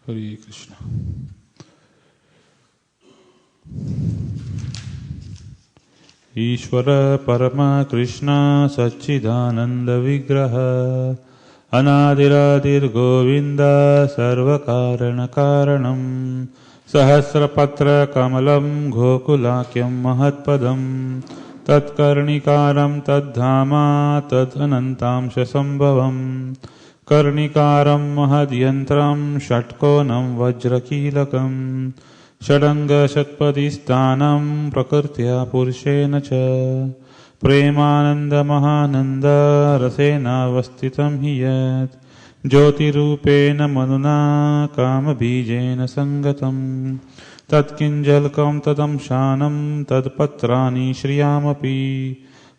हरे कृष्ण। ईश्वर परमा कृष्ण सच्चिदानंद विग्रह अनादिरादिर्गोविंद सर्वकारण कारणम सहस्रपत्र कमलं गोकुलाख्यं महत्पदं तत्कर्णिकारं तद्धामा तदनन्तांश संभवम् कर्णिकारं महद्यन्त्रं षट्कोणं वज्रकीलकं षडङ्गषट्पदिस्थानं प्रकृत्या पुरुषेण च प्रेमानन्दमहानन्द रसेनावस्थितं हि यत् ज्योतिरूपेण मनुना कामबीजेन सङ्गतं तत्किञ्जल्कं तदंशानं तत्पत्राणि श्रियामपि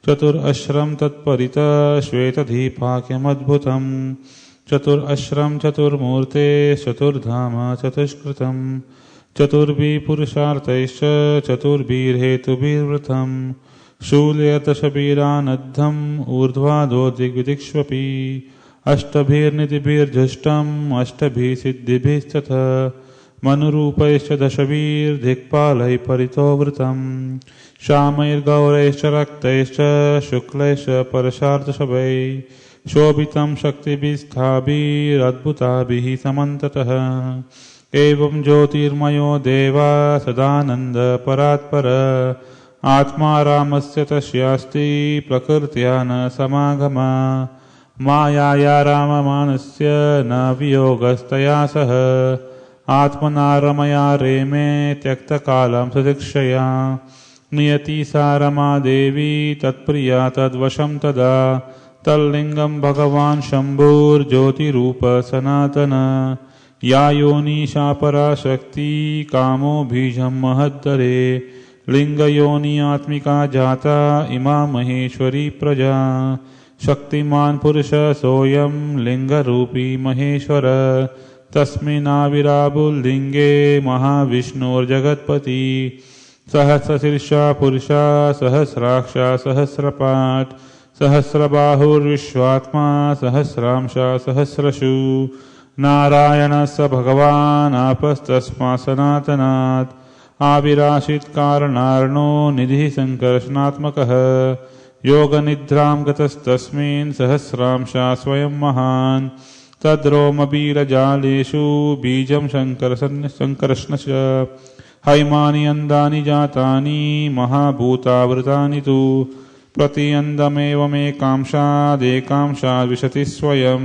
चतुरश्रं तत्परितः श्वेतदीपाख्यमद्भुतं चतुरश्रं चतुर्मूर्ते चतुर्धाम चतुष्कृतं चतुर्भिः पुरुषार्थैश्च चतुर्भिर्हेतुभिर्वृतं शूलयदशभिरानद्धम् ऊर्ध्वादो दिग्विदिक्ष्वपि अष्टभिर्निधिभिर्जुष्टम् अष्टभिः सिद्धिभिस्तथा मनुरूपैश्च दशभिर्दिक्पालैः परितो श्यामैर्गौरैश्च रक्तैश्च शुक्लैश्च परशार्दशभैः शोभितं शक्तिभिस्ताभिरद्भुताभिः समन्ततः एवं ज्योतिर्मयो देवा सदानन्द परात्पर आत्मा रामस्य तस्यास्ति प्रकृत्या न समागमा मायाया राममानस्य न वियोगस्तया सह आत्मना रमया रेमे त्यक्तकालं सदीक्षया नियति सा रमा देवी तत्प्रिया तद्वशं तदा तल्लिङ्गं भगवान् शम्भुर्ज्योतिरूप सनातन या योनिशा पराशक्ति कामो बीजं महद्दरे लिङ्गयोनि आत्मिका जाता इमा महेश्वरी प्रजा शक्तिमान् पुरुष सोऽयं लिङ्गरूपी महेश्वर तस्मिन्नाविराबुल्लिङ्गे महाविष्णुर्जगत्पति सहस्रशीर्षा पुरुषा सहस्राक्षा सहस्रपाठ सहस्रबाहुर्विश्वात्मा सहस्रांशा सहस्रशु नारायणः स भगवान् आपस्तस्मात् सनातनात् आविराशित कारणार्णो निधिः संकर्षणात्मकः योगनिद्रां गतस्तस्मिन् सहस्रांशा स्वयं महान् तद्रोमबीरजालेषु बीजं संकर्षणस्य हैमानि अन्दानि जातानि महाभूतावृतानि तु प्रतियन्दमेवमेकांशादेकांशाद् विशति स्वयं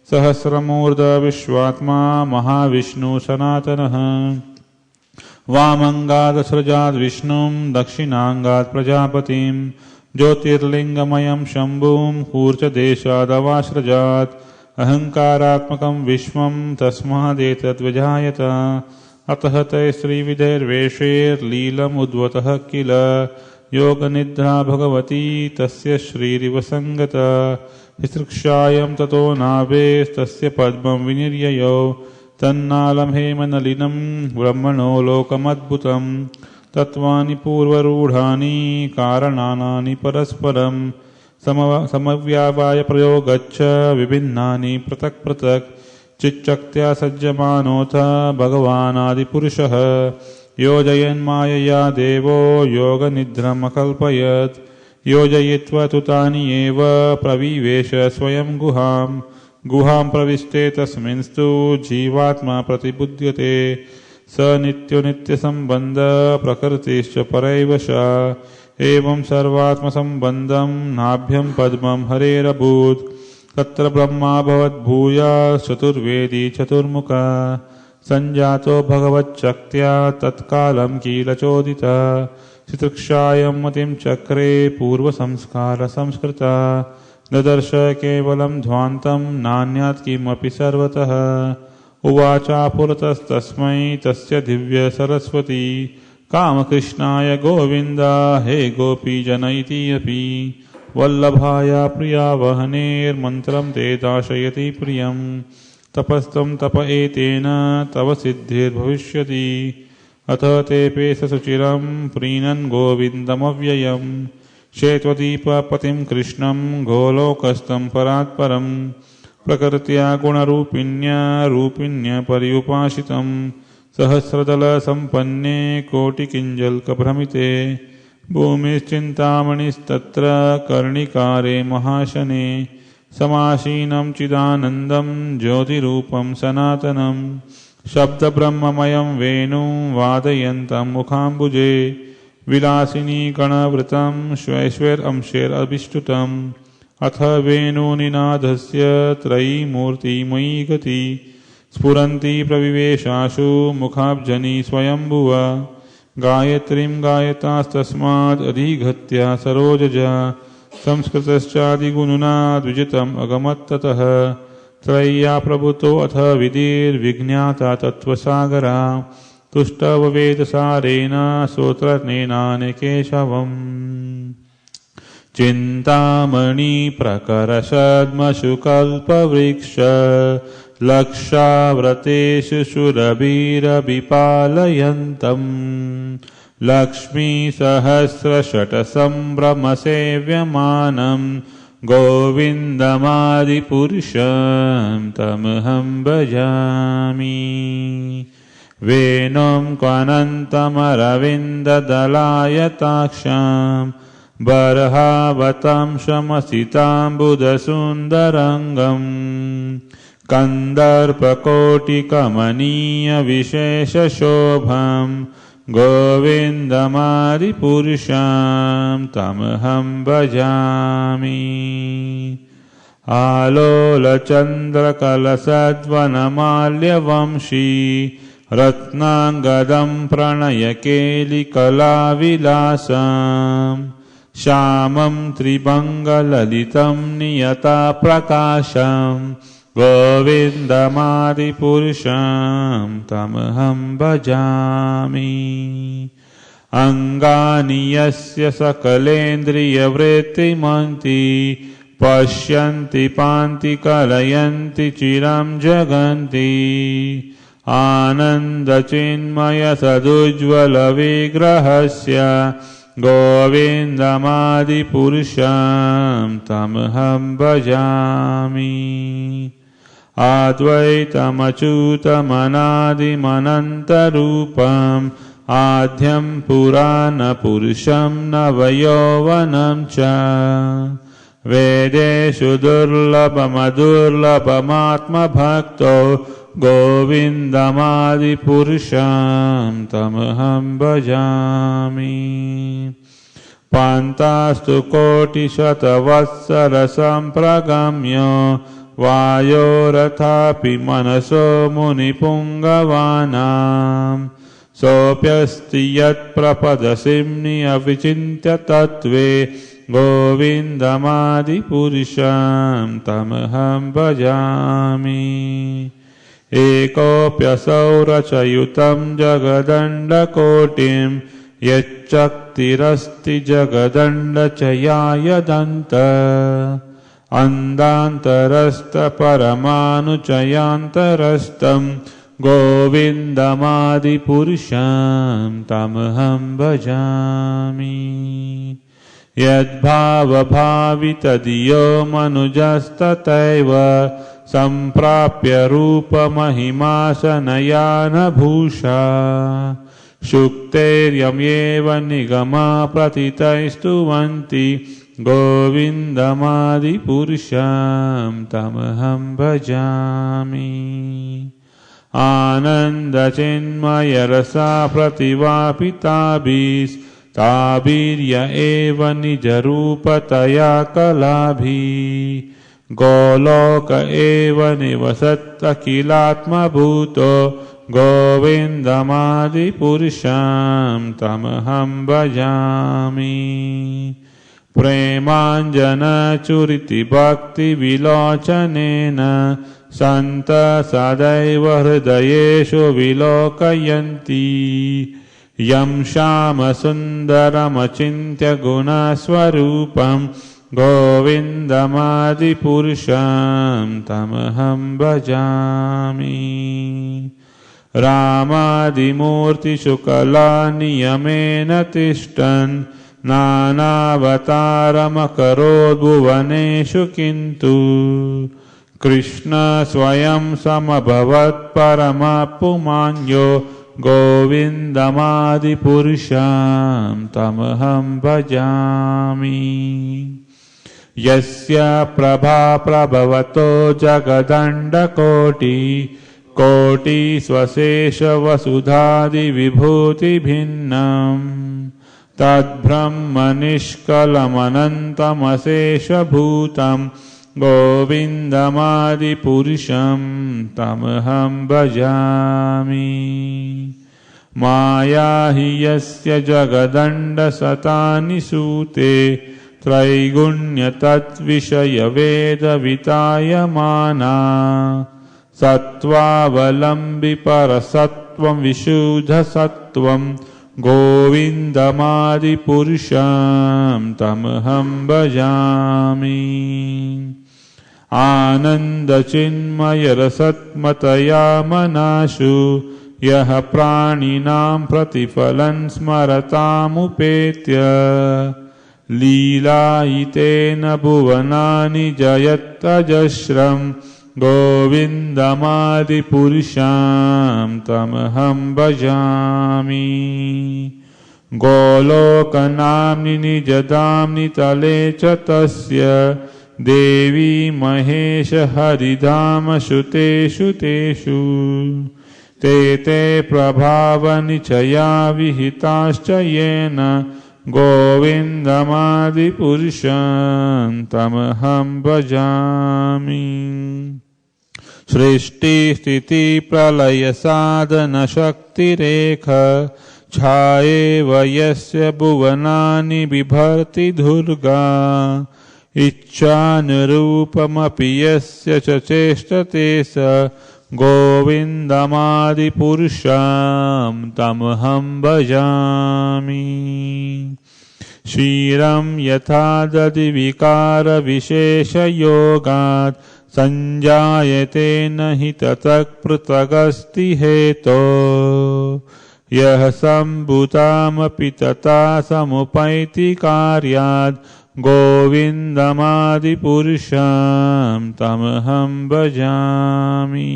सहस्रमूर्ध विश्वात्मा महाविष्णु सनातनः वामङ्गादसृजाद् विष्णुं दक्षिणाङ्गात् प्रजापतिं ज्योतिर्लिङ्गमयं शम्भुं कूर्चदेशादवासृजात् अहङ्कारात्मकं विश्वं तस्मादेतद्विजायत अतः तैस्त्रिविधैर्वेषैर्लीलमुद्वतः किल योगनिद्रा भगवती तस्य श्रीरिव सङ्गता हिसृक्षायं ततो नाभेस्तस्य पद्मं विनिर्ययौ तन्नालं हेमनलिनं ब्रह्मणो लोकमद्भुतं तत्त्वानि पूर्वरूढानि कारणानानि परस्परं समव्यावाय प्रयोगच्च विभिन्नानि पृथक् पृथक् चिच्चक्त्या सज्जमानोऽथ भगवानादिपुरुषः योजयन्मायया देवो योगनिद्रामकल्पयत् योजयित्वा तु तानि एव प्रविवेश स्वयं गुहां प्रविष्टे तस्मिंस्तु जीवात्मा प्रतिबुध्यते स नित्योनित्यसम्बन्ध प्रकृतिश्च परैव स एवं सर्वात्मसम्बन्धं नाभ्यं पद्मं हरेरभूत् तत्र ब्रह्मा भवद्भूयाश्चतुर्वेदी चतुर्मुखा सञ्जातो भगवच्चक्त्या तत्कालं किल चोदिता चितृक्षायं मतिं चक्रे पूर्वसंस्कारसंस्कृता ददर्श केवलं ध्वान्तं नान्यात् किमपि सर्वतः उवाचा पुरतस्तस्मै तस्य दिव्य सरस्वती कामकृष्णाय गोविन्द हे गोपीजन इति अपि वल्लभाय प्रियावहनेर्मन्त्रं ते दाशयति प्रियं तपस्त्वं तप एतेन तव सिद्धिर्भविष्यति अथ तेऽपि ससुचिरं प्रीणन् गोविन्दमव्ययं श्वेतदीपपतिं कृष्णं गोलोकस्थं परात्परं प्रकृत्या गुणरूपिण्या रूपिण्या पर्युपासितं सहस्रदलसम्पन्ने कोटिकिञ्जल्कभ्रमिते भूमिश्चिन्तामणिस्तत्र कर्णिकारे महाशने समासीनं चिदानन्दं ज्योतिरूपं सनातनं शब्दब्रह्ममयं वेणुं वादयन्तं मुखाम्बुजे विलासिनी गणवृतं श्वैश्वर्यंशैरभिष्टुतम् अथ वेणुनिनादस्य त्रयीमूर्तिमयी गति स्फुरन्ति प्रविवेशाशु मुखाब्जनी स्वयंभुव गायत्रीं गायतास्तस्माद् अधिघत्या सरोजजा संस्कृतश्चादिगुणुना द्विजितम् अगमत्ततः त्रय्या प्रभुतो अथ विधिर्विज्ञाता तत्त्वसागरा तुष्टववेदसारेण श्रोत्रनेनानेकेशवम् चिन्तामणि प्रकरशद्मशुकल्पवृक्ष लक्षाव्रतेषु सुरभिरभिपालयन्तम् लक्ष्मीसहस्रशतसम्भ्रमसेव्यमानं गोविन्दमादिपुरुषं तमहं भजामि वेणुं क्वनन्तमरविन्ददलायताक्षां बर्हावतं शमसिताम्बुदसुन्दरङ्गम् कन्दर्पकोटिकमनीयविशेषशोभं गोविन्दमादिपुरुषं तमहं भजामि आलोलचन्द्रकलसद्वनमाल्यवंशी रत्नाङ्गदं प्रणयकेलिकलाविलासम् श्यामं त्रिभङ्गललितं नियताप्रकाशम् गोविन्दमादिपुरुषं तमहं भजामि अङ्गानि यस्य सकलेन्द्रियवृत्तिमन्ति पश्यन्ति पान्ति कलयन्ति चिरं जगन्ति आनन्दचिन्मयसदुज्ज्वलविग्रहस्य गोविन्दमादिपुरुषं तमहं भजामि अद्वैतमच्युतमनादिमनन्तरूपम् आद्यं पुराणपुरुषं नवयौवनं च वेदेषु दुर्लभमदुर्लभमात्मभक्तो गोविन्दमादिपुरुषं तमहं भजामि पान्तास्तु कोटिशतवत्सरसम्प्रगम्य वायोरथापि मनसो मुनिपुङ्गवानां सोऽप्यस्ति यत्प्रपदसिम्नि अविचिन्त्य तत्त्वे गोविन्दमादिपुरुषं तमहं भजामि एकोऽप्यसौ रचयुतं जगदण्डकोटिं यच्चक्तिरस्ति जगदण्डचयायदन्त अन्दान्तरस्थपरमाणुचयान्तरस्थं गोविन्दमादिपुरुषं तमहं भजामि यद्भावभावितधियो मनुजस्तथैव सम्प्राप्य रूपमहिमासनयानभूषा शुक्तेर्यम्येव निगमा प्रतितैस्तुवन्ति गोविन्दमादिपुरुषं तमहं भजामि आनन्दचिन्मयरसा प्रतिवापिताभिस्ताभिर्य एव निजरूपतया कलाभिः गोलोक एव निवसत्यखिलात्मभूतो गोविन्दमादिपुरुषं तमहं भजामि प्रेमाञ्जनचुरितभक्तिविलोचनेन सन्त सदैव हृदयेषु विलोकयन्ति यं श्यामसुन्दरमचिन्त्य गुणस्वरूपं गोविन्दमादिपुरुषं तमहं भजामि रामादिमूर्तिषु कलानियमेन तिष्ठन् नानावतारमकरोद्भुवनेषु किन्तु Krishna Swayam Samabhavat Paramapumanyo Govindamadi Purusham Tamaham Bhajami. Yasya Prabha Prabhavato Jagadanda Koti Koti Swasesha Vasudhadi Vibhuti Bhinnam Tad Brahma Nishkalamanantam Asesha Bhutam Govindamadi Purusham Tamaham Bhajami. Maya hi yasya jagadanda satani sute Traigunya tat vishaya veda vitayamana Sattvaavalambi parasatvam vishuddha sattvam Govindamadi Purusham Tamaham Bhajami. Ananda Chinmaya Rasatmataya Manashu Yaha Praninam Pratifalan Smaratam Upetya Leela Itena Bhuvanani Jayata Jashram Govindamadi Purusham Tamaham Bhajami. Golokanamni nijadamni tale chatasya Devi Mahesha Haridhama Shuteshu Teshu Te Prabhavani Chaya Vihitascha Yena Govindamadi Purusham Tamaham Bhajami. Srishti Sthiti Pralaya Sadhana Shakti Rekha Chayeva Yasya Bhuvanani Bibharti Durga Icchanurupamapi Yasya Chacheshtate Sa Govindamadi Purusham Tamaham Bhajami. Shriram Yathadadi Vikara Vishesha Yogat Sanjayate Nahi Tatak Prutagasti Heto Yah Sambhutamapi Tata Samupaiti Karyad Govindamadi Purusham Tamaham Bhajami.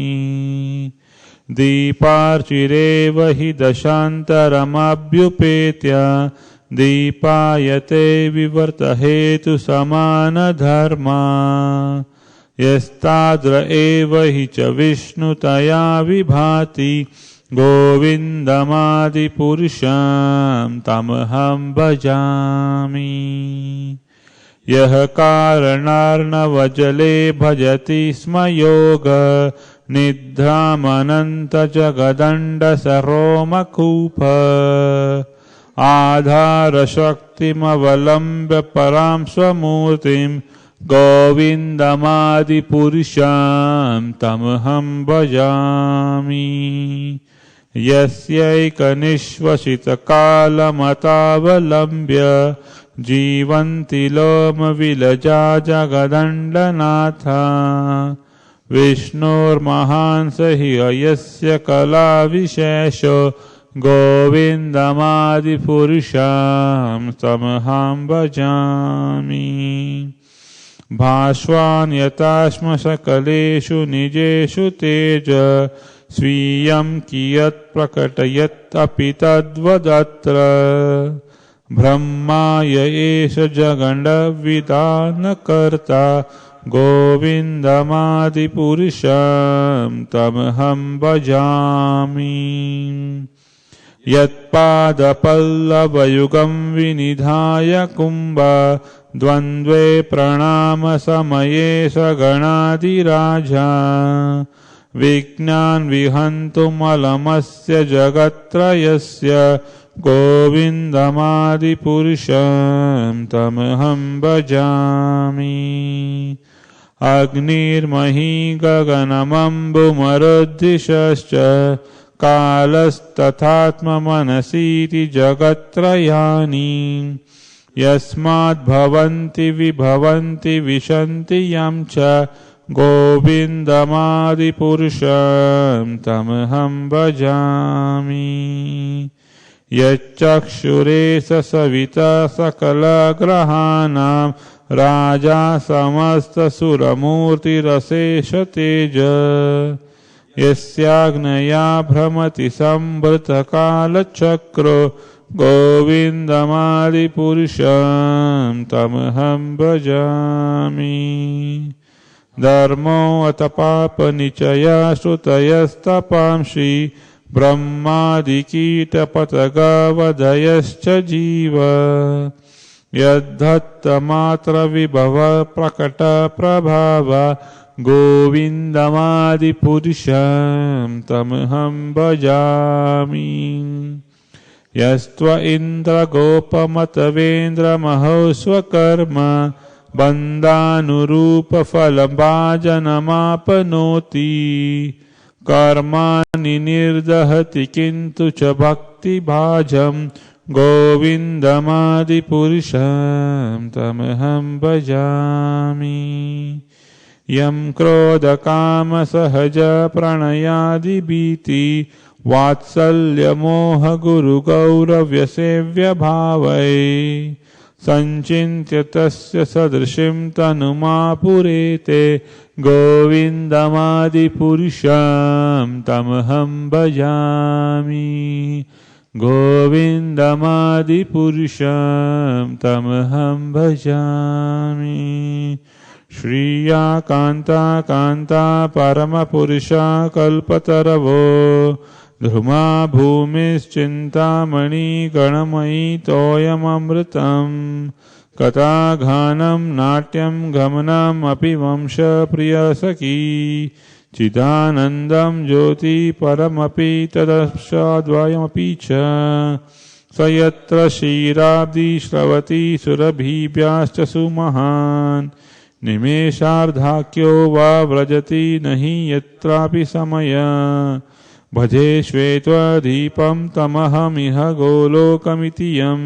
Deeparchireva hi dashantaramabhyupetya Deepayate vivartahetu samana dharma Yastadra eva hi cha vishnutaya vibhati Govindamadi Purusham Tamaham Bhajami. Yah karanarnavajale bhajati sma yoga Nidhamananta jagadanda saromakupa Adhara shaktim avalambya param swamurtim Govindamadi Purusham Tamaham Bhajami. Yasyaika nishvashita kalamatavalambyya Jivanti loma vilaja jagadandanatha Vishnur mahansa hi ayasya kala vishesho Govindamadi Purusham Tamaham Bhajami. Bhashvan yatashma sakaleshu nijeshu teja Sviyam kiyat prakatayat api tadvadatra Brahmaya esha jaganda vidana karta Govindamadi Purusham Tamaham Bhajami. Yat pada pallavayugam vinidhaya kumbha Dvandve pranama samaye saganadi raja Vijnan vihantum alamasya jagatrayasya Govindamadi Purusham Tamaham Bhajami. Agnir mahi gaganamambu maruddhishascha Kalastathatma manasiti jagatrayani Yasmad bhavanti vibhavanti vishanti yamcha Govindamadi Purusham Tamaham Bhajami. यच्चक्षुरे Savita सकलग्रहाणां राजा समस्तसुरमूर्तिरशेष तेज यस्याग्नया भ्रमति संवृतकालचक्रो गोविन्दमादिपुरुषं तमहं भजामि धर्मोऽतपापनिचया श्रुतयस्तपांसि ब्रह्मादिकीटपतगवधयश्च जीव यद्धत्तमात्रविभव प्रकटप्रभाव गोविन्दमादिपुरुषं तमहं भजामि यस्त्व इन्द्रगोपमतवेन्द्रमहोस्वकर्म बन्धानुरूपफलभाजनमाप्नोति कर्माणि निर्दहति किन्तु च भक्तिभाजं गोविन्दमादिपुरुषं तमहं भजामि यं क्रोधकामसहज प्रणयादिभीति वात्सल्यमोहगुरुगौरव्यसेव्यभावै सञ्चिन्त्य तस्य सदृशीं तनुमापुरेते गोविन्दमादिपुरुषं तमहं भजामि गोविन्दमादिपुरुषं तमहं भजामि श्रिया कान्ता कान्ता परमपुरुषा कल्पतरवो ध्रुमा भूमिश्चिन्तामणि गणमयी तोयममृतम् कथागानं नाट्यं गमनम् अपि वंशप्रियसखी चिदानन्दं ज्योति परमपि तदस्याद्वयमपि च स यत्र क्षीराब्धि श्रवति सुरभिभ्याश्च सुमहान् निमेषार्धाख्यो वा व्रजति नहि यत्रापि समय भजे श्वेत्वदीपं तमहमिह गोलोकमिति यं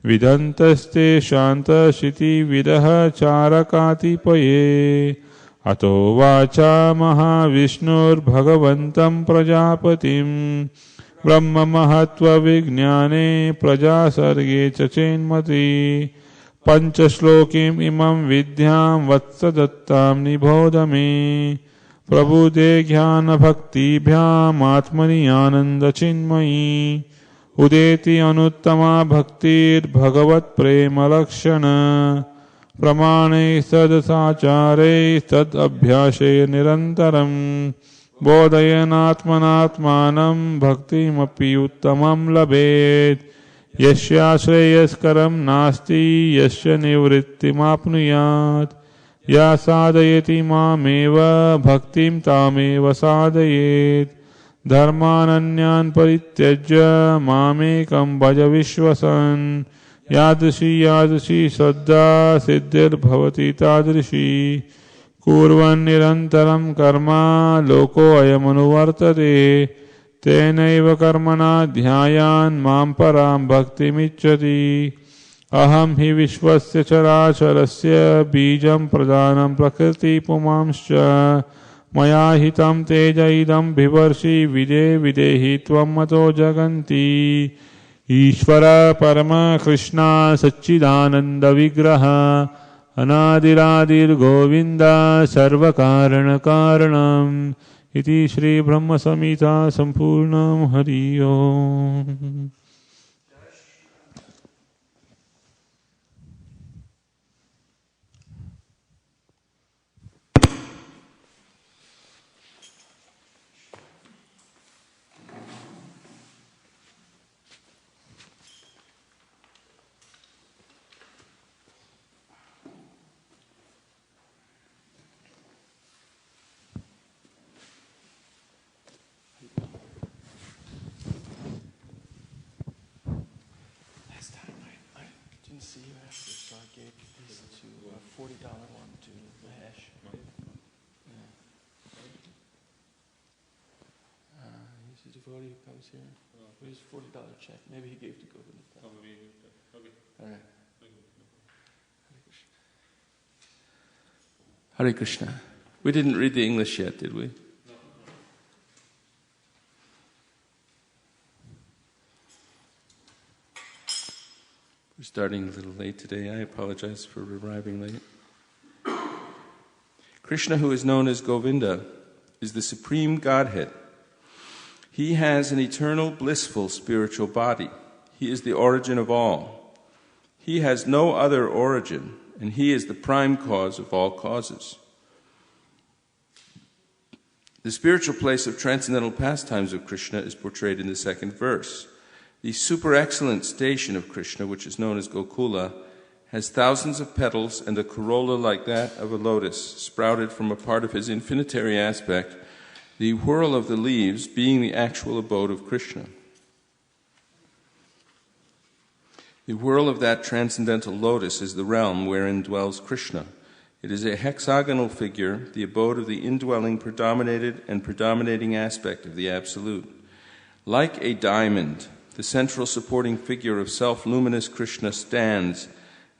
विदन्तस्ते शान्तशितिविदः चारकातिपये अतो वाचा महाविष्णुर्भगवन्तं प्रजापतिं ब्रह्ममहत्त्वविज्ञाने प्रजासर्गे च चेन्मति पञ्चश्लोकीम् इमं विद्यां वत्स दत्तां निबोध मे प्रबुदे ज्ञानभक्तिभ्यामात्मनि आनन्दचिन्मयी उदेति अनुत्तमा भक्तिर्भगवत्प्रेमलक्षण प्रमाणे सदसाचारे सदभ्यासे निरन्तरं बोधयनात्मनात्मानं भक्तिमपि उत्तमं लभेत् यस्याश्रेयस्करं नास्ति यस्य निवृत्तिमाप्नुयात् या साधयति मामेव भक्तिं तामेव साधयेत् धर्मानन्यान् परित्यज्य मामेकं भज विश्वसन् यादृशी श्रद्धा सिद्धिर्भवति तादृशी कुर्वन् निरन्तरं कर्म लोकोऽयमनुवर्तते तेनैव कर्मणा ध्यायान् मां परां भक्तिमिच्छति अहं हि विश्वस्य चराचरस्य बीजं प्रधानं प्रकृतिपुमांश्च मया हितं तेज इदं बिभर्षि विदेहि त्वं मतो जगन्ति ईश्वर परम कृष्ण सच्चिदानंद विग्रह अनादिरादिर्गोविन्द सर्वकारण कारणम् इति श्री ब्रह्म संहिता संपूर्णं हरि ओम्। Devotee who comes here, here's $40 check. Maybe he gave to go to the top. Okay. All right. Hare Krishna. We didn't read the English yet, did we? starting a little late today. I apologize for arriving late. Krishna, who is known as Govinda, is the Supreme Godhead. He has an eternal, blissful spiritual body. He is the origin of all. He has no other origin, and he is the prime cause of all causes. The spiritual place of transcendental pastimes of Krishna is portrayed in the second verse. The super-excellent station of Krishna, which is known as Gokula, has thousands of petals and a corolla like that of a lotus, sprouted from a part of his infinitary aspect, the whirl of the leaves being the actual abode of Krishna. The whirl of that transcendental lotus is the realm wherein dwells Krishna. It is a hexagonal figure, the abode of the indwelling, predominated and predominating aspect of the Absolute. Like a diamond, the central supporting figure of self-luminous Krishna stands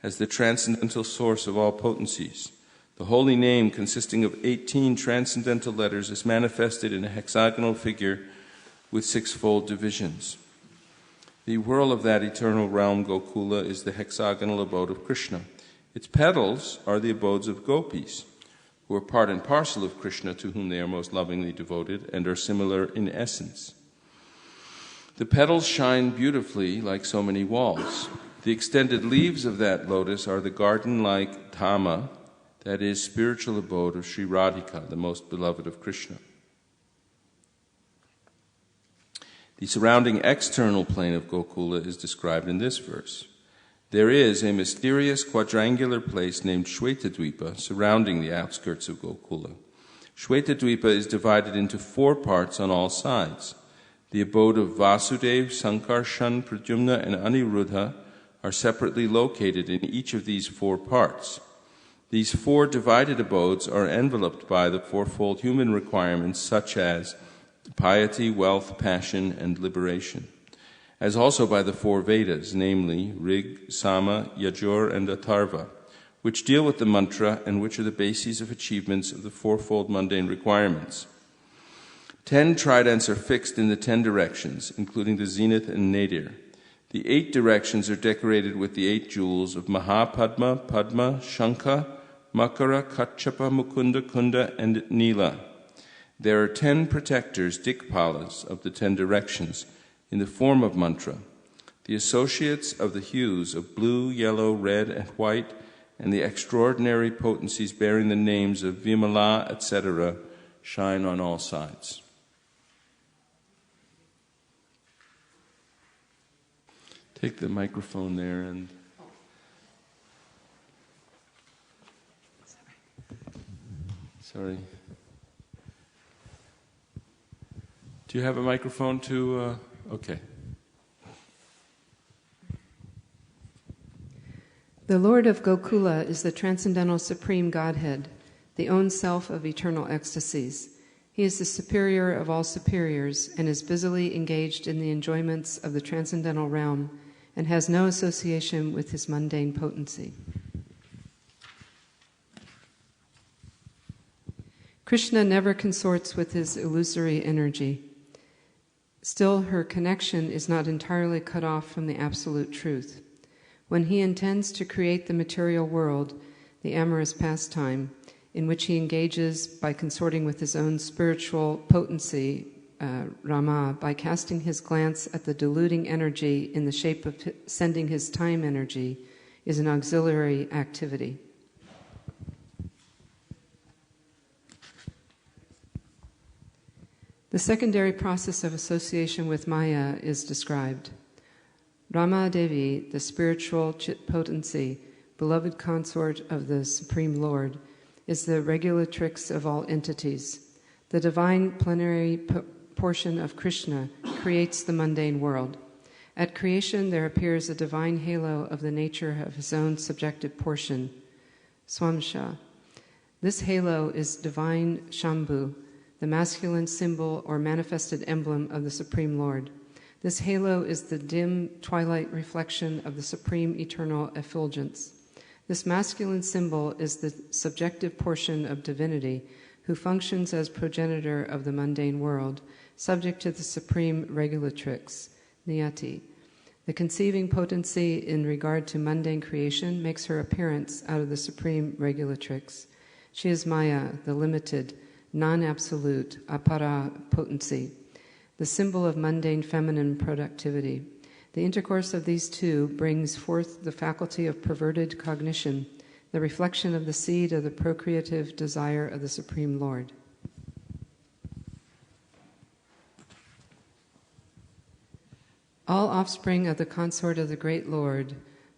as the transcendental source of all potencies. The holy name, consisting of 18 transcendental letters, is manifested in a hexagonal figure with sixfold divisions. The whirl of that eternal realm, Gokula, is the hexagonal abode of Krishna. Its petals are the abodes of gopis, who are part and parcel of Krishna, to whom they are most lovingly devoted, and are similar in essence. The petals shine beautifully like so many walls. The extended leaves of that lotus are the garden-like Dhama, that is, spiritual abode of Sri Radhika, the most beloved of Krishna. The surrounding external plane of Gokula is described in this verse. There is a mysterious quadrangular place named Shvetadvipa surrounding the outskirts of Gokula. Shvetadvipa is divided into 4 parts on all sides. The abode of Vasudev, Sankarshan, Pradyumna, and Aniruddha are separately located in each of these 4 parts. These 4 divided abodes are enveloped by the fourfold human requirements such as piety, wealth, passion, and liberation, as also by the 4 Vedas, namely Rig, Sama, Yajur, and Atharva, which deal with the mantra and which are the bases of achievements of the fourfold mundane requirements. 10 tridents are fixed in the 10 directions, including the zenith and nadir. The 8 directions are decorated with the 8 jewels of Mahapadma, Padma, Shankha, Makara, Kachapa, Mukunda, Kunda, and Nila. There are 10 protectors, Dikpalas, of the 10 directions, in the form of mantra. The associates of the hues of blue, yellow, red, and white, and the extraordinary potencies bearing the names of Vimala, etc., shine on all sides. Take the microphone there and... Sorry. Do you have a microphone to... Okay. The Lord of Gokula is the transcendental supreme Godhead, the own self of eternal ecstasies. He is the superior of all superiors and is busily engaged in the enjoyments of the transcendental realm and has no association with his mundane potency. Krishna never consorts with his illusory energy. Still, her connection is not entirely cut off from the absolute truth. When he intends to create the material world, the amorous pastime, in which he engages by consorting with his own spiritual potency, Rama, by casting his glance at the deluding energy in the shape of sending his time energy, is an auxiliary activity. The secondary process of association with Maya is described. Rama Devi, the spiritual chit potency, beloved consort of the Supreme Lord, is the regulatrix of all entities. The divine plenary portion of Krishna creates the mundane world. At creation there appears a divine halo of the nature of his own subjective portion, Swamsha. This halo is divine Shambhu, the masculine symbol or manifested emblem of the Supreme Lord. This halo is the dim twilight reflection of the supreme eternal effulgence. This masculine symbol is the subjective portion of divinity who functions as progenitor of the mundane world, subject to the supreme regulatrix, Niyati. The conceiving potency in regard to mundane creation makes her appearance out of the supreme regulatrix. She is Maya, the limited, non-absolute, apara potency, the symbol of mundane feminine productivity. The intercourse of these two brings forth the faculty of perverted cognition, the reflection of the seed of the procreative desire of the Supreme Lord. All offspring of the consort of the great Lord,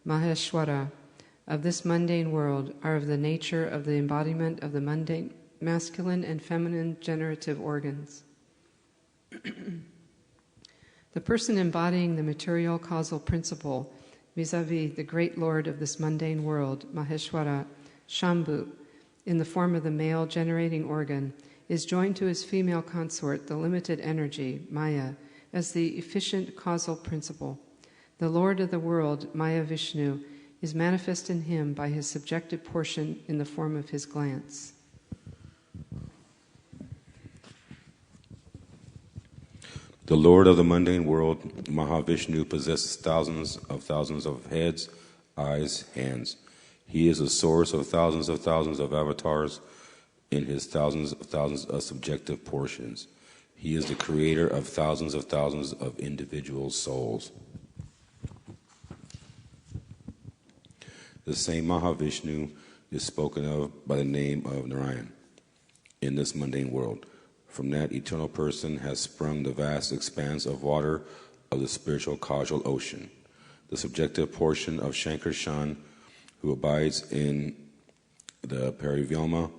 Maheshwara, of this mundane world are of the nature of the embodiment of the mundane masculine and feminine generative organs. The person embodying the material causal principle vis-a-vis the great Lord of this mundane world, Maheshwara, Shambhu, in the form of the male generating organ, is joined to his female consort, the limited energy, Maya, as the efficient causal principle. The Lord of the world, Maya Vishnu, is manifest in him by his subjective portion in the form of his glance. The Lord of the mundane world, Mahavishnu, possesses thousands of heads, eyes, hands. He is the source of thousands of avatars in his thousands of subjective portions. He is the creator of thousands of individual souls. The same Mahavishnu is spoken of by the name of Narayan in this mundane world. From that eternal person has sprung the vast expanse of water of the spiritual causal ocean. The subjective portion of Shankarshan, who abides in the Parivyoma,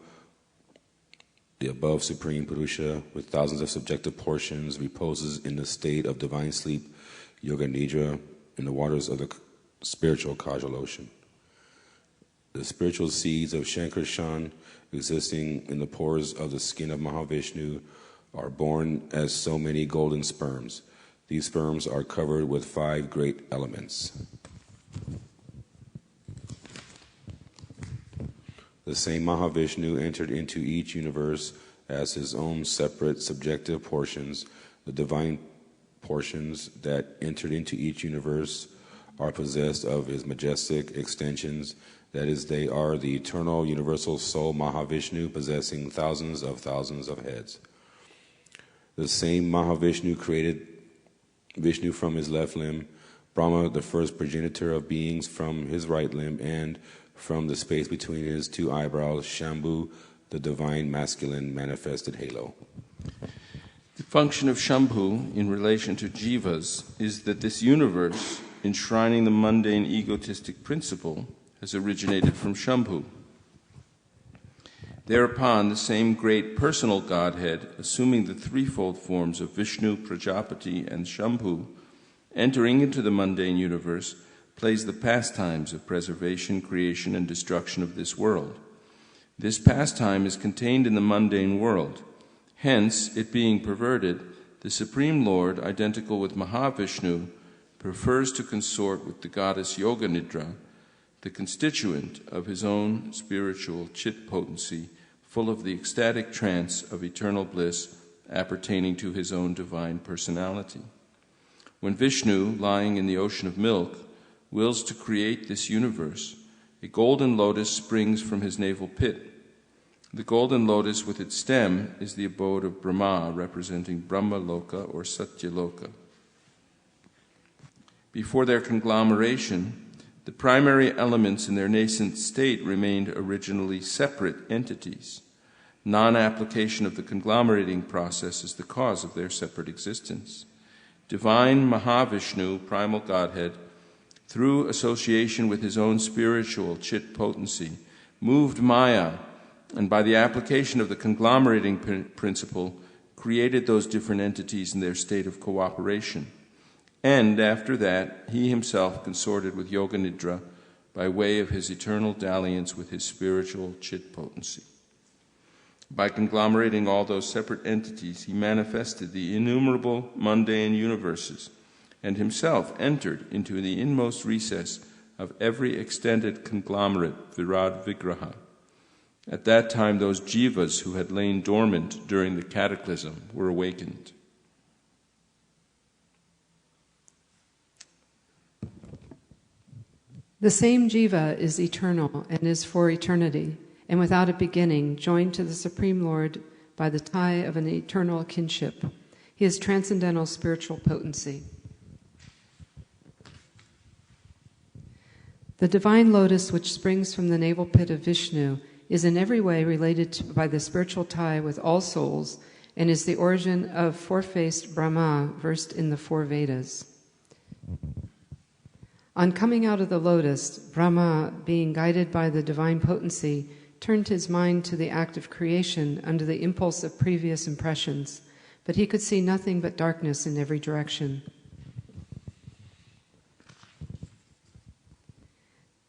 the above Supreme Purusha, with thousands of subjective portions, reposes in the state of divine sleep, Yoga Nidra, in the waters of the spiritual causal ocean. The spiritual seeds of Shankarshan, existing in the pores of the skin of Mahavishnu, are born as so many golden sperms. These sperms are covered with 5 great elements. The same Mahavishnu entered into each universe as his own separate subjective portions. The divine portions that entered into each universe are possessed of his majestic extensions. That is, they are the eternal universal soul Mahavishnu, possessing thousands of heads. The same Mahavishnu created Vishnu from his left limb, Brahma, the first progenitor of beings, from his right limb, and from the space between his 2 eyebrows, Shambhu, the divine masculine manifested halo. The function of Shambhu in relation to jivas is that this universe, enshrining the mundane egotistic principle, has originated from Shambhu. Thereupon, the same great personal Godhead, assuming the threefold forms of Vishnu, Prajapati, and Shambhu, entering into the mundane universe, plays the pastimes of preservation, creation, and destruction of this world. This pastime is contained in the mundane world. Hence, it being perverted, the Supreme Lord, identical with Mahavishnu, prefers to consort with the goddess Yoga Nidra, the constituent of his own spiritual chit potency, full of the ecstatic trance of eternal bliss appertaining to his own divine personality. When Vishnu, lying in the ocean of milk, wills to create this universe, a golden lotus springs from his navel pit. The golden lotus with its stem is the abode of Brahma, representing Brahma Loka or Satya Loka. Before their conglomeration, the primary elements in their nascent state remained originally separate entities. Non-application of the conglomerating process is the cause of their separate existence. Divine Mahavishnu, primal Godhead, through association with his own spiritual chit potency, moved Maya, and by the application of the conglomerating principle, created those different entities in their state of cooperation. And after that, he himself consorted with Yoga Nidra by way of his eternal dalliance with his spiritual chit potency. By conglomerating all those separate entities, he manifested the innumerable mundane universes, and himself entered into the inmost recess of every extended conglomerate, Virad Vigraha. At that time, those jivas who had lain dormant during the cataclysm were awakened. The same Jiva is eternal and is for eternity, and without a beginning, joined to the Supreme Lord by the tie of an eternal kinship. He is transcendental spiritual potency. The divine lotus which springs from the navel pit of Vishnu is in every way related by the spiritual tie with all souls and is the origin of four-faced Brahma versed in the four Vedas. On coming out of the lotus, Brahma, being guided by the divine potency, turned his mind to the act of creation under the impulse of previous impressions, but he could see nothing but darkness in every direction.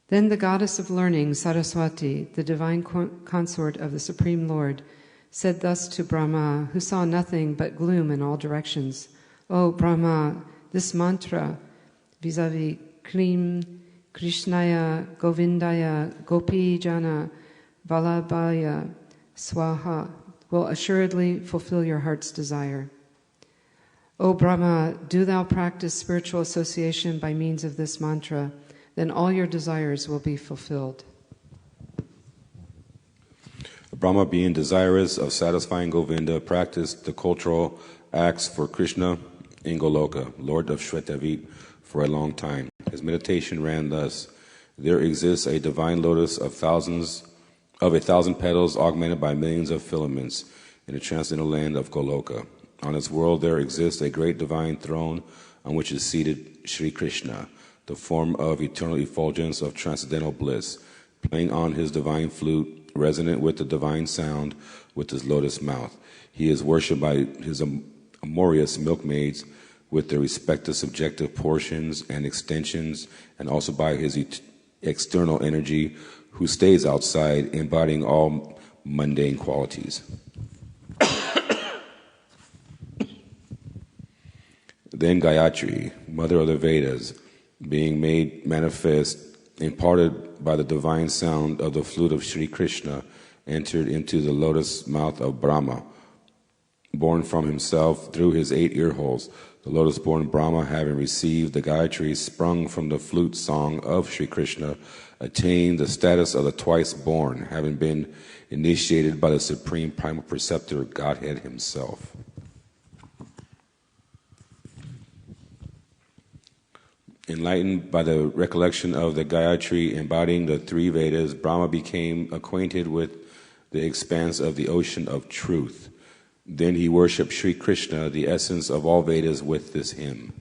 Then the goddess of learning, Saraswati, the divine consort of the Supreme Lord, said thus to Brahma, who saw nothing but gloom in all directions, "O Brahma, this mantra, vis-a-vis Krim, Krishnaya, Govindaya, Gopi Jana, Vallabhaya, Swaha, will assuredly fulfill your heart's desire. O Brahma, do thou practice spiritual association by means of this mantra, then all your desires will be fulfilled." Brahma, being desirous of satisfying Govinda, practiced the cultural acts for Krishna in Goloka, Lord of Shvetavit, for a long time. His meditation ran thus: there exists a divine lotus of 1,000 petals augmented by millions of filaments in the transcendental land of Goloka. On its world there exists a great divine throne on which is seated Sri Krishna, the form of eternal effulgence of transcendental bliss, playing on his divine flute, resonant with the divine sound with his lotus mouth. He is worshipped by his amorous milkmaids with their respective subjective portions and extensions, and also by his external energy, who stays outside, embodying all mundane qualities. Then Gayatri, mother of the Vedas, being made manifest, imparted by the divine sound of the flute of Sri Krishna, entered into the lotus mouth of Brahma, born from himself through his 8 ear holes. The lotus-born Brahma, having received the Gayatri sprung from the flute song of Sri Krishna, attained the status of the twice-born, having been initiated by the supreme primal preceptor, Godhead himself. Enlightened by the recollection of the Gayatri embodying the 3 Vedas, Brahma became acquainted with the expanse of the ocean of truth. Then he worshipped Sri Krishna, the essence of all Vedas, with this hymn.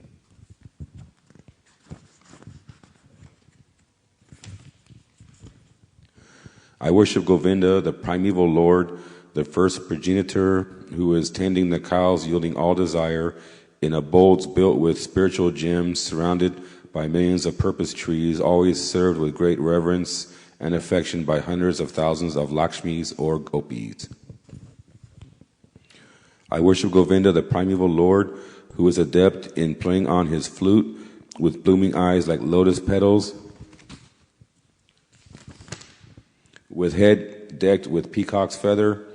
I worship Govinda, the primeval Lord, the first progenitor, who is tending the cows yielding all desire, in abodes built with spiritual gems, surrounded by millions of purpose trees, always served with great reverence and affection by hundreds of thousands of Lakshmis or Gopis. I worship Govinda, the primeval Lord, who is adept in playing on his flute, with blooming eyes like lotus petals, with head decked with peacock's feather,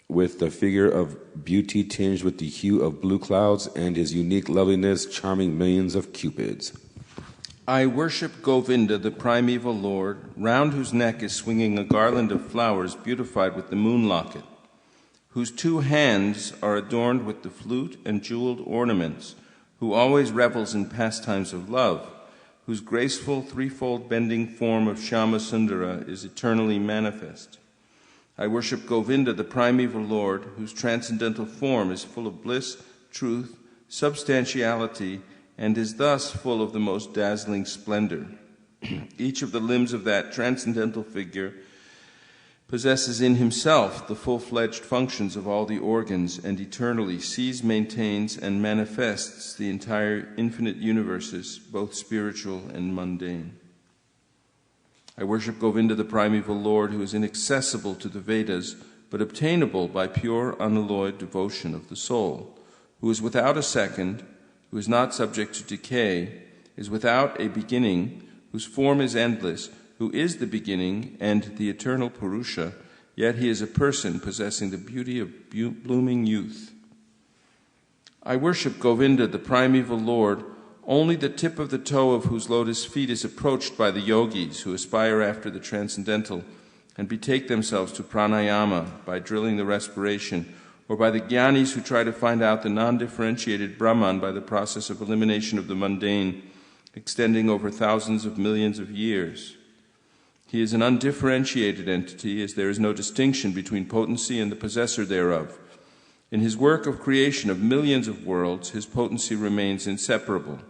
with the figure of beauty tinged with the hue of blue clouds, and his unique loveliness charming millions of cupids. I worship Govinda, the primeval Lord, round whose neck is swinging a garland of flowers beautified with the moon locket, whose 2 hands are adorned with the flute and jeweled ornaments, who always revels in pastimes of love, whose graceful threefold bending form of Shyama Sundara is eternally manifest. I worship Govinda, the primeval Lord, whose transcendental form is full of bliss, truth, substantiality, and is thus full of the most dazzling splendor. Each of the limbs of that transcendental figure possesses in himself the full-fledged functions of all the organs, and eternally sees, maintains, and manifests the entire infinite universes, both spiritual and mundane. I worship Govinda, the primeval Lord, who is inaccessible to the Vedas, but obtainable by pure, unalloyed devotion of the soul, who is without a second, who is not subject to decay, is without a beginning, whose form is endless, who is the beginning and the eternal Purusha, yet he is a person possessing the beauty of blooming youth. I worship Govinda, the primeval Lord, Only the tip of the toe of whose lotus feet is approached by the yogis who aspire after the transcendental and betake themselves to pranayama by drilling the respiration, or by the jnanis who try to find out the non-differentiated Brahman by the process of elimination of the mundane, extending over thousands of millions of years. He is an undifferentiated entity, as there is no distinction between potency and the possessor thereof. In his work of creation of millions of worlds, his potency remains inseparable.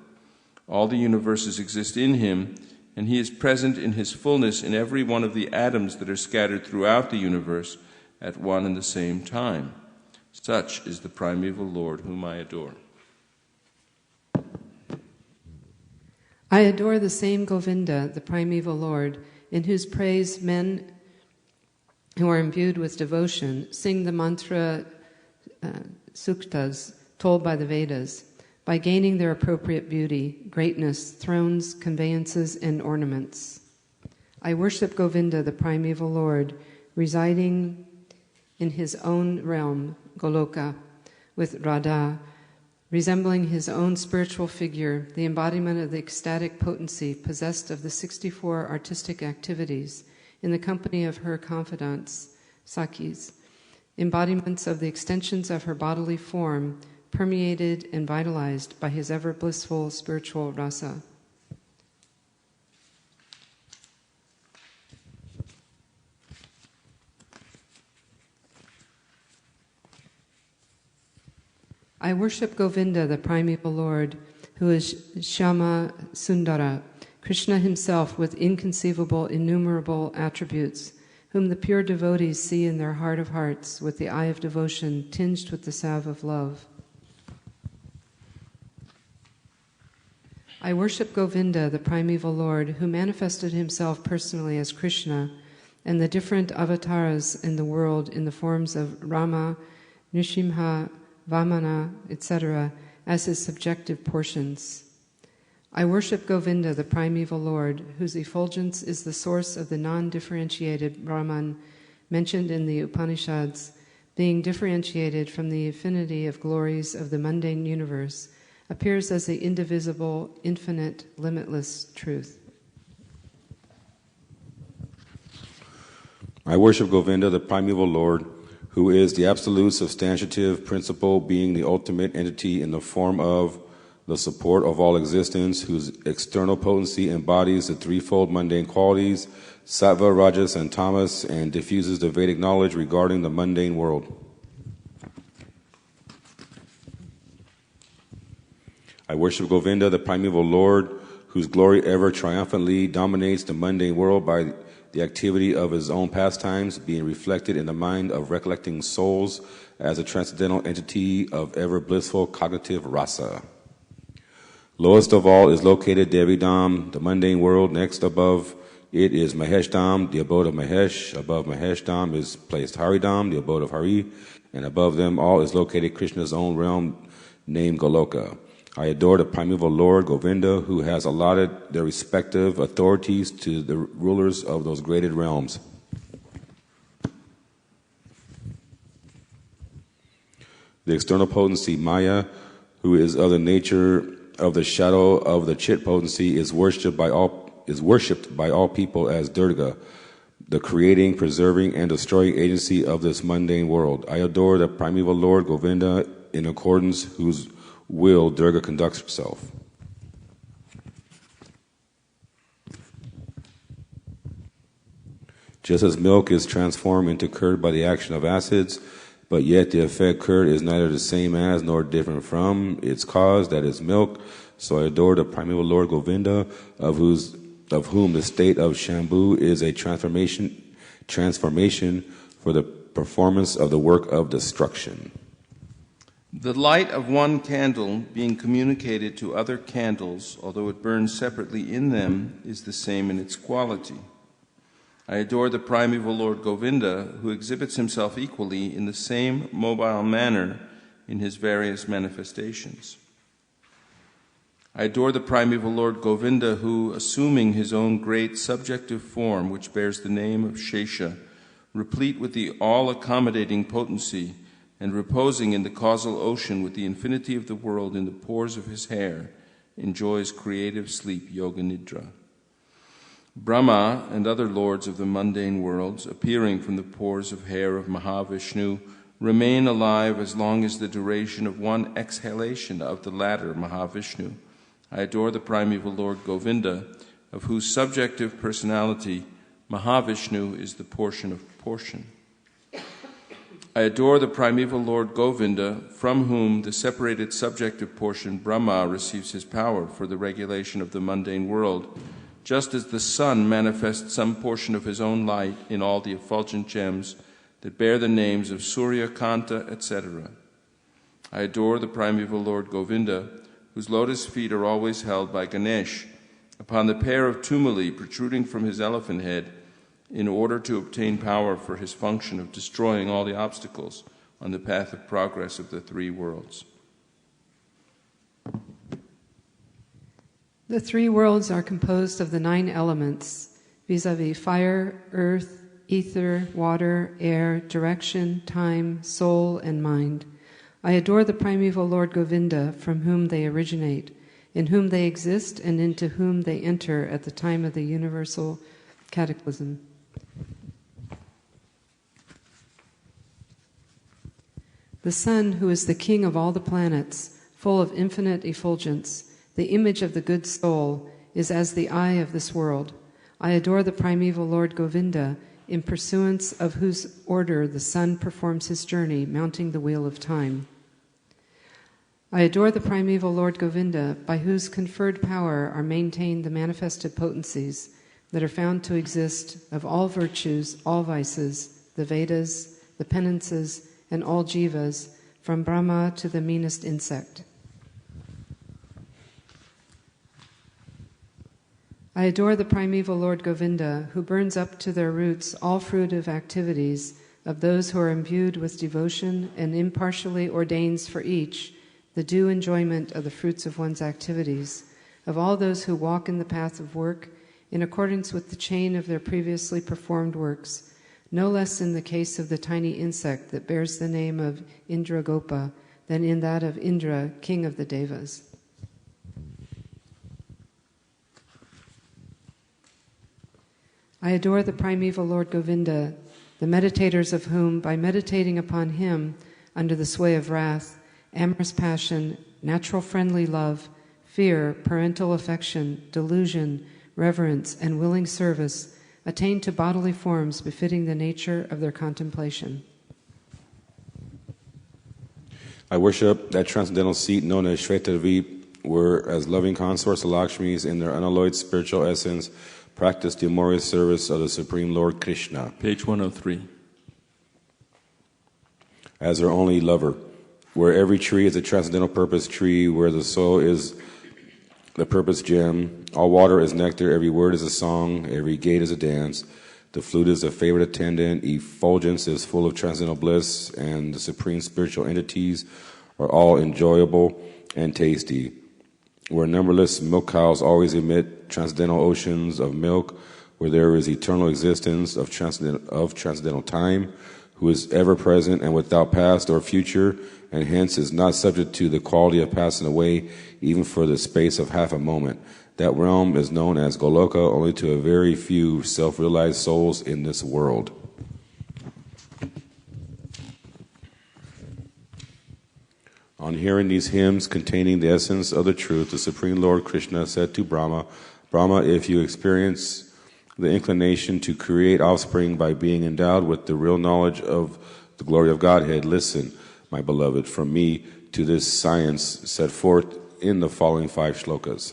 All the universes exist in him, and he is present in his fullness in every one of the atoms that are scattered throughout the universe at one and the same time. Such is the primeval Lord whom I adore. I adore the same Govinda, the primeval Lord, in whose praise men who are imbued with devotion sing the mantra suktas told by the Vedas, by gaining their appropriate beauty, greatness, thrones, conveyances, and ornaments. I worship Govinda, the primeval Lord, residing in his own realm, Goloka, with Radha, resembling his own spiritual figure, the embodiment of the ecstatic potency possessed of the 64 artistic activities, in the company of her confidants, Sakhis, embodiments of the extensions of her bodily form, permeated and vitalized by his ever blissful spiritual rasa. I worship Govinda, the primeval Lord, who is Shyama Sundara, Krishna himself with inconceivable, innumerable attributes, whom the pure devotees see in their heart of hearts with the eye of devotion tinged with the salve of love. I worship Govinda, the primeval Lord, who manifested himself personally as Krishna, and the different avatars in the world in the forms of Rama, Nrsimha, Vamana, etc., as his subjective portions. I worship Govinda, the primeval Lord, whose effulgence is the source of the non-differentiated Brahman mentioned in the Upanishads, being differentiated from the infinity of glories of the mundane universe, appears as the indivisible, infinite, limitless truth. I worship Govinda, the primeval Lord, who is the absolute substantive principle, being the ultimate entity in the form of the support of all existence, whose external potency embodies the threefold mundane qualities, sattva, rajas, and tamas, and diffuses the Vedic knowledge regarding the mundane world. I worship Govinda, the primeval Lord, whose glory ever triumphantly dominates the mundane world by the activity of his own pastimes, being reflected in the mind of recollecting souls as a transcendental entity of ever blissful cognitive rasa. Lowest of all is located Devidam, the mundane world. Next above it is Maheshdam, the abode of Mahesh. Above Maheshdam is placed Haridam, the abode of Hari. And above them all is located Krishna's own realm named Goloka. I adore the primeval Lord Govinda, who has allotted their respective authorities to the rulers of those graded realms. The external potency Maya, who is of the nature of the shadow of the Chit potency, is worshipped by all people as Durga, the creating, preserving, and destroying agency of this mundane world. I adore the primeval Lord Govinda, in accordance whose will Durga conducts herself. Just as milk is transformed into curd by the action of acids, but yet the effect curd is neither the same as nor different from its cause, that is milk, so I adore the primeval Lord Govinda, of whom the state of Shambhu is a transformation for the performance of the work of destruction. The light of one candle being communicated to other candles, although it burns separately in them, is the same in its quality. I adore the primeval Lord Govinda, who exhibits himself equally in the same mobile manner in his various manifestations. I adore the primeval Lord Govinda, who, assuming his own great subjective form, which bears the name of Shesha, replete with the all-accommodating potency, and reposing in the causal ocean with the infinity of the world in the pores of his hair, enjoys creative sleep, yoga nidra. Brahma and other lords of the mundane worlds, appearing from the pores of hair of Mahavishnu, remain alive as long as the duration of one exhalation of the latter Mahavishnu. I adore the primeval Lord Govinda, of whose subjective personality Mahavishnu is the portion of portion. I adore the primeval Lord Govinda, from whom the separated subjective portion Brahma receives his power for the regulation of the mundane world, just as the sun manifests some portion of his own light in all the effulgent gems that bear the names of Surya, Kanta, etc. I adore the primeval Lord Govinda, whose lotus feet are always held by Ganesh upon the pair of tumuli protruding from his elephant head, in order to obtain power for his function of destroying all the obstacles on the path of progress of the three worlds. The three worlds are composed of the 9 elements, vis-a-vis fire, earth, ether, water, air, direction, time, soul, and mind. I adore the primeval Lord Govinda, from whom they originate, in whom they exist, and into whom they enter at the time of the universal cataclysm. The sun, who is the king of all the planets, full of infinite effulgence, the image of the good soul, is as the eye of this world. I adore the primeval Lord Govinda, in pursuance of whose order the sun performs his journey, mounting the wheel of time. I adore the primeval Lord Govinda, by whose conferred power are maintained the manifested potencies that are found to exist of all virtues, all vices, the Vedas, the penances, and all jivas, from Brahma to the meanest insect. I adore the primeval Lord Govinda, who burns up to their roots all fruitive activities of those who are imbued with devotion and impartially ordains for each the due enjoyment of the fruits of one's activities, of all those who walk in the path of work in accordance with the chain of their previously performed works, no less in the case of the tiny insect that bears the name of Indragopa than in that of Indra, king of the Devas. I adore the primeval Lord Govinda, the meditators of whom, by meditating upon him under the sway of wrath, amorous passion, natural friendly love, fear, parental affection, delusion, reverence, and willing service, attain to bodily forms befitting the nature of their contemplation. I worship that transcendental seat known as Shvetadvip, where as loving consorts of Lakshmis in their unalloyed spiritual essence practice the amorous service of the Supreme Lord Krishna. Page 103. As their only lover, where every tree is a transcendental purpose tree, where the soul is the purpose gem, all water is nectar, every word is a song, every gait is a dance, the flute is a favorite attendant, effulgence is full of transcendental bliss, and the supreme spiritual entities are all enjoyable and tasty. Where numberless milk cows always emit transcendental oceans of milk, where there is eternal existence of transcendental time, who is ever present and without past or future, and hence is not subject to the quality of passing away even for the space of half a moment. That realm is known as Goloka only to a very few self-realized souls in this world. On hearing these hymns containing the essence of the truth, the Supreme Lord Krishna said to Brahma, Brahma, if you experience the inclination to create offspring by being endowed with the real knowledge of the glory of Godhead, listen, my beloved, from me to this science set forth in the following 5 shlokas.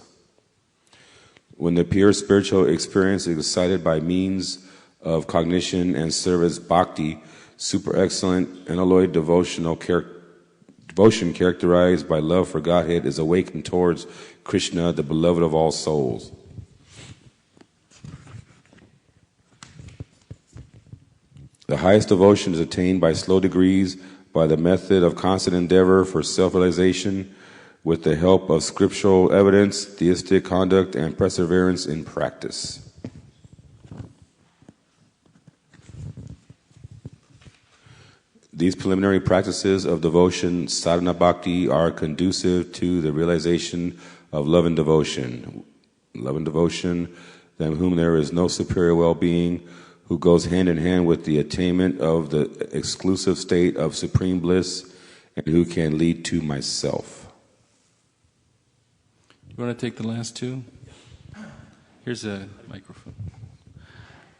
When the pure spiritual experience is excited by means of cognition and service bhakti, super excellent unalloyed devotion characterized by love for Godhead is awakened towards Krishna, the beloved of all souls. The highest devotion is attained by slow degrees, by the method of constant endeavor for self-realization, with the help of scriptural evidence, theistic conduct, and perseverance in practice. These preliminary practices of devotion, sadhana bhakti, are conducive to the realization of love and devotion. Love and devotion, than whom there is no superior well-being, who goes hand in hand with the attainment of the exclusive state of supreme bliss, and who can lead to myself. You want to take the last two? Here's a microphone.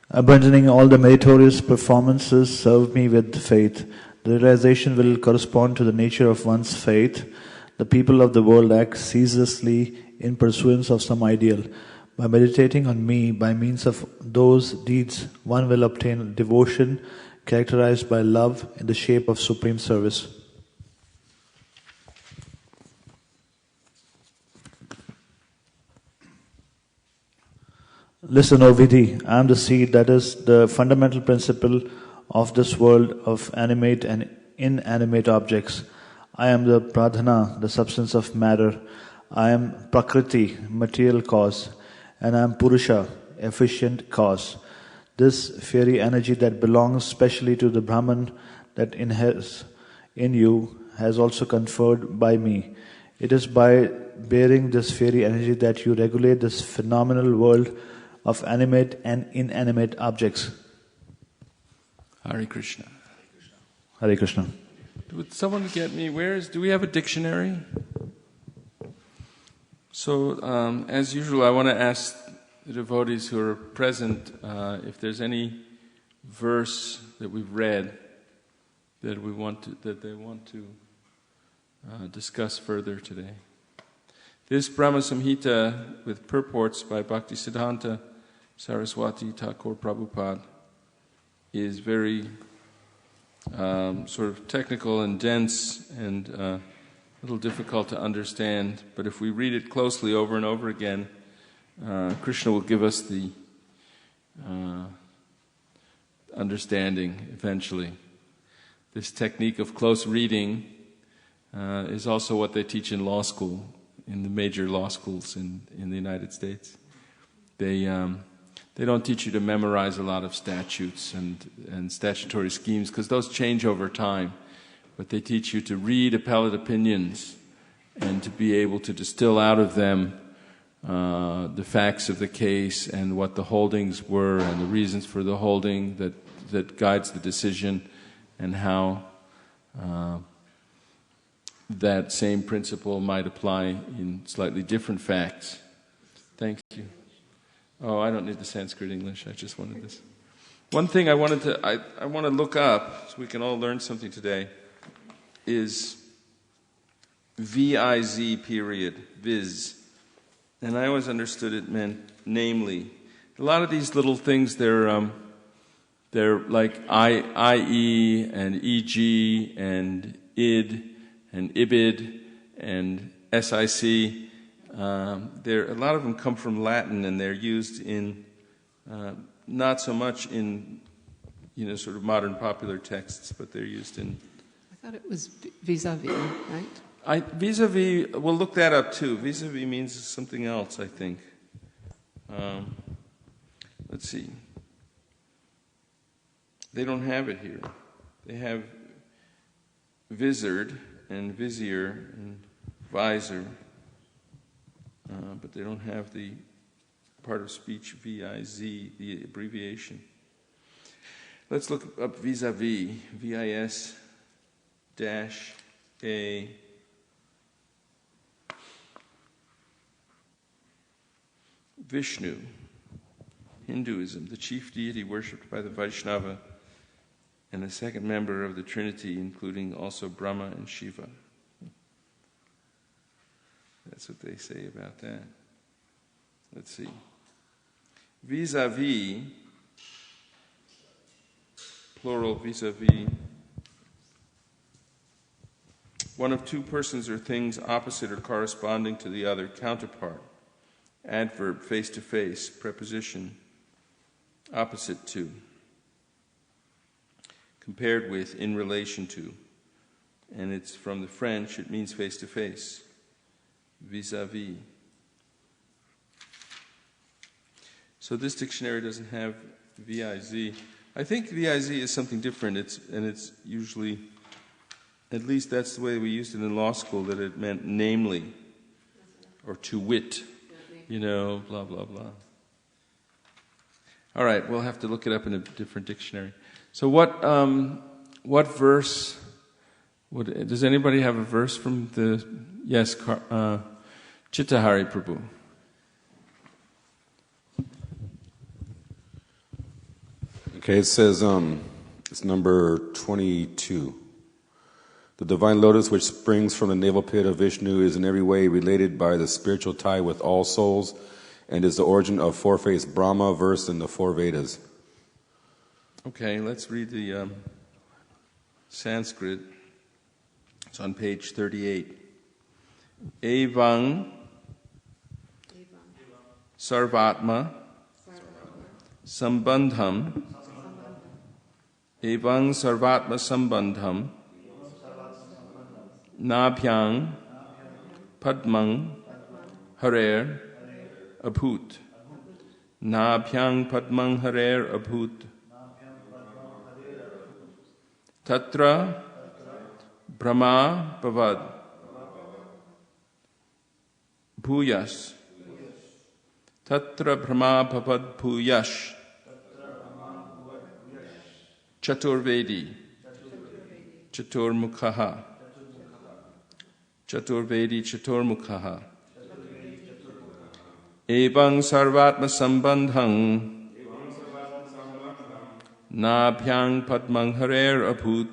Abandoning all the meritorious performances, serve me with faith. The realization will correspond to the nature of one's faith. The people of the world act ceaselessly in pursuance of some ideal. By meditating on me, by means of those deeds, one will obtain devotion characterized by love in the shape of supreme service. Listen, O Vidhi, I am the seed, that is the fundamental principle of this world of animate and inanimate objects. I am the pradhana, the substance of matter. I am prakriti, material cause, and I am purusha, efficient cause. This fiery energy that belongs specially to the Brahman that inheres in you has also conferred by me. It is by bearing this fiery energy that you regulate this phenomenal world of animate and inanimate objects. Hare Krishna. Hare Krishna. Would someone get me, do we have a dictionary? So, as usual, I want to ask the devotees who are present if there's any verse that we've read that they want to discuss further today. This Brahma Samhita with purports by Bhaktisiddhanta Saraswati Thakur Prabhupada is very sort of technical and dense and a little difficult to understand, but if we read it closely over and over again, Krishna will give us the understanding eventually. This technique of close reading is also what they teach in law school, in the major law schools in the United States. They don't teach you to memorize a lot of statutes and statutory schemes, because those change over time. But they teach you to read appellate opinions and to be able to distill out of them the facts of the case and what the holdings were and the reasons for the holding that guides the decision, and how that same principle might apply in slightly different facts. Thank you. Oh, I don't need the Sanskrit English. I just wanted this. One thing I want to look up, so we can all learn something today, is V-I-Z period, viz. And I always understood it meant namely. A lot of these little things, they're like I-E and E-G and id and ibid and S-I-C. A lot of them come from Latin, and they're used in not so much in sort of modern popular texts, but they're used in. I thought it was vis-a-vis, right? Vis-a-vis. We'll look that up too. Vis-a-vis means something else, I think. Let's see. They don't have it here. They have vizard and vizier and visor. But they don't have the part of speech V-I-Z, the abbreviation. Let's look up vis-a-vis, V-I-S-A. Vishnu, Hinduism, the chief deity worshipped by the Vaishnava and the second member of the Trinity, including also Brahma and Shiva. That's what they say about that. Let's see. Vis-a-vis, plural vis-a-vis, one of two persons or things opposite or corresponding to the other, counterpart. Adverb, face to face. Preposition, opposite to. Compared with, in relation to. And it's from the French, it means face to face. Vis-a-vis. So this dictionary doesn't have V-I-Z. I think V-I-Z is something different. It's usually, at least that's the way we used it in law school, that it meant namely. or to wit, blah, blah, blah. All right, we'll have to look it up in a different dictionary. So what verse, does anybody have a verse from yes, Chittahari Prabhu. Okay, it says, it's number 22. The divine lotus which springs from the navel pit of Vishnu is in every way related by the spiritual tie with all souls and is the origin of four-faced Brahma versed in the four Vedas. Okay, let's read the Sanskrit. It's on page 38. Evang Sarvatma Sambandham Evang Sarvatma Sambandham Nabhyang Padmang Harer Abhut Nabhyang Padmang Harer Abhut Tatra Brahma Bhavad Bhuyash Tatra Brahma Bhavad Bhuyash Chaturvedi Chaturmukhaha Chaturvedi Chaturmukhaha Evang Sarvatma Sambandhang Nabhyang Padmang Harer Abhut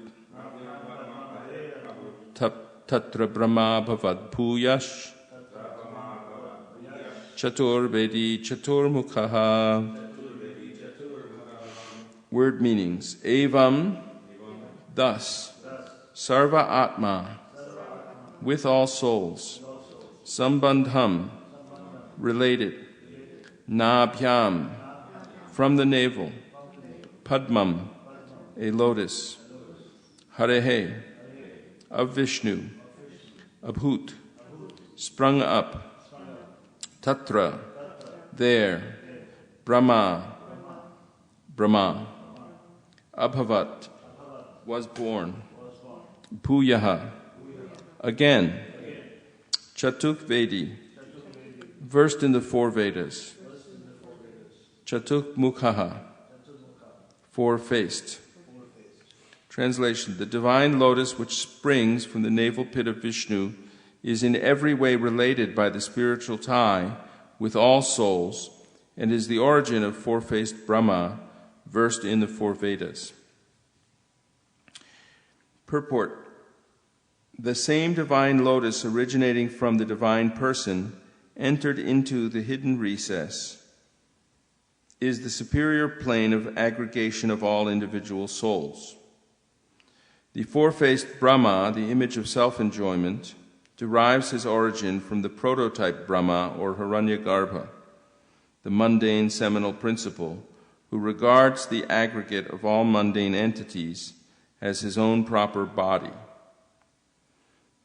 Tatra Brahma Bhavad Bhuyash Chaturvedi Chaturmukhaha. Word meanings. Evam, thus. Sarva Atma, with all souls. Sambandham, related. Nabhyam, from the navel. Padmam, a lotus. Harehe, of Vishnu. Abhut, sprung up. Tatra, there. Brahma, Abhavat, was born. Bhuyaha, again. Chatuk Vedi, versed in the four Vedas. Chatuk Mukhaha, four-faced. Translation: the divine lotus which springs from the navel pit of Vishnu is in every way related by the spiritual tie with all souls and is the origin of four-faced Brahma, versed in the four Vedas. Purport: the same divine lotus originating from the divine person entered into the hidden recess is the superior plane of aggregation of all individual souls. The four-faced Brahma, the image of self-enjoyment, derives his origin from the prototype Brahma or Hiranyagarbha, the mundane seminal principle, who regards the aggregate of all mundane entities as his own proper body.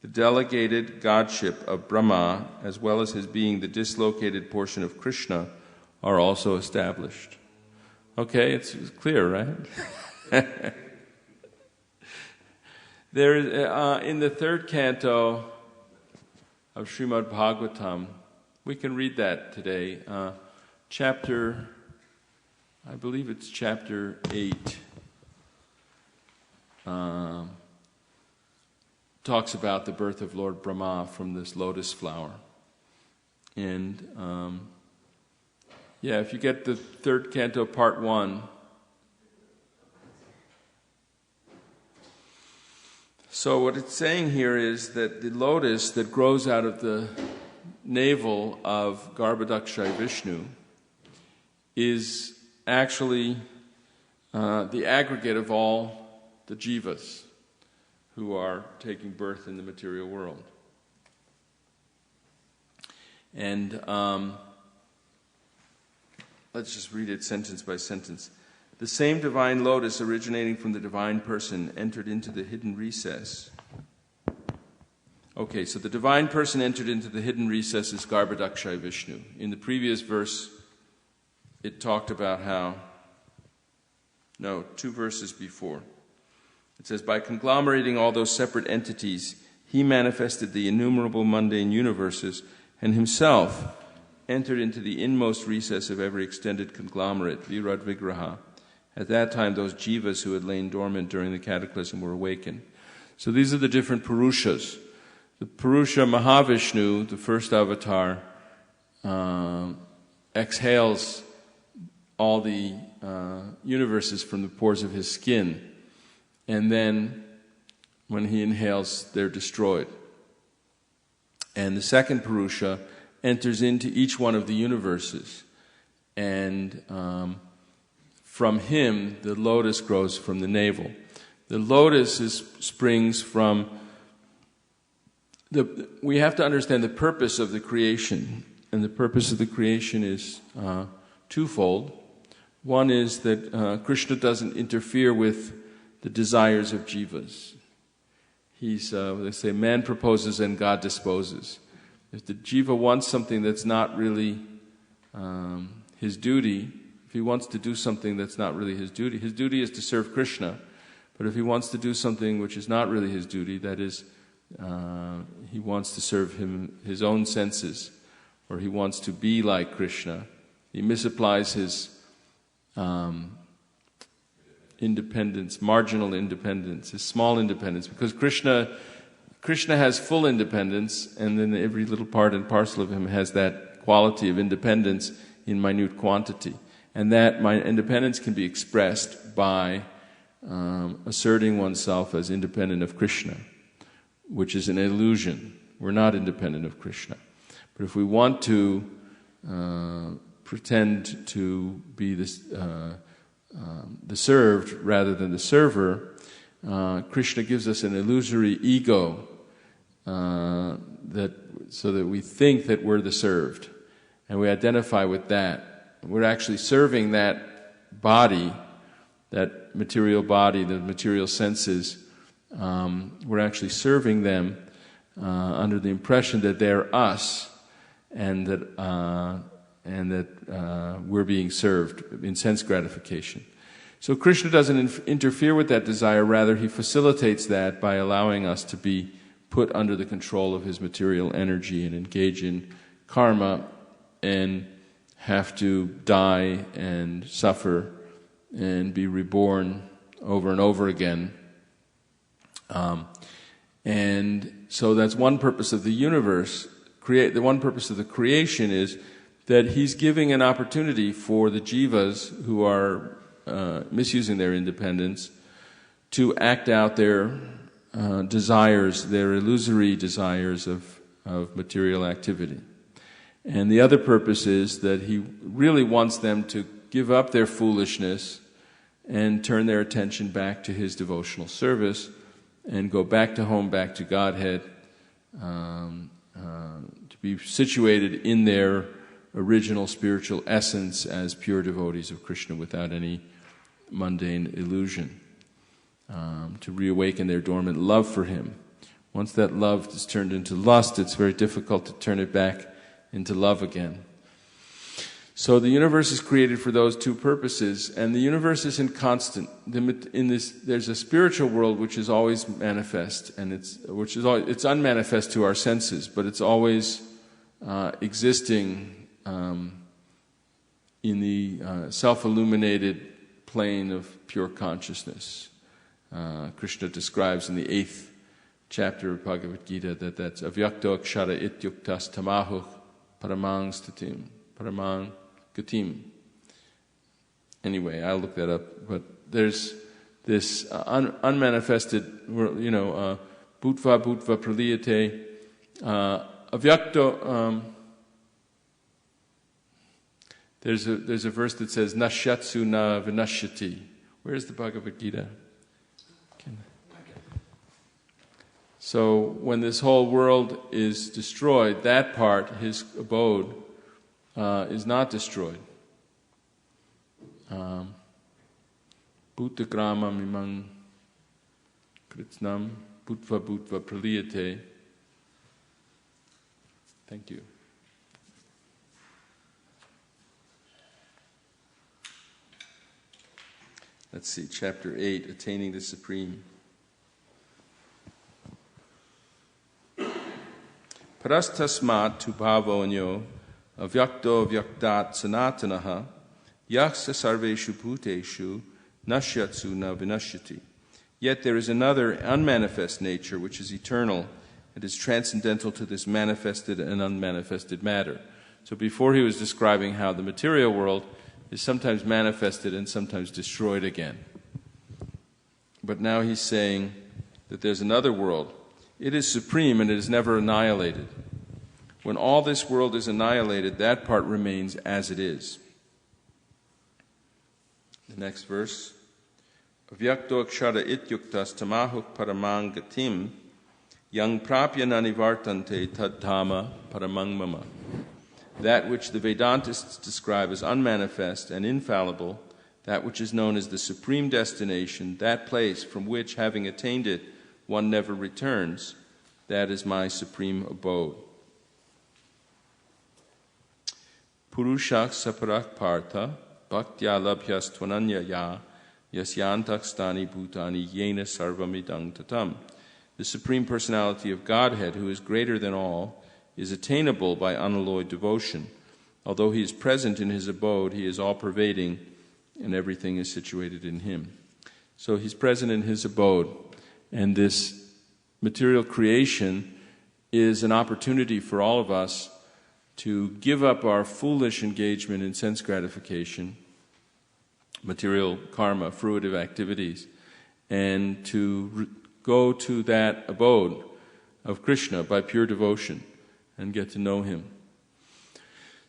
The delegated godship of Brahma, as well as his being the dislocated portion of Krishna, are also established. Okay, it's clear, right? There is, in the third canto of Srimad Bhagavatam, we can read that today, chapter, I believe it's chapter 8, talks about the birth of Lord Brahma from this lotus flower. And if you get the third canto, part 1, so what it's saying here is that the lotus that grows out of the navel of Garbhodakshai Vishnu is actually the aggregate of all the jivas who are taking birth in the material world. And let's just read it sentence by sentence. The same divine lotus originating from the divine person entered into the hidden recess. Okay, so the divine person entered into the hidden recess is Garbhodakshai Vishnu. In the previous verse, it talked about how, two verses before. It says, by conglomerating all those separate entities, he manifested the innumerable mundane universes, and himself entered into the inmost recess of every extended conglomerate, Virad Vigraha. At that time, those jivas who had lain dormant during the cataclysm were awakened. So these are the different Purushas. The Purusha Mahavishnu, the first avatar, exhales all the universes from the pores of his skin, and then when he inhales, they're destroyed. And the second Purusha enters into each one of the universes, and from him the lotus grows from the navel. The lotus springs from we have to understand the purpose of the creation, and the purpose of the creation is twofold. One is that Krishna doesn't interfere with the desires of jivas. They say man proposes and God disposes. If the jiva wants something that's not really his duty, if he wants to do something that's not really his duty is to serve Krishna. But if he wants to do something which is not really his duty, that is, he wants to serve his own senses, or he wants to be like Krishna, he misapplies his independence, marginal independence, his small independence, because Krishna has full independence, and then every little part and parcel of him has that quality of independence in minute quantity. And that independence can be expressed by asserting oneself as independent of Krishna, which is an illusion. We're not independent of Krishna. But if we want to pretend to be the served rather than the server, Krishna gives us an illusory ego so that we think that we're the served, and we identify with that. We're actually serving that body, that material body, the material senses. We're actually serving them under the impression that they're us, and that we're being served in sense gratification. So Krishna doesn't interfere with that desire, rather he facilitates that by allowing us to be put under the control of his material energy and engage in karma and have to die and suffer and be reborn over and over again. And so that's one purpose of the universe. The one purpose of the creation is that he's giving an opportunity for the jivas who are misusing their independence to act out their desires, their illusory desires of material activity. And the other purpose is that he really wants them to give up their foolishness and turn their attention back to his devotional service and go back to home, back to Godhead, to be situated in their original spiritual essence as pure devotees of Krishna without any mundane illusion, to reawaken their dormant love for him. Once that love is turned into lust, it's very difficult to turn it back into love again. So the universe is created for those two purposes, and the universe isn't constant. There's a spiritual world which is always manifest, and it's unmanifest to our senses, but it's always existing in the self-illuminated plane of pure consciousness. Krishna describes in the 8th chapter of Bhagavad Gita that's avyakto akshara ityuktas tamahuh paramang statim, paramang gatim. Anyway, I'll look that up. But there's this unmanifested, bhutva praliyate, avyakto. There's a verse that says nashyatsu na vinashyati. Where's the Bhagavad Gita? So when this whole world is destroyed, that part, his abode, is not destroyed. Bhutagramam imang kritsnam bhutva praliyate. Thank you. Let's see, chapter 8, Attaining the Supreme. Parastasmat tu bhavonyo avyakto vyaktat sanatanaha yaksa sarveshu bhuteshu nashyatsu na vinashyati. Yet there is another unmanifest nature which is eternal and is transcendental to this manifested and unmanifested matter. So before he was describing how the material world is sometimes manifested and sometimes destroyed again. But now he's saying that there's another world. It is supreme and it is never annihilated. When all this world is annihilated, that part remains as it is. The next verse. Avyakto akshara ityuktas tamahuk paramang gatim yang prapya nanivartante tad dhamma paramang mama. That which the Vedantists describe as unmanifest and infallible, that which is known as the supreme destination, that place from which, having attained it, one never returns, that is my supreme abode. Purushak saparak partha bhaktya labhyas tvananya ya yasyantak stani bhutani yena sarvamidang tatam. The Supreme Personality of Godhead, who is greater than all, is attainable by unalloyed devotion. Although he is present in his abode, he is all-pervading, and everything is situated in him. So he's present in his abode, and this material creation is an opportunity for all of us to give up our foolish engagement in sense gratification, material karma, fruitive activities, and to go to that abode of Krishna by pure devotion and get to know him.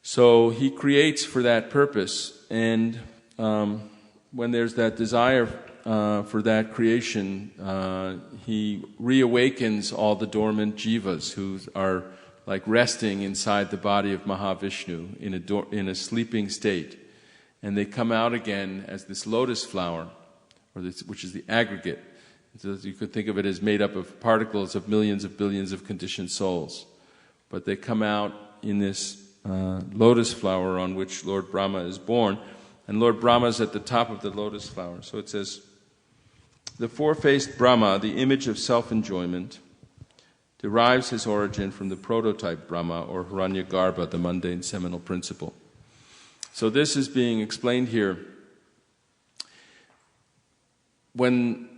So he creates for that purpose, and when there's that desire for that creation, he reawakens all the dormant jivas who are like resting inside the body of Mahavishnu in a sleeping state. And they come out again as this lotus flower, which is the aggregate. So you could think of it as made up of particles of millions of billions of conditioned souls. But they come out in this lotus flower on which Lord Brahma is born. And Lord Brahma is at the top of the lotus flower. So it says, the four-faced Brahma, the image of self-enjoyment, derives his origin from the prototype Brahma, or Hiranyagarbha, the mundane seminal principle. So this is being explained here. When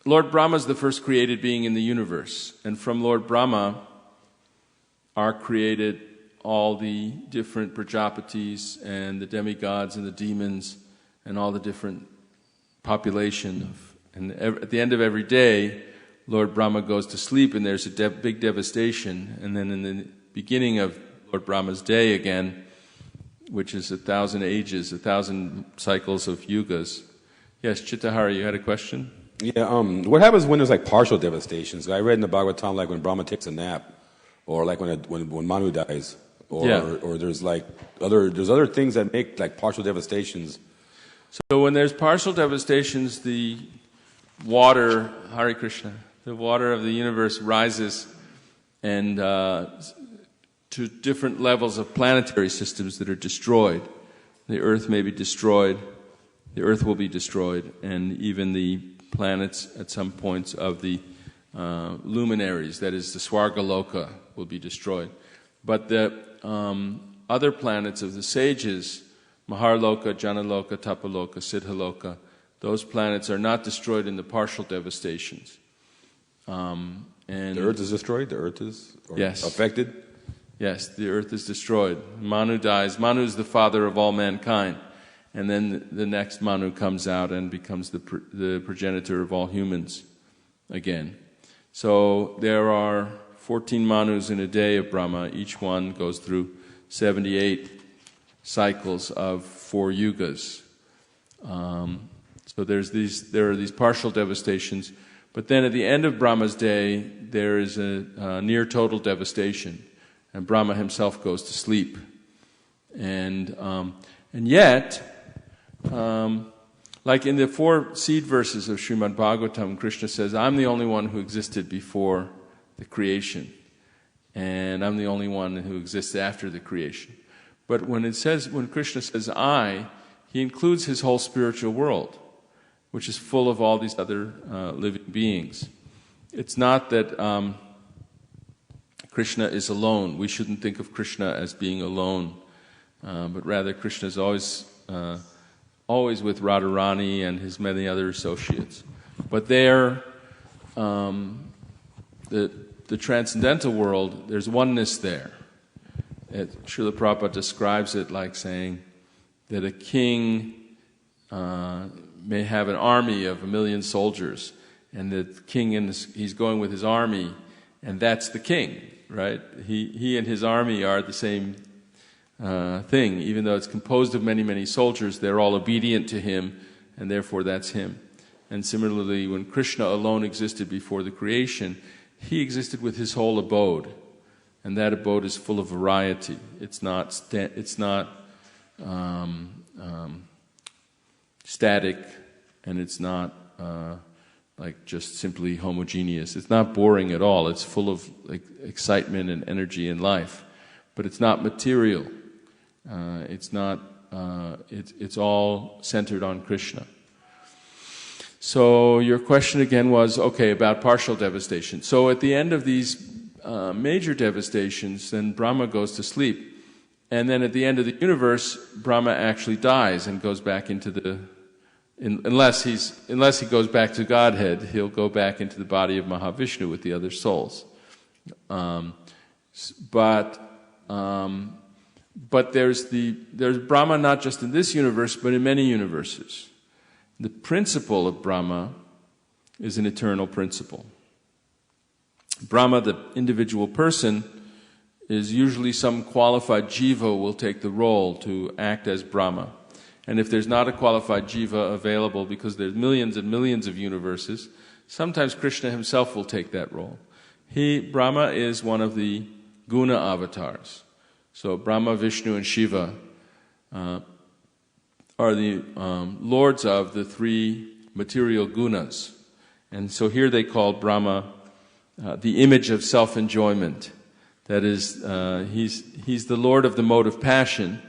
Lord Brahma is the first created being in the universe, and from Lord Brahma are created all the different Prajapatis and the demigods and the demons and all the different population. And at the end of every day, Lord Brahma goes to sleep and there's a big devastation. And then in the beginning of Lord Brahma's day again, which is 1,000 ages, 1,000 cycles of yugas. Yes, Chittahari, you had a question? Yeah, what happens when there's like partial devastations? I read in the Bhagavatam like when Brahma takes a nap, or like when Manu dies, or there's like other things that make like partial devastations. So when there's partial devastations, the water, Hare Krishna, the water of the universe rises and to different levels of planetary systems that are destroyed. The Earth may be destroyed, the Earth will be destroyed, and even the planets at some points of the luminaries, that is the Swargaloka, will be destroyed. But the other planets of the sages, Maharloka, Janaloka, Tapaloka, Siddhaloka, those planets are not destroyed in the partial devastations. And the Earth is destroyed? The Earth is affected? Yes, the Earth is destroyed. Manu dies. Manu is the father of all mankind. And then the next Manu comes out and becomes the progenitor of all humans again. So there are 14 Manus in a day of Brahma. Each one goes through 78 cycles of 4 yugas. So there are these partial devastations. But then at the end of Brahma's day, there is a near total devastation. And Brahma himself goes to sleep. And yet, like in the 4 seed verses of Srimad Bhagavatam, Krishna says, I'm the only one who existed before the creation. And I'm the only one who exists after the creation. But when Krishna says I, he includes his whole spiritual world, which is full of all these other living beings. It's not that Krishna is alone. We shouldn't think of Krishna as being alone, but rather Krishna is always with Radharani and his many other associates. But there, the transcendental world, there's oneness there. Srila Prabhupada describes it like saying that a king may have an army of 1 million soldiers, and the king he's going with his army, and that's the king, right? He and his army are the same thing. Even though it's composed of many, many soldiers, they're all obedient to him, and therefore that's him. And similarly, when Krishna alone existed before the creation, he existed with his whole abode, and that abode is full of variety. It's not static, and it's not like just simply homogeneous. It's not boring at all. It's full of like excitement and energy and life, but it's not material. It's all centered on Krishna. So your question again was, okay, about partial devastation. So at the end of these major devastations, then Brahma goes to sleep. And then at the end of the universe, Brahma actually dies and goes back into unless he goes back to Godhead, he'll go back into the body of Mahavishnu with the other souls. But there's Brahma not just in this universe, but in many universes. The principle of Brahma is an eternal principle. Brahma, the individual person, is usually some qualified jiva will take the role to act as Brahma. And if there's not a qualified jiva available, because there's millions and millions of universes, sometimes Krishna himself will take that role. Brahma is one of the guna avatars. So Brahma, Vishnu, and Shiva are the lords of the 3 material gunas. And so here they call Brahma the image of self-enjoyment. That is, he's the lord of the mode of passion,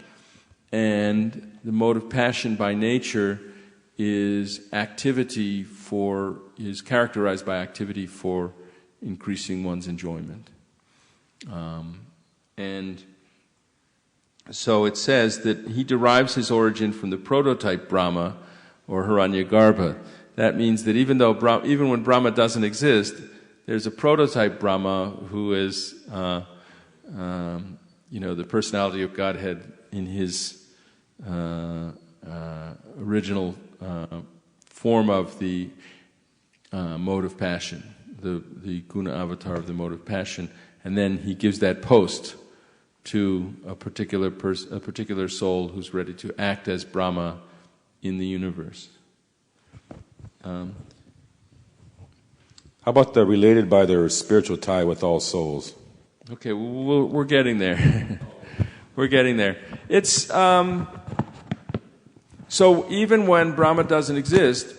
and the mode of passion by nature is characterized by activity for increasing one's enjoyment. And so it says that he derives his origin from the prototype Brahma, or Hiranyagarbha. That means that even when Brahma doesn't exist, there's a prototype Brahma who is, the personality of Godhead in his original form of the mode of passion, the guna avatar of the mode of passion, and then he gives that post to a particular soul who's ready to act as Brahma in the universe. How about the related by their spiritual tie with all souls? Okay, we're getting there. We're getting there. It's so even when Brahma doesn't exist,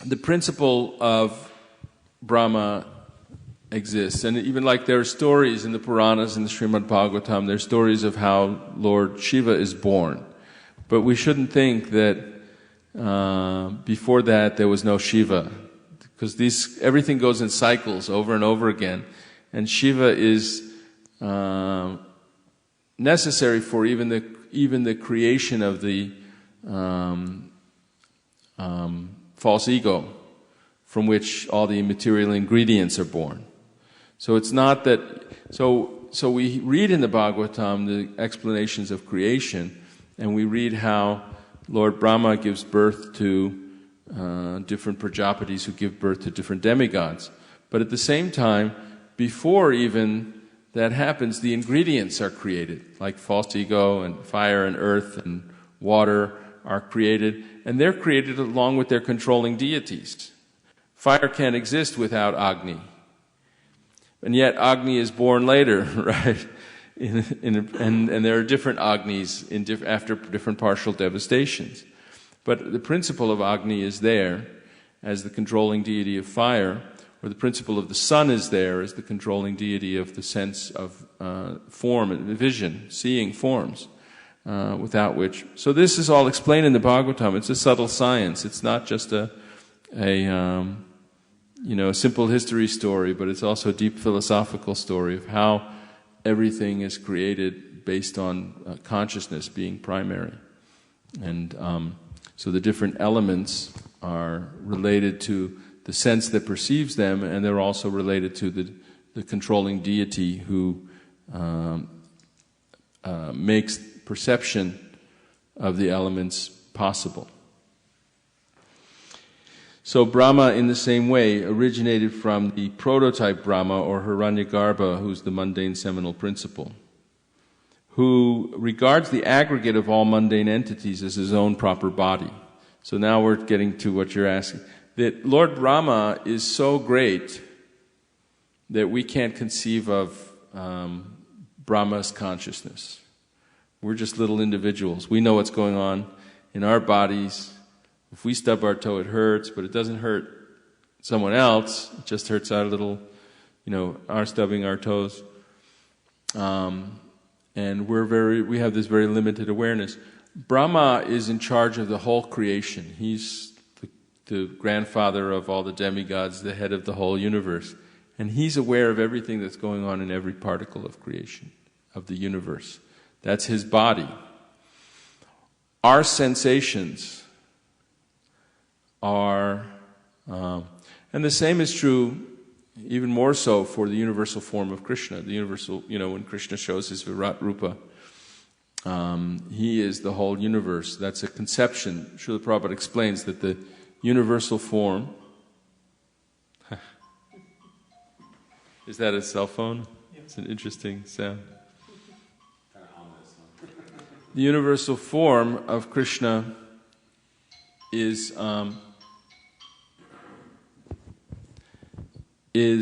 the principle of Brahma exists. And even like there are stories in the Puranas, in the Srimad Bhagavatam, there are stories of how Lord Shiva is born. But we shouldn't think that before that there was no Shiva, because everything goes in cycles over and over again. And Shiva is necessary for even the creation of the false ego, from which all the material ingredients are born. So it's not that. So we read in the Bhagavatam the explanations of creation, and we read how Lord Brahma gives birth to different Prajapatis who give birth to different demigods. But at the same time, before even that happens, the ingredients are created, like false ego and fire and earth and water are created, and they're created along with their controlling deities. Fire can't exist without Agni. And yet Agni is born later, right? And there are different Agnis after different partial devastations. But the principle of Agni is there as the controlling deity of fire, or the principle of the sun is there as the controlling deity of the sense of form and vision, seeing forms, without which. So this is all explained in the Bhagavatam. It's a subtle science. It's not just a a simple history story, but it's also a deep philosophical story of how everything is created based on consciousness being primary. And so the different elements are related to the sense that perceives them, and they're also related to the controlling deity who makes perception of the elements possible. So Brahma, in the same way, originated from the prototype Brahma, or Hiranyagarbha, who's the mundane seminal principle, who regards the aggregate of all mundane entities as his own proper body. So now we're getting to what you're asking. That Lord Brahma is so great that we can't conceive of Brahma's consciousness. We're just little individuals. We know what's going on in our bodies. If we stub our toe, it hurts, but it doesn't hurt someone else. It just hurts our little, our stubbing our toes. And we have this very limited awareness. Brahma is in charge of the whole creation. He's the grandfather of all the demigods, the head of the whole universe. And he's aware of everything that's going on in every particle of creation, of the universe. That's his body. Our sensations are, and the same is true, even more so, for the universal form of Krishna. The universal, when Krishna shows his Virat Rupa, he is the whole universe. That's a conception. Srila Prabhupada explains that the universal form, is that a cell phone? It's an interesting sound. The universal form of Krishna is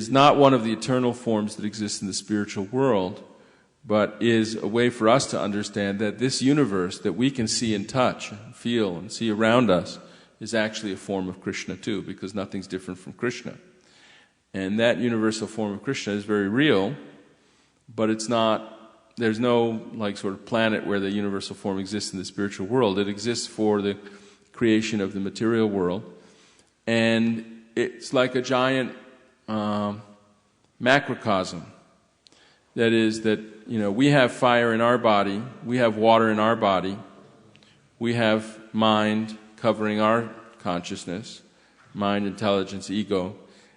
not one of the eternal forms that exist in the spiritual world, but is a way for us to understand that this universe that we can see and touch, and feel and see around us, is actually a form of Krishna too, because nothing's different from Krishna. And that universal form of Krishna is very real, but it's not, there's no sort of planet where the universal form exists in the spiritual world. It exists for the creation of the material world. And it's like a giant macrocosm. That is that, we have fire in our body, we have water in our body, we have mind covering our consciousness, mind, intelligence, ego.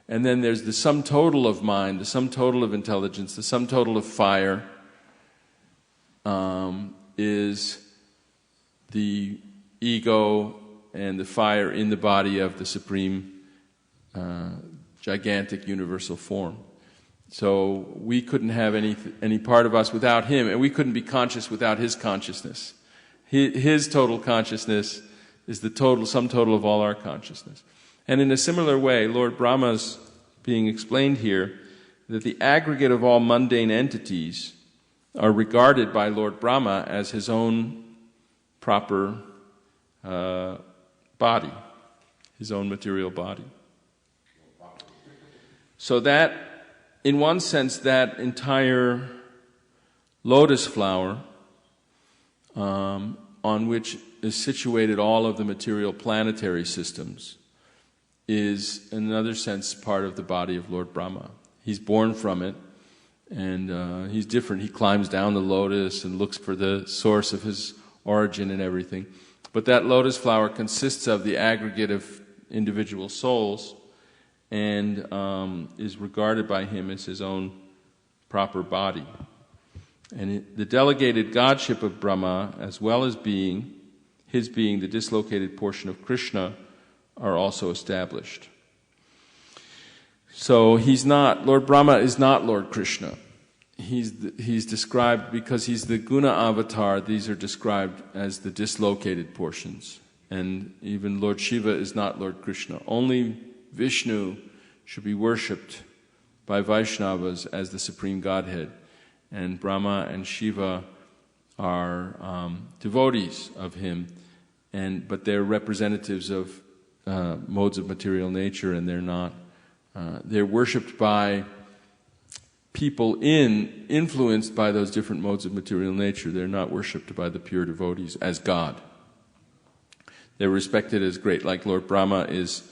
And then there's the sum total of mind, the sum total of intelligence, the sum total of fire is the ego and the fire in the body of the supreme gigantic universal form. So we couldn't have any part of us without him, and we couldn't be conscious without his consciousness. His total consciousness is the sum total of all our consciousness. And in a similar way, Lord Brahma's being explained here that the aggregate of all mundane entities are regarded by Lord Brahma as his own proper body, his own material body. So that, in one sense, that entire lotus flower on which is situated all of the material planetary systems is, in another sense, part of the body of Lord Brahma. He's born from it, and he's different. He climbs down the lotus and looks for the source of his origin and everything. But that lotus flower consists of the aggregate of individual souls and is regarded by him as his own proper body. And the delegated godship of Brahma, as well as his being the dislocated portion of Krishna, are also established. So Lord Brahma is not Lord Krishna. He's described, because he's the guna avatar, these are described as the dislocated portions. And even Lord Shiva is not Lord Krishna. Only Vishnu should be worshipped by Vaishnavas as the Supreme Godhead. And Brahma and Shiva are devotees of him, but they're representatives of modes of material nature, and they're not. They're worshipped by people influenced by those different modes of material nature. They're not worshipped by the pure devotees as God. They're respected as great, like Lord Brahma is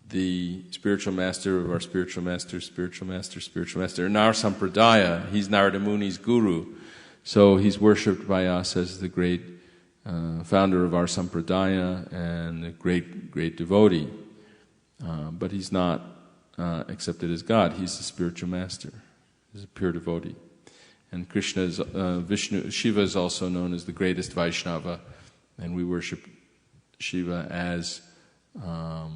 the spiritual master of our spiritual master, spiritual master, spiritual master. In our sampradaya, he's Narada Muni's guru. So he's worshipped by us as the great founder of our sampradaya and a great devotee. But he's not accepted as God. He's the spiritual master. He's a pure devotee. And Shiva is also known as the greatest Vaishnava, and we worship Shiva as a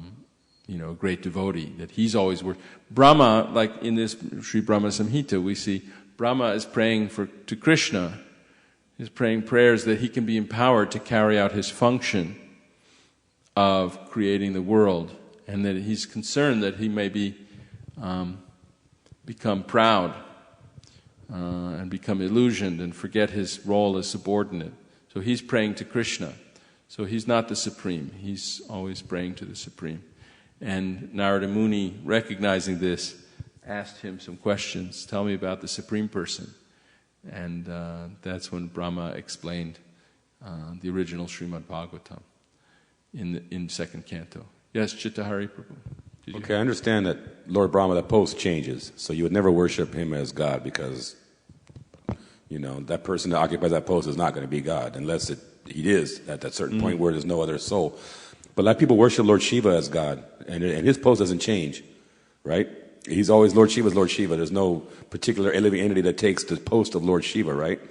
great devotee, that he's always worshipped. Brahma, like in this Sri Brahma Samhita, we see Brahma is praying to Krishna. He's praying prayers that he can be empowered to carry out his function of creating the world, and that he's concerned that he may become proud and become illusioned and forget his role as subordinate. So he's praying to Krishna. So he's not the Supreme. He's always praying to the Supreme. And Narada Muni, recognizing this, asked him some questions. Tell me about the Supreme Person. And that's when Brahma explained the original Srimad Bhagavatam in second canto. Yes, Chittahari Prabhu. Okay, I understand that Lord Brahma, that post changes. So you would never worship him as God because, that person that occupies that post is not going to be God unless he is at that certain point where there's no other soul. But a lot of people worship Lord Shiva as God, and his post doesn't change, right? He's always Lord Shiva's Lord Shiva. There's no particular living entity that takes the post of Lord Shiva, right?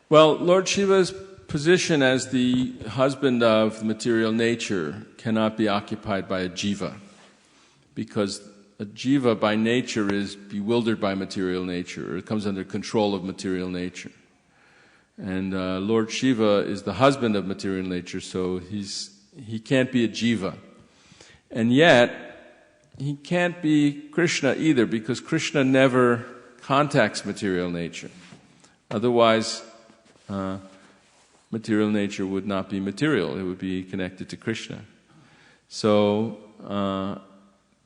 Well, Lord Shiva's position as the husband of material nature cannot be occupied by a jiva, because a jiva by nature is bewildered by material nature, or it comes under control of material nature. And Lord Shiva is the husband of material nature, so he can't be a jiva. And yet, he can't be Krishna either, because Krishna never contacts material nature. Otherwise, material nature would not be material. It would be connected to Krishna. So,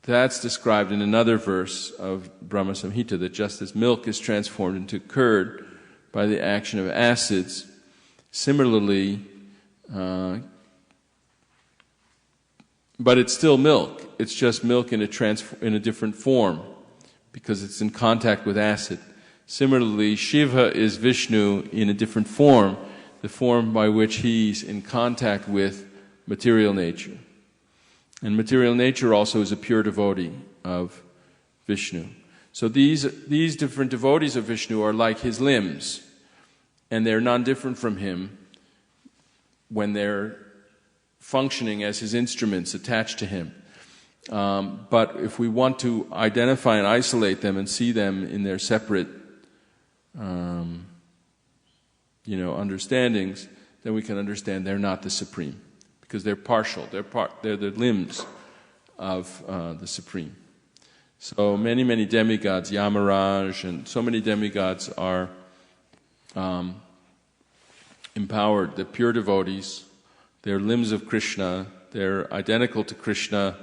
that's described in another verse of Brahma Samhita, that just as milk is transformed into curd by the action of acids, similarly, but it's still milk. It's just milk in a different form, because it's in contact with acid. Similarly, Shiva is Vishnu in a different form, the form by which he's in contact with material nature. And material nature also is a pure devotee of Vishnu. So these different devotees of Vishnu are like his limbs, and they're non-different from him when they're functioning as his instruments attached to him. But if we want to identify and isolate them and see them in their separate, understandings, then we can understand they're not the Supreme, because they're partial. They're the limbs of the Supreme. So many demigods, Yamaraj, and so many demigods are empowered. They're pure devotees. They're limbs of Krishna. They're identical to Krishna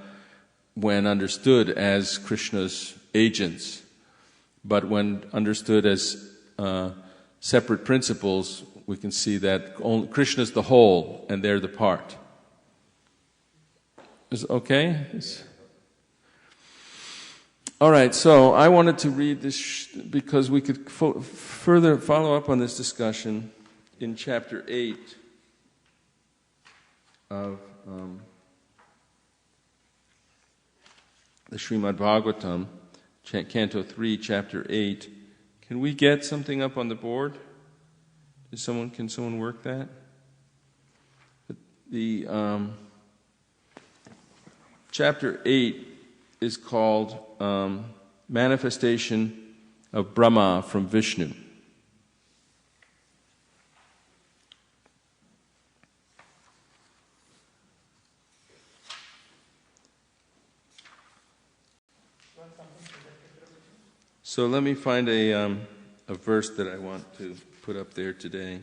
when understood as Krishna's agents. But when understood as separate principles, we can see that Krishna's the whole and they're the part. Is it okay? All right, so I wanted to read this because we could further follow up on this discussion in chapter 8 of the Srimad Bhagavatam, Canto 3, Chapter 8. Can we get something up on the board? Can someone work that? The Chapter 8 is called Manifestation of Brahma from Vishnu. So let me find a verse that I want to put up there today.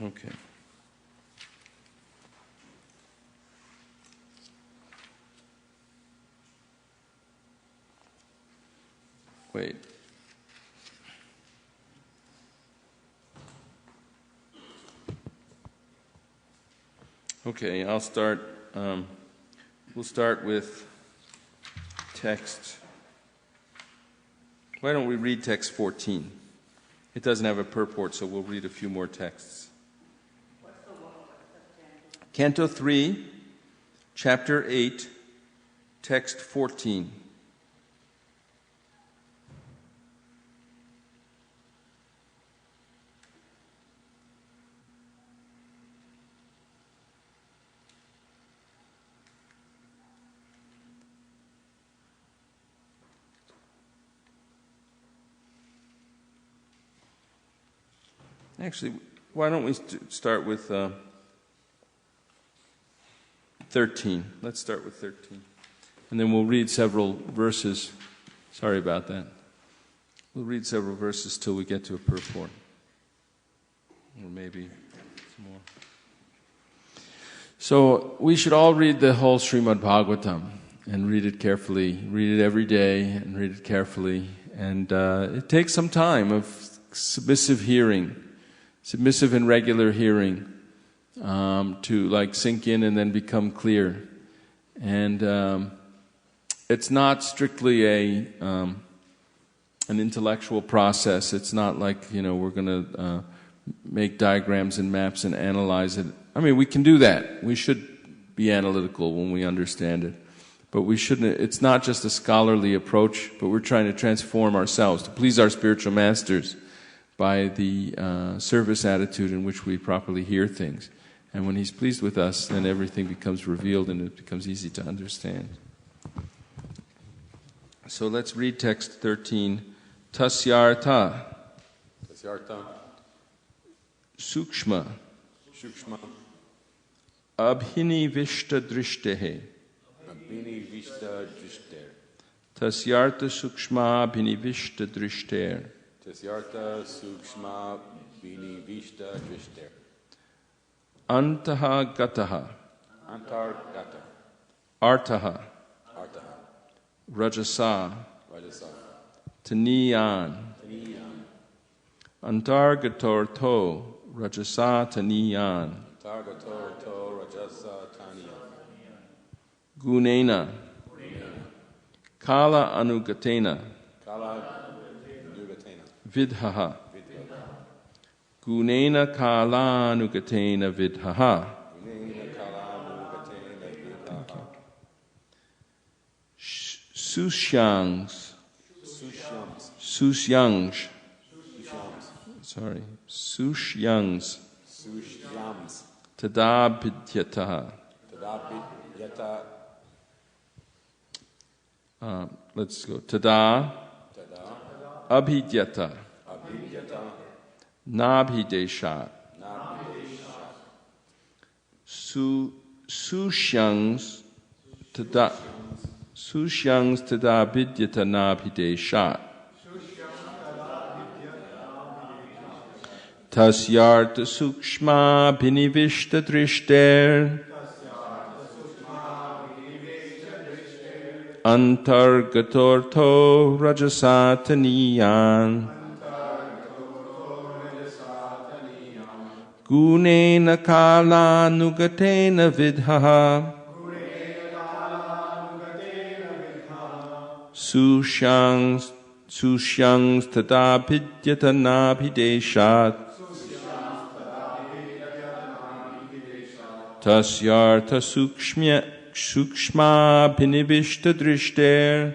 Okay. Wait. Okay, I'll start. We'll start with text. Why don't we read text 14? It doesn't have a purport, so we'll read a few more texts. What's the one? Canto 3, chapter 8, text 14. Actually, why don't we start with 13? Let's start with 13. And then we'll read several verses. Sorry about that. We'll read several verses till we get to a purport. Or maybe some more. So we should all read the whole Srimad Bhagavatam and read it carefully. Read it every day and read it carefully. And it takes some time of submissive hearing. Submissive and regular hearing to like sink in and then become clear. And it's not strictly an intellectual process. It's not like, we're going to make diagrams and maps and analyze it. I mean, we can do that. We should be analytical when we understand it. But we shouldn't. It's not just a scholarly approach, but we're trying to transform ourselves to please our spiritual masters by the service attitude in which we properly hear things. And when He's pleased with us, then everything becomes revealed and it becomes easy to understand. So let's read text 13. Tasyartha. Tasyartha. Sukshma. Sukshma. Abhinivishta drishtehe. Abhinivishta drishter. Tasyartha sukshma abhinivishta drishter. Tasyartha sukshma binivishta drishter. Antaha gataha. Antargata. Artaha. Artaha. Rajasa. Rajasa. Taniyan. Taniyan. Antargatorto. Rajasa taniyan. Antargatorto rajasa taniyan. Gunena. Kala anugatena. Kala Vidhaha. Gunena kalanugatena vidhaha. Susyangs. Susyangs. Sorry. Susyangs. Tadabidyataha. Let's go. Tada. Abhidyata. Nabhideshat. Susyangs tada vidyata nabhideshat. Tasyartha sukshma binivishta drishter. Antargatorto rajasataniyan. Gunena kala nugatena vidhaha. Susyangs tadapidyata nabhideshat. Tasyartha sukshma binivishta drishter.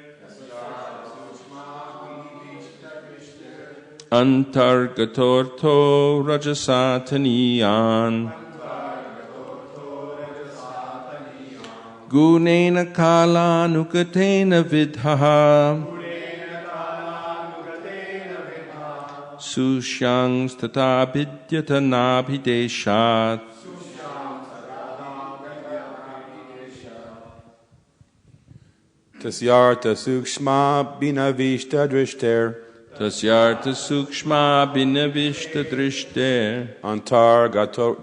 Antargatorto rajasataniyan. Gunena kala nugatena vidhaha. Susyangs tata vidyata nabhideshat. Tasyartha sukshma binavishta drishter. tasyartha sukshma binavishta drishter Antargato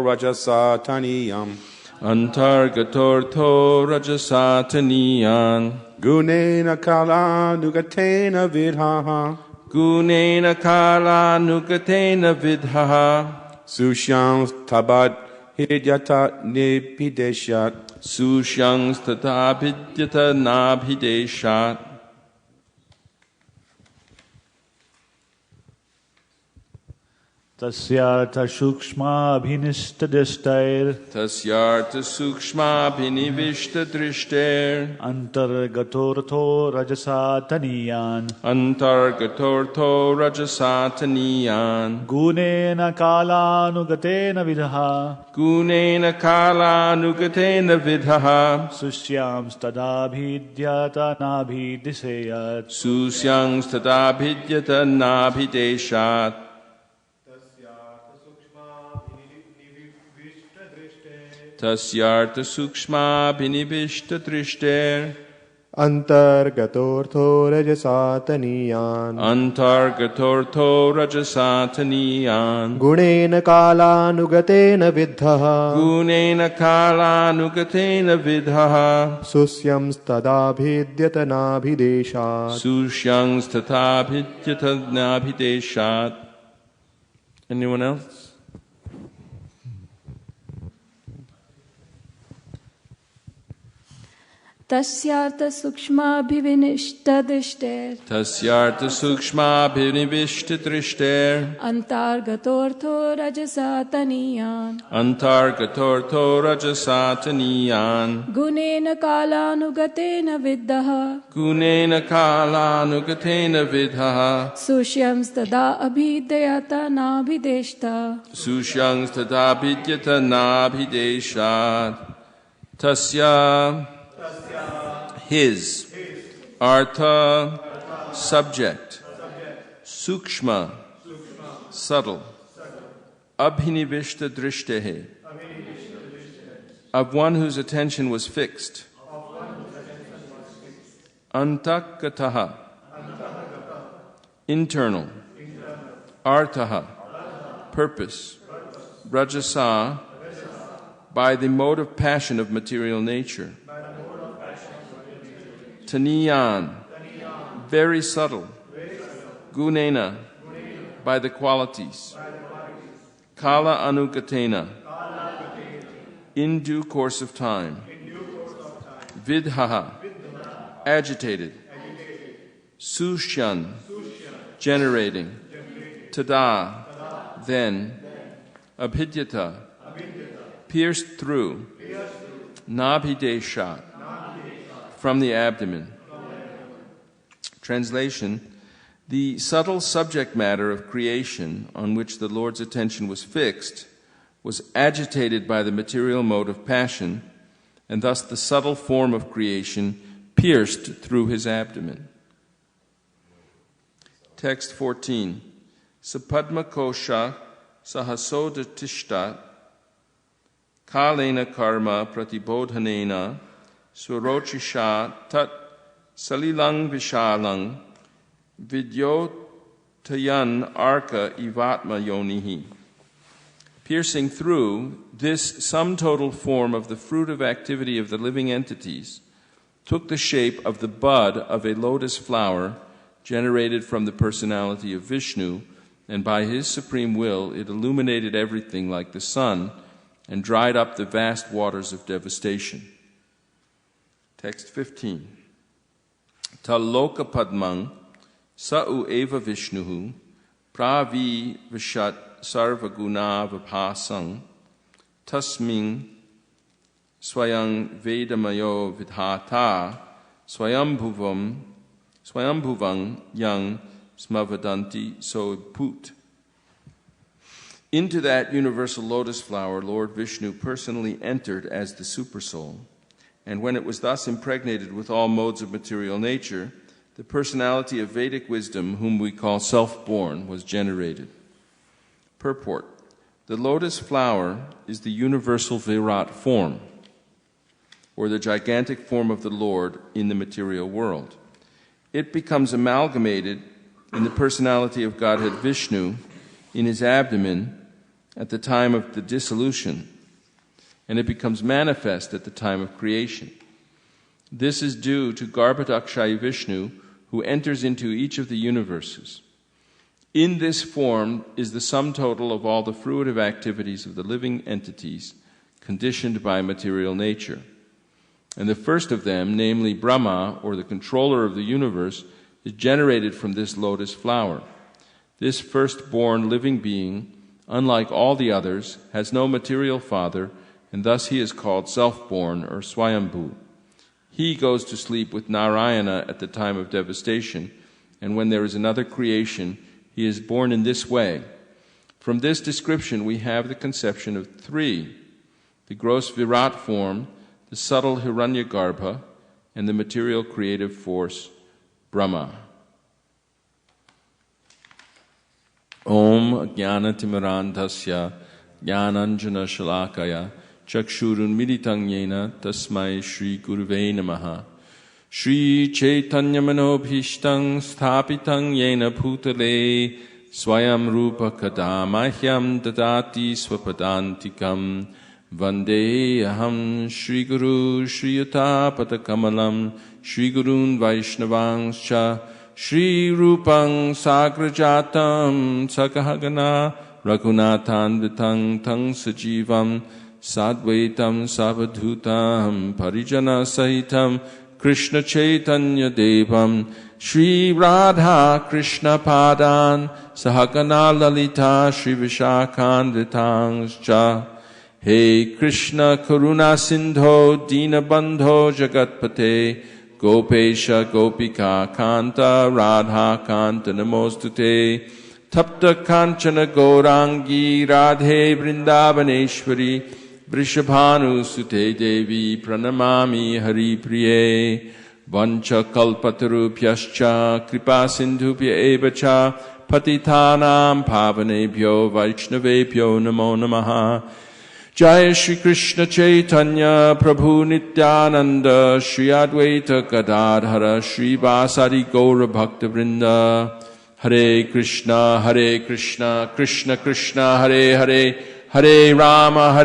rajasataniyam antargatortho rajasataniyan Gunena kala nugatena vidhaha gunena kala nugatena vidhaha Sushyam tabat hidyata nipideshat sushyang statabhidyata nabhideshat Tasyartha shukshma abhinistadishtair tasyartha sukshma binivishta drishter antargatortho rajasataniyan antargatortho rajasataniyan gunena kalanugatena vidha gunena kala nugatena vidhaha sushyam stadabhidyata nabhidiseyat susyang stadabhidyata nabhideshat tasyartha sukshma binivishta drishter Antargatortho rajasataniyan antargatortho rajasataniyan Gunena kalanugatena vidhaha gunena kala nugatena vidhaha Susyam stadabhidyata nabhideshat sushyang sthatabhidyata nabhideshat. Anyone else? Tasyartha sukshma bhivinishta tasyartha sukshma binivishta drishter antargatortho rajasataniyan antargatortho rajasataniyan gunena kalanugatena viddaha gunena kala nugatena vidhaha sushyam stada abhidayata nabhideshta sushyang stadabhidyata nabhideshat tasya his artha subject sukshma subtle abhinivishta drishtahe of one whose attention was fixed antakataha internal arthaha purpose rajasa by the mode of passion of material nature Taniyan, very subtle. Gunena, by the qualities. Kala anugatena, in due course of time. Vidhaha, agitated. Sushyan, generating. Tada, then. Abhidyata, pierced through. Nabhideshat, from the abdomen. Translation: the subtle subject matter of creation on which the Lord's attention was fixed was agitated by the material mode of passion, and thus the subtle form of creation pierced through his abdomen. Text 14. Sapadma kosha sahasodatishtat kalena karma pratibodhanena Swarochisha tat salilang vishalang vidyotayan arka ivatma yonihi. Piercing through, this sum total form of the fruit of activity of the living entities took the shape of the bud of a lotus flower generated from the personality of Vishnu, and by his supreme will it illuminated everything like the sun and dried up the vast waters of devastation. Text 15. Taloka padmang sa'u eva vishnuhu pravi vishat sarvaguna vapasang tasming swayang vedamayo vidhata swayambhuvang yang smavadanti so put. Into that universal lotus flower, Lord Vishnu personally entered as the Supersoul. And when it was thus impregnated with all modes of material nature, the personality of Vedic wisdom, whom we call self-born, was generated. Purport: the lotus flower is the universal Virat form, or the gigantic form of the Lord in the material world. It becomes amalgamated in the personality of Godhead Vishnu in his abdomen at the time of the dissolution, and it becomes manifest at the time of creation. This is due to Garbhodakshayi Vishnu, who enters into each of the universes. In this form is the sum total of all the fruitive activities of the living entities conditioned by material nature. And the first of them, namely Brahma, or the controller of the universe, is generated from this lotus flower. This firstborn living being, unlike all the others, has no material father, and thus he is called self-born or Swayambhu. He goes to sleep with Narayana at the time of devastation, and when there is another creation, he is born in this way. From this description we have the conception of three: the gross Virat form, the subtle Hiranyagarbha, and the material creative force, Brahma. Om Jnanatimirandhasya Jnananjana Shalakaya Chakshurun Militang Yena Tasmai Shri Gurave Namaha. Shri Chaitanya Manobhishtam Sthapitang Yena Bhutale Swayam Rupa Kadamahyam Dadati Swapadantikam Vande Aham Shri Guru Shri Yutapata Kamalam Shri Gurun Vaishnavangscha Shri Rupang Sagrajatam Sakahagana Raghunathan Vitang Tang Sajivam Sadvaitam Savadhutam Parijana Sahitam Krishna Chaitanya Devam Shri Radha Krishna Padan Sahagana Lalita Shri Vishakhan Vitangscha. He Krishna Karuna Sindho Dina Bandho Jagatpate Gopesha Gopika Kanta Radha Kanta Namostute Tapta Kanchana Gaurangi Radhe Vrindavaneshwari Vrishabhanu Sute Devi Pranamami Hari Priye Vancha Kalpatarupyascha Kripa Sindhupya Evacha Patitanam Pavanebhyo Vaishnavebhyo Namo Namaha. Jaya Shri Krishna Chaitanya Prabhu Nityananda Shri Advaita Gadadhara Shri Vasari Gaura Bhakta Vrinda. Hare Krishna Krishna Krishna Hare Hare Hare Rama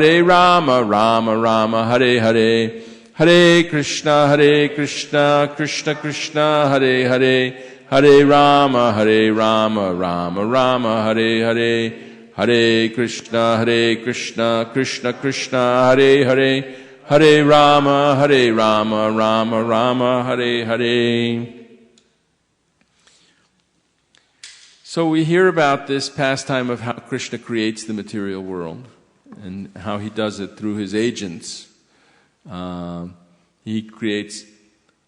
Rama Rama Hare Hare. Hare Krishna Krishna Krishna Hare Hare. Hare Rama Rama Rama Hare Hare. Hare Krishna Krishna Krishna Hare Hare. Hare Rama Rama Rama Hare Hare. So we hear about this pastime of how Krishna creates the material world and how he does it through his agents. He creates,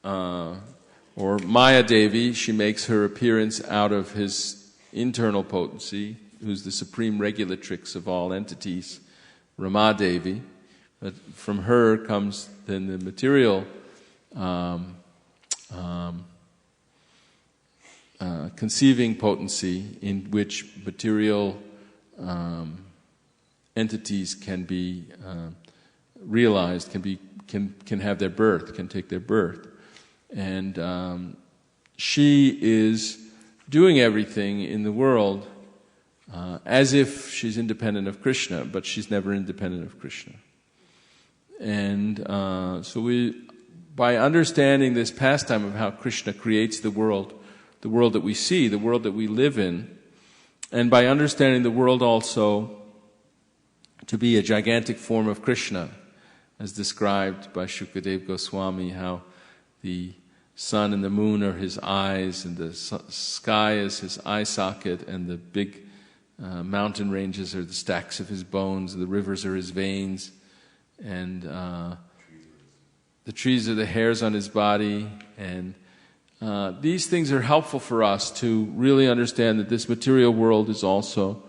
or Maya Devi, she makes her appearance out of his internal potency, who's the supreme regulatrix of all entities, Rama Devi. But from her comes then the material conceiving potency, in which material entities can be realized, can have their birth, can take their birth. And she is doing everything in the world as if she's independent of Krishna, but she's never independent of Krishna. And so by understanding this pastime of how Krishna creates the world that we see, the world that we live in, and by understanding the world also to be a gigantic form of Krishna, as described by Shukadev Goswami, how the sun and the moon are his eyes, and the sky is his eye socket, and the big mountain ranges are the stacks of his bones, the rivers are his veins, and the trees are the hairs on his body. And these things are helpful for us to really understand that this material world is also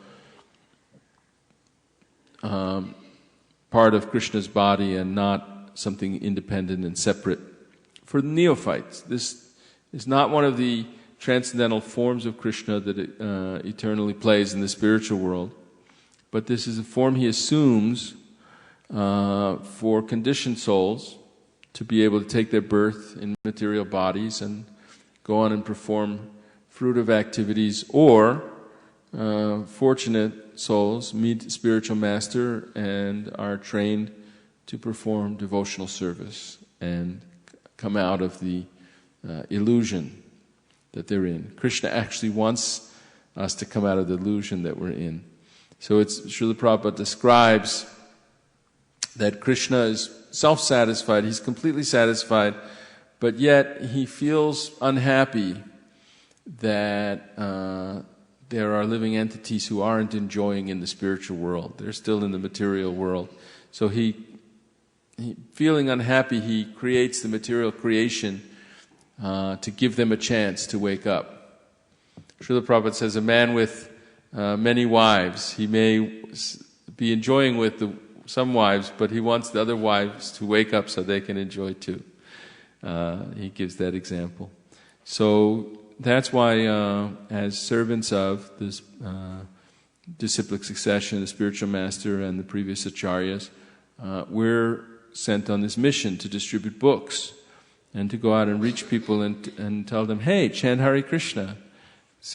part of Krishna's body and not something independent and separate. For the neophytes, this is not one of the transcendental forms of Krishna that eternally plays in the spiritual world, but this is a form he assumes for conditioned souls to be able to take their birth in material bodies and go on and perform fruitive activities, or fortunate souls meet spiritual master and are trained to perform devotional service and come out of the illusion that they're in. Krishna actually wants us to come out of the illusion that we're in. So Srila Prabhupada describes that Krishna is self-satisfied, he's completely satisfied, but yet he feels unhappy that there are living entities who aren't enjoying in the spiritual world. They're still in the material world. So he feeling unhappy, he creates the material creation to give them a chance to wake up. Srila Prabhupada says a man with many wives, he may be enjoying with some wives, but he wants the other wives to wake up so they can enjoy too. He gives that example. So that's why as servants of this disciplic succession, the spiritual master and the previous acharyas, we're sent on this mission to distribute books and to go out and reach people and tell them, hey, chant Hare Krishna.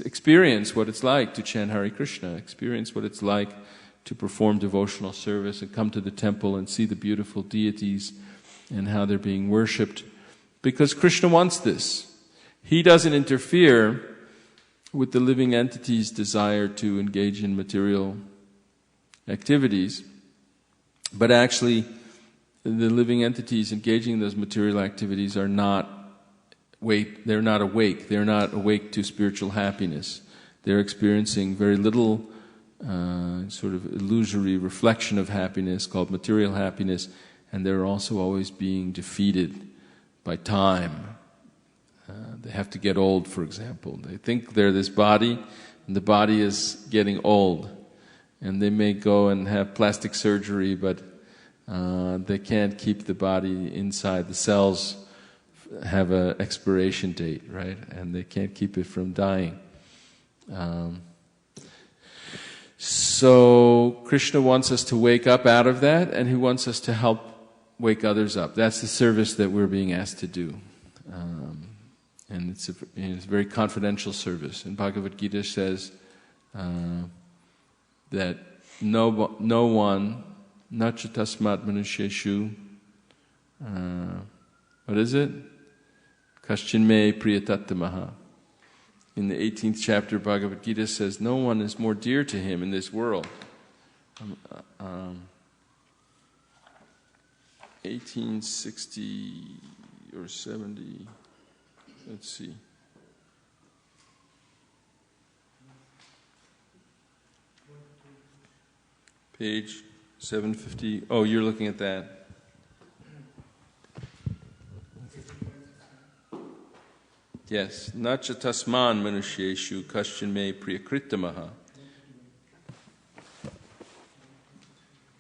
Experience what it's like to chant Hare Krishna. Experience what it's like to perform devotional service and come to the temple and see the beautiful deities and how they're being worshipped. Because Krishna wants this. He doesn't interfere with the living entity's desire to engage in material activities, but actually the living entities engaging in those material activities are not awake. They're not awake to spiritual happiness. They're experiencing very little sort of illusory reflection of happiness called material happiness, and they're also always being defeated by time. They have to get old, for example. They think they're this body, and the body is getting old. And they may go and have plastic surgery, but they can't keep the body inside. The cells have an expiration date, right? And they can't keep it from dying. So Krishna wants us to wake up out of that, and He wants us to help wake others up. That's the service that we're being asked to do. And it's a very confidential service. And Bhagavad Gita says that no one, nacha tasmat manusheshu, what is it? Kaschinme priyatattamaha. In the 18th chapter, Bhagavad Gita says, no one is more dear to him in this world. 1860 or 70, let's see. Page 750. Oh, you're looking at that. Yes. Nacha tasman manusheshu kaschin me priyakritamaha.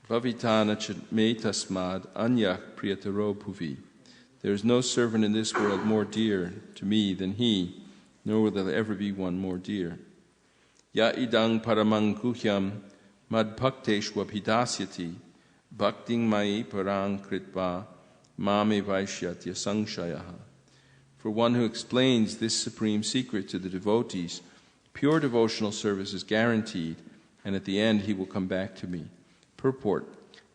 Bhavitana ch me tasmad anyak priyataro bhuvi. There is no servant in this world more dear to me than he, nor will there ever be one more dear. Ya idang paramang guhyam mad bhakteshwabhidasyati bhakting mai parang kritva mame vaishyatya sangshayaha. For one who explains this supreme secret to the devotees, pure devotional service is guaranteed, and at the end he will come back to me. Purport.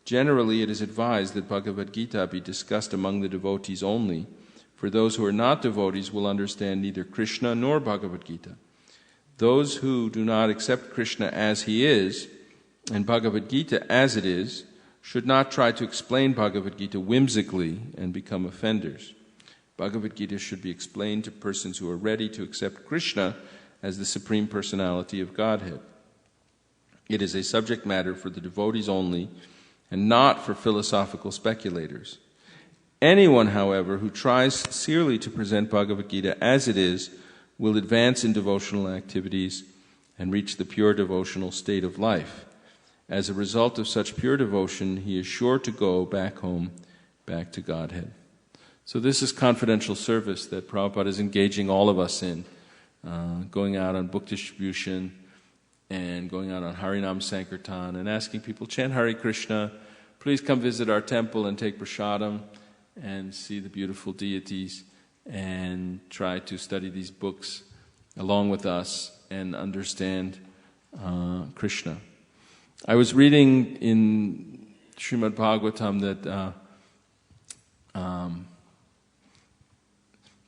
Generally, it is advised that Bhagavad Gita be discussed among the devotees only, for those who are not devotees will understand neither Krishna nor Bhagavad Gita. Those who do not accept Krishna as he is, and Bhagavad Gita as it is, should not try to explain Bhagavad Gita whimsically and become offenders. Bhagavad Gita should be explained to persons who are ready to accept Krishna as the Supreme Personality of Godhead. It is a subject matter for the devotees only, and not for philosophical speculators. Anyone, however, who tries sincerely to present Bhagavad Gita as it is, will advance in devotional activities and reach the pure devotional state of life. As a result of such pure devotion, he is sure to go back home, back to Godhead. So this is confidential service that Prabhupada is engaging all of us in, going out on book distribution and going out on Harinam Sankirtan and asking people, chant Hare Krishna, please come visit our temple and take prasadam and see the beautiful deities and try to study these books along with us and understand Krishna. I was reading in Srimad Bhagavatam that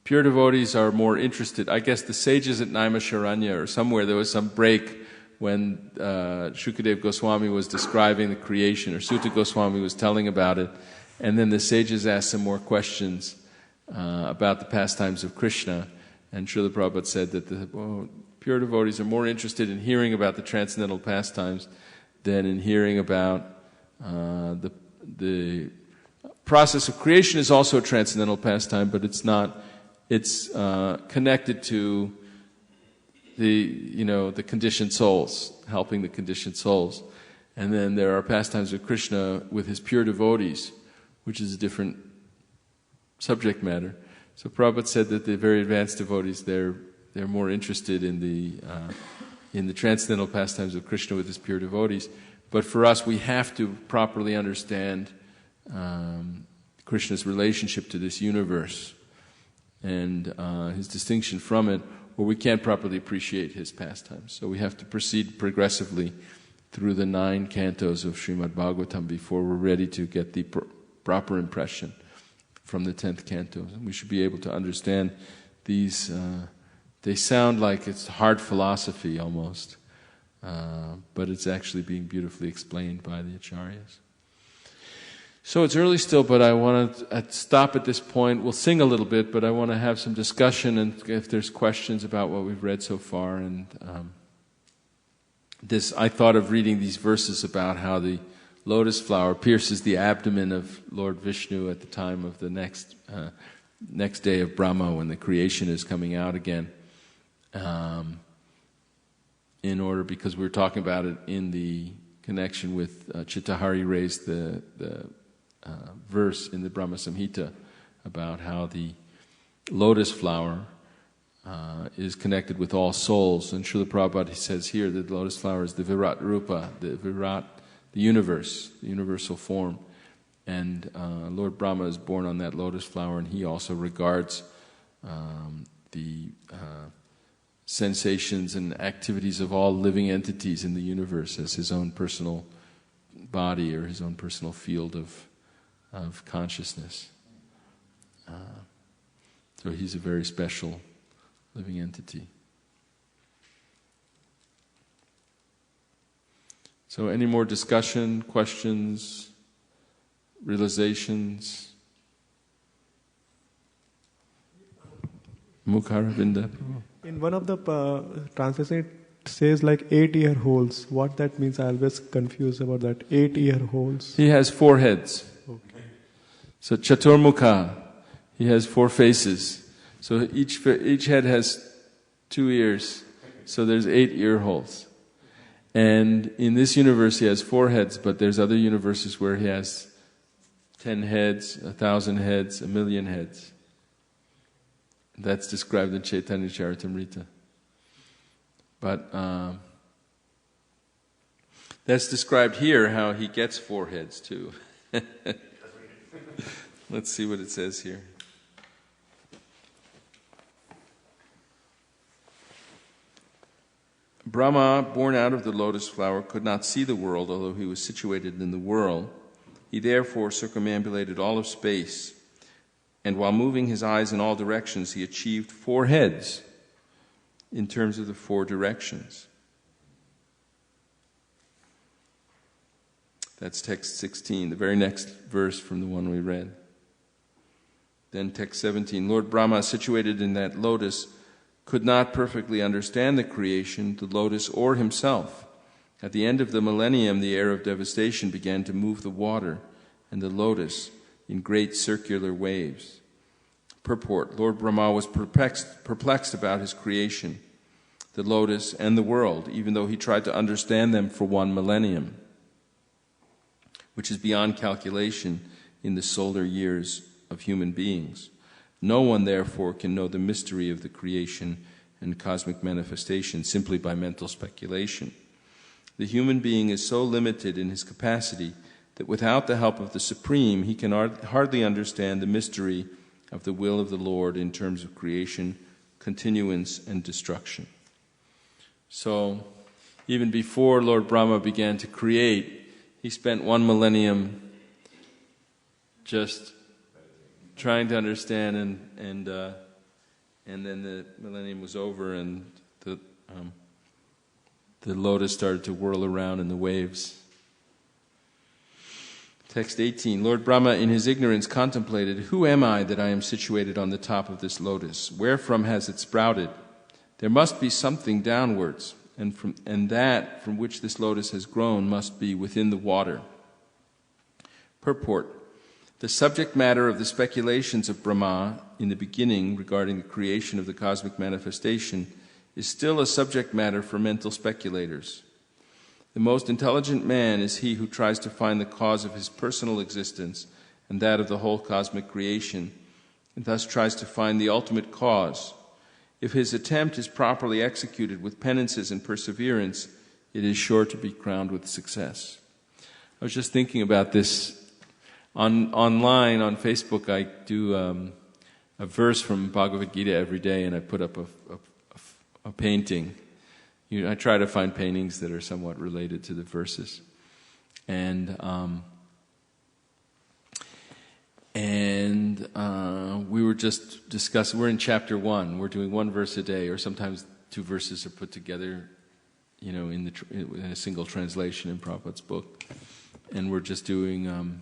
pure devotees are more interested. I guess the sages at Naimisharanya or somewhere there was some break when Shukadev Goswami was describing the creation, or Sutta Goswami was telling about it, and then the sages asked some more questions about the pastimes of Krishna, and Srila Prabhupada said that the pure devotees are more interested in hearing about the transcendental pastimes than in hearing about the process of creation is also a transcendental pastime, but it's not. It's connected to the conditioned souls, helping the conditioned souls. And then there are pastimes of Krishna with his pure devotees, which is a different subject matter. So Prabhupada said that the very advanced devotees, they're more interested in the transcendental pastimes of Krishna with his pure devotees. But for us, we have to properly understand Krishna's relationship to this universe and his distinction from it, or we can't properly appreciate his pastimes. So we have to proceed progressively through the 9 cantos of Srimad Bhagavatam before we're ready to get the proper impression from the 10th canto. And we should be able to understand these. They sound like it's hard philosophy almost, but it's actually being beautifully explained by the acharyas. So it's early still, but I want to stop at this point. We'll sing a little bit, but I want to have some discussion, and if there's questions about what we've read so far. And I thought of reading these verses about how the lotus flower pierces the abdomen of Lord Vishnu at the time of the next day of Brahma, when the creation is coming out again. Because we were talking about it in the connection with Chittahari raised the verse in the Brahma Samhita about how the lotus flower is connected with all souls. And Srila Prabhupada says here that the lotus flower is the Virat Rupa, the universe, the universal form. And Lord Brahma is born on that lotus flower, and he also regards the sensations and activities of all living entities in the universe as his own personal body or his own personal field of consciousness. So he's a very special living entity. So any more discussion, questions, realizations? Mukharavinda. In one of the translations, it says like 8 ear holes. What that means, I always confused about that. 8 ear holes. He has 4 heads. Okay. So Chaturmukha, he has 4 faces. So each head has 2 ears. So there's 8 ear holes. And in this universe he has 4 heads, but there's other universes where he has 10 heads, 1,000 heads, 1,000,000 heads. That's described in Chaitanya Charitamrita. But that's described here, how he gets 4 heads too. Let's see what it says here. Brahma, born out of the lotus flower, could not see the world, although he was situated in the world. He therefore circumambulated all of space, and while moving his eyes in all directions, he achieved 4 heads in terms of the 4 directions. That's text 16, the very next verse from the one we read. Then text 17, Lord Brahma, situated in that lotus, could not perfectly understand the creation, the lotus, or himself. At the end of the millennium, the air of devastation began to move the water and the lotus in great circular waves. Purport, Lord Brahma was perplexed about his creation, the lotus and the world, even though he tried to understand them for 1 millennium, which is beyond calculation in the solar years of human beings. No one, therefore, can know the mystery of the creation and cosmic manifestation simply by mental speculation. The human being is so limited in his capacity that without the help of the Supreme, he can hardly understand the mystery of the will of the Lord in terms of creation, continuance and destruction. So, even before Lord Brahma began to create, he spent 1 millennium just trying to understand, and then the millennium was over, and the lotus started to whirl around in the waves. Text 18, Lord Brahma in his ignorance contemplated, "Who am I that I am situated on the top of this lotus? Wherefrom has it sprouted? There must be something downwards, and that from which this lotus has grown must be within the water." Purport. The subject matter of the speculations of Brahma in the beginning regarding the creation of the cosmic manifestation is still a subject matter for mental speculators. The most intelligent man is he who tries to find the cause of his personal existence and that of the whole cosmic creation, and thus tries to find the ultimate cause. If his attempt is properly executed with penances and perseverance, it is sure to be crowned with success. I was just thinking about this. Online, on Facebook, I do a verse from Bhagavad Gita every day, and I put up a painting. I try to find paintings that are somewhat related to the verses. And we were just discussing, we're in chapter 1, we're doing 1 verse a day, or sometimes 2 verses are put together, in a single translation in Prabhupada's book. And we're just doing,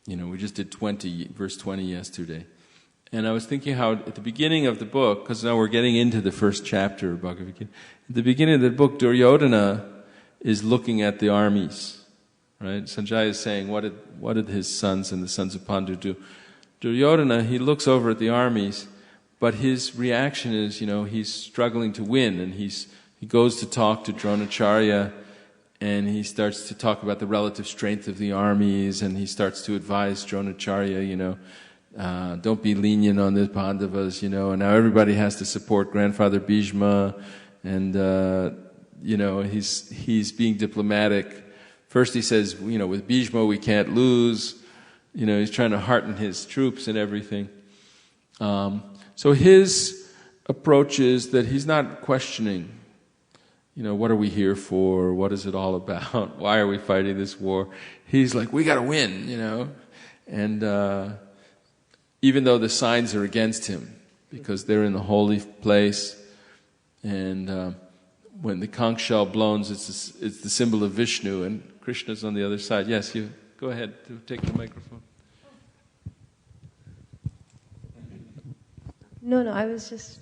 we just did verse 20 yesterday. And I was thinking how at the beginning of the book, because now we're getting into the first chapter of Bhagavad Gita, at the beginning of the book, Duryodhana is looking at the armies, right? Sanjaya is saying, what did his sons and the sons of Pandu do? Duryodhana, he looks over at the armies, but his reaction is, he's struggling to win, and he goes to talk to Dronacharya, and he starts to talk about the relative strength of the armies, and he starts to advise Dronacharya, don't be lenient on the Pandavas, and now everybody has to support grandfather Bhishma, and he's being diplomatic. First he says, with Bhishma we can't lose. He's trying to hearten his troops and everything. So his approach is that he's not questioning, what are we here for? What is it all about? Why are we fighting this war? He's like, we got to win, and even though the signs are against him, because they're in the holy place, and when the conch shell blows, it's the symbol of Vishnu, and Krishna's on the other side. Yes, you go ahead to take the microphone. No, I was just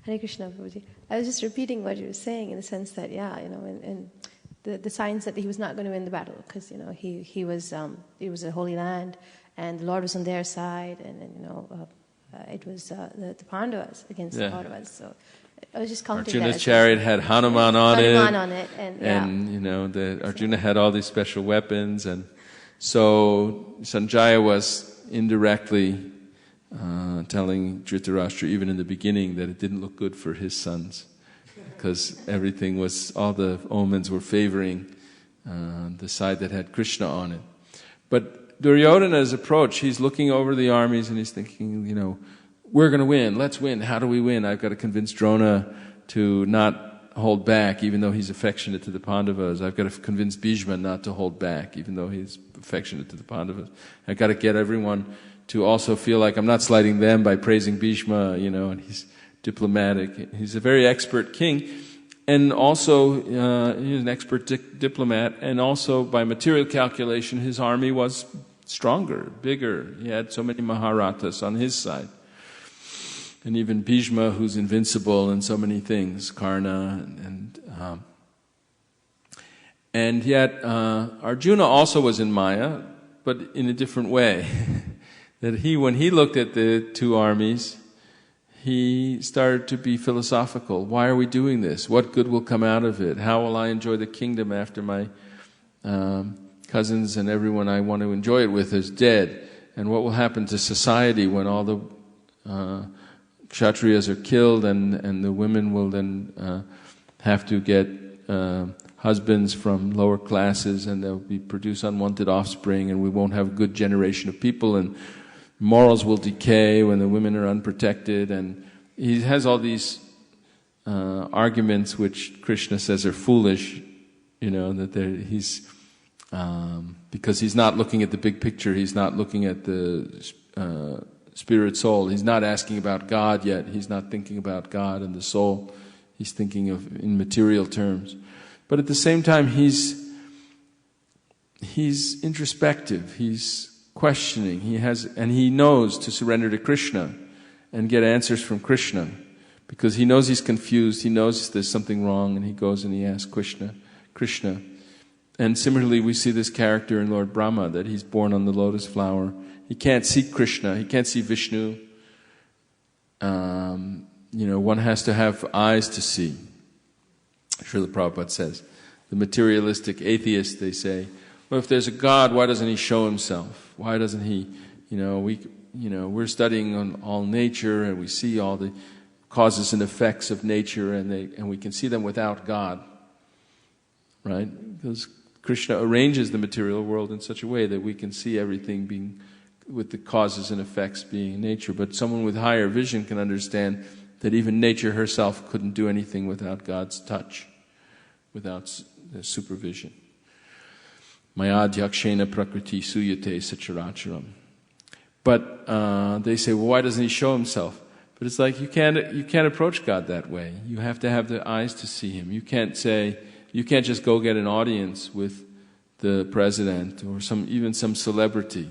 Hare Krishna, Prabhuji. I was just repeating what you were saying in the sense that, and the signs that he was not going to win the battle, because it was a holy land, and the Lord was on their side, and it was the Pandavas against the Pandavas. So I was just counting Arjuna's that. chariot had Hanuman on it. And Arjuna had all these special weapons, and so Sanjaya was indirectly telling Dhritarashtra, even in the beginning, that it didn't look good for his sons, because all the omens were favoring the side that had Krishna on it. But Duryodhana's approach, he's looking over the armies and he's thinking, we're going to win, let's win. How do we win? I've got to convince Drona to not hold back, even though he's affectionate to the Pandavas. I've got to convince Bhishma not to hold back, even though he's affectionate to the Pandavas. I've got to get everyone to also feel like I'm not slighting them by praising Bhishma, and he's diplomatic. He's a very expert king, and also he's an expert diplomat, and also by material calculation his army was stronger, bigger. He had so many Maharathas on his side. And even Bhishma, who's invincible in so many things, Karna, and yet Arjuna also was in Maya, but in a different way. That when he looked at the two armies, he started to be philosophical. Why are we doing this? What good will come out of it? How will I enjoy the kingdom after my cousins and everyone I want to enjoy it with is dead? And what will happen to society when all the Kshatriyas are killed, and the women will then have to get husbands from lower classes, and they'll produce unwanted offspring, and we won't have a good generation of people, and morals will decay when the women are unprotected, and he has all these arguments which Krishna says are foolish, that he's because he's not looking at the big picture, he's not looking at the spirit soul, he's not asking about God yet, he's not thinking about God and the soul, he's thinking of in material terms. But at the same time, he's introspective, he's questioning, and he knows to surrender to Krishna and get answers from Krishna, because he knows he's confused, he knows there's something wrong, and he goes and he asks Krishna. And similarly, we see this character in Lord Brahma, that he's born on the lotus flower. He can't see Krishna, he can't see Vishnu. One has to have eyes to see. Srila Prabhupada says, the materialistic atheists, they say, well, if there's a God, why doesn't he show himself? Why doesn't he, we're studying on all nature, and we see all the causes and effects of nature, and we can see them without God, right? Because Krishna arranges the material world in such a way that we can see everything being, with the causes and effects being nature. But someone with higher vision can understand that even nature herself couldn't do anything without God's touch, without the supervision. Maya dhyaksena prakriti suyate sacharacharam. But they say, well, why doesn't he show himself? But it's like you can't approach God that way. You have to have the eyes to see him. You can't just go get an audience with the president or even some celebrity.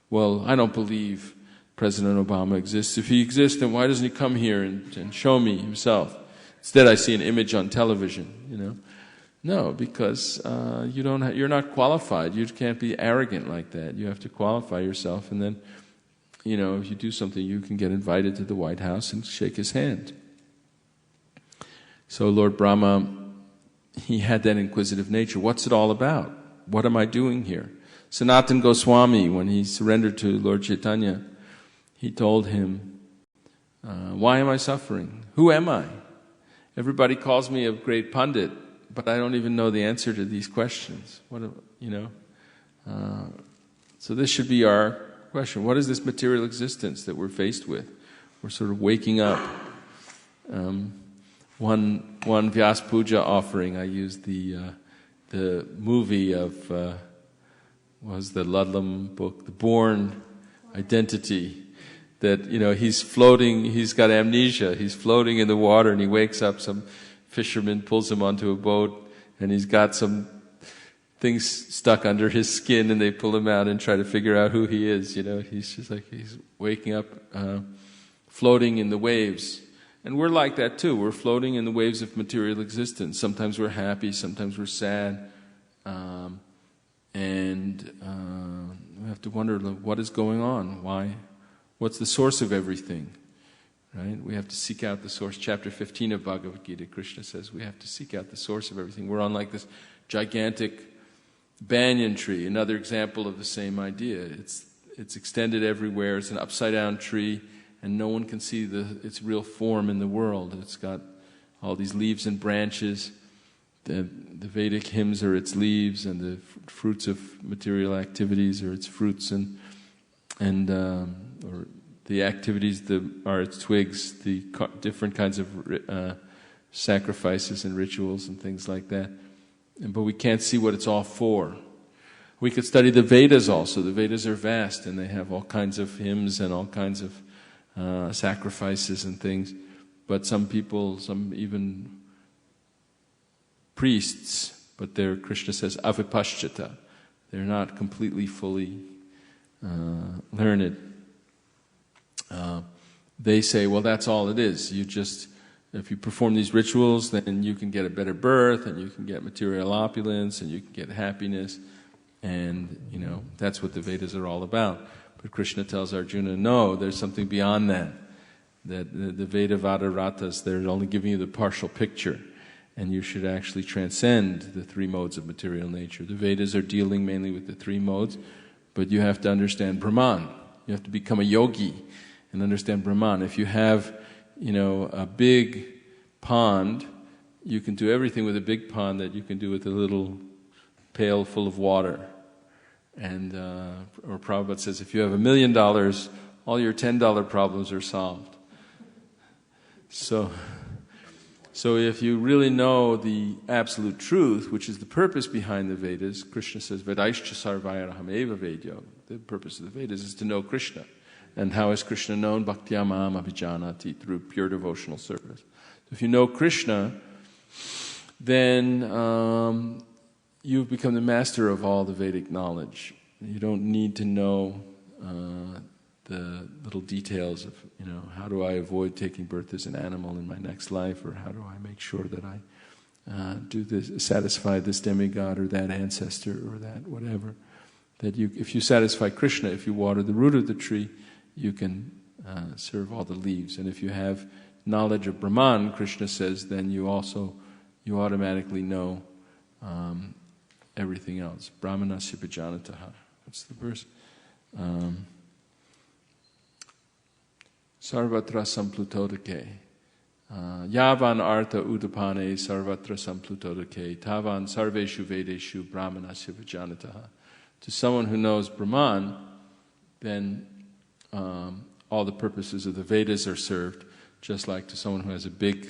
Well, I don't believe President Obama exists. If he exists, then why doesn't he come here and show me himself? Instead, I see an image on television. No, because you're not qualified. You can't be arrogant like that. You have to qualify yourself, and then, if you do something, you can get invited to the White House and shake his hand. So Lord Brahma, he had that inquisitive nature. What's it all about? What am I doing here? Sanatana Goswami, when he surrendered to Lord Chaitanya, he told him, why am I suffering? Who am I? Everybody calls me a great pundit, but I don't even know the answer to these questions. So this should be our question. What is this material existence that we're faced with? We're sort of waking up. One Vyas Puja offering, I used the movie of was the Ludlam book, The Born Identity. That he's floating, he's got amnesia, he's floating in the water, and he wakes up. Some fisherman pulls him onto a boat, and he's got some things stuck under his skin, and they pull him out and try to figure out who he is. He's just like he's waking up, floating in the waves. And we're like that too. We're floating in the waves of material existence. Sometimes we're happy, sometimes we're sad. And we have to wonder, what is going on? Why? What's the source of everything? Right? We have to seek out the source. Chapter 15 of Bhagavad Gita, Krishna says we have to seek out the source of everything. We're on like this gigantic banyan tree, another example of the same idea. It's extended everywhere. It's an upside-down tree, and no one can see its real form in the world. It's got all these leaves and branches. The Vedic hymns are its leaves, and the fruits of material activities are its fruits, or the activities are its twigs. The different kinds of sacrifices and rituals and things like that. But we can't see what it's all for. We could study the Vedas also. The Vedas are vast, and they have all kinds of hymns and all kinds of sacrifices and things. But some people, some even priests, but they're, Krishna says, avipaschita. They're not completely, fully learned. They say, well, that's all it is. If you perform these rituals, then you can get a better birth, and you can get material opulence, and you can get happiness, and that's what the Vedas are all about. But Krishna tells Arjuna, no, there's something beyond that. That the Veda Vadaratas, they're only giving you the partial picture, and you should actually transcend the three modes of material nature. The Vedas are dealing mainly with the three modes, but you have to understand Brahman. You have to become a yogi and understand Brahman. If you have a big pond, you can do everything with a big pond that you can do with a little pail full of water. And or Prabhupada says, if you have $1 million, all your $10 problems are solved. So if you really know the absolute truth, which is the purpose behind the Vedas, Krishna says, Vedaischa sarvayaraham eva vedyo. The purpose of the Vedas is to know Krishna. And how is Krishna known? Bhaktyamam abhijanati, through pure devotional service. If you know Krishna, then you've become the master of all the Vedic knowledge. You don't need to know the little details of, how do I avoid taking birth as an animal in my next life, or how do I make sure that I do this, satisfy this demigod or that ancestor or that whatever. That if you satisfy Krishna, if you water the root of the tree, you can serve all the leaves. And if you have knowledge of Brahman, Krishna says, then you automatically know everything else. Brahmanasya vijanataha. What's the verse? Sarvatra samplutodake. Yavan artha udapane sarvatra samplutodake. Tavan sarveshu vedeshu brahmanasya vijanataha. To someone who knows Brahman, then all the purposes of the Vedas are served, just like to someone who has a big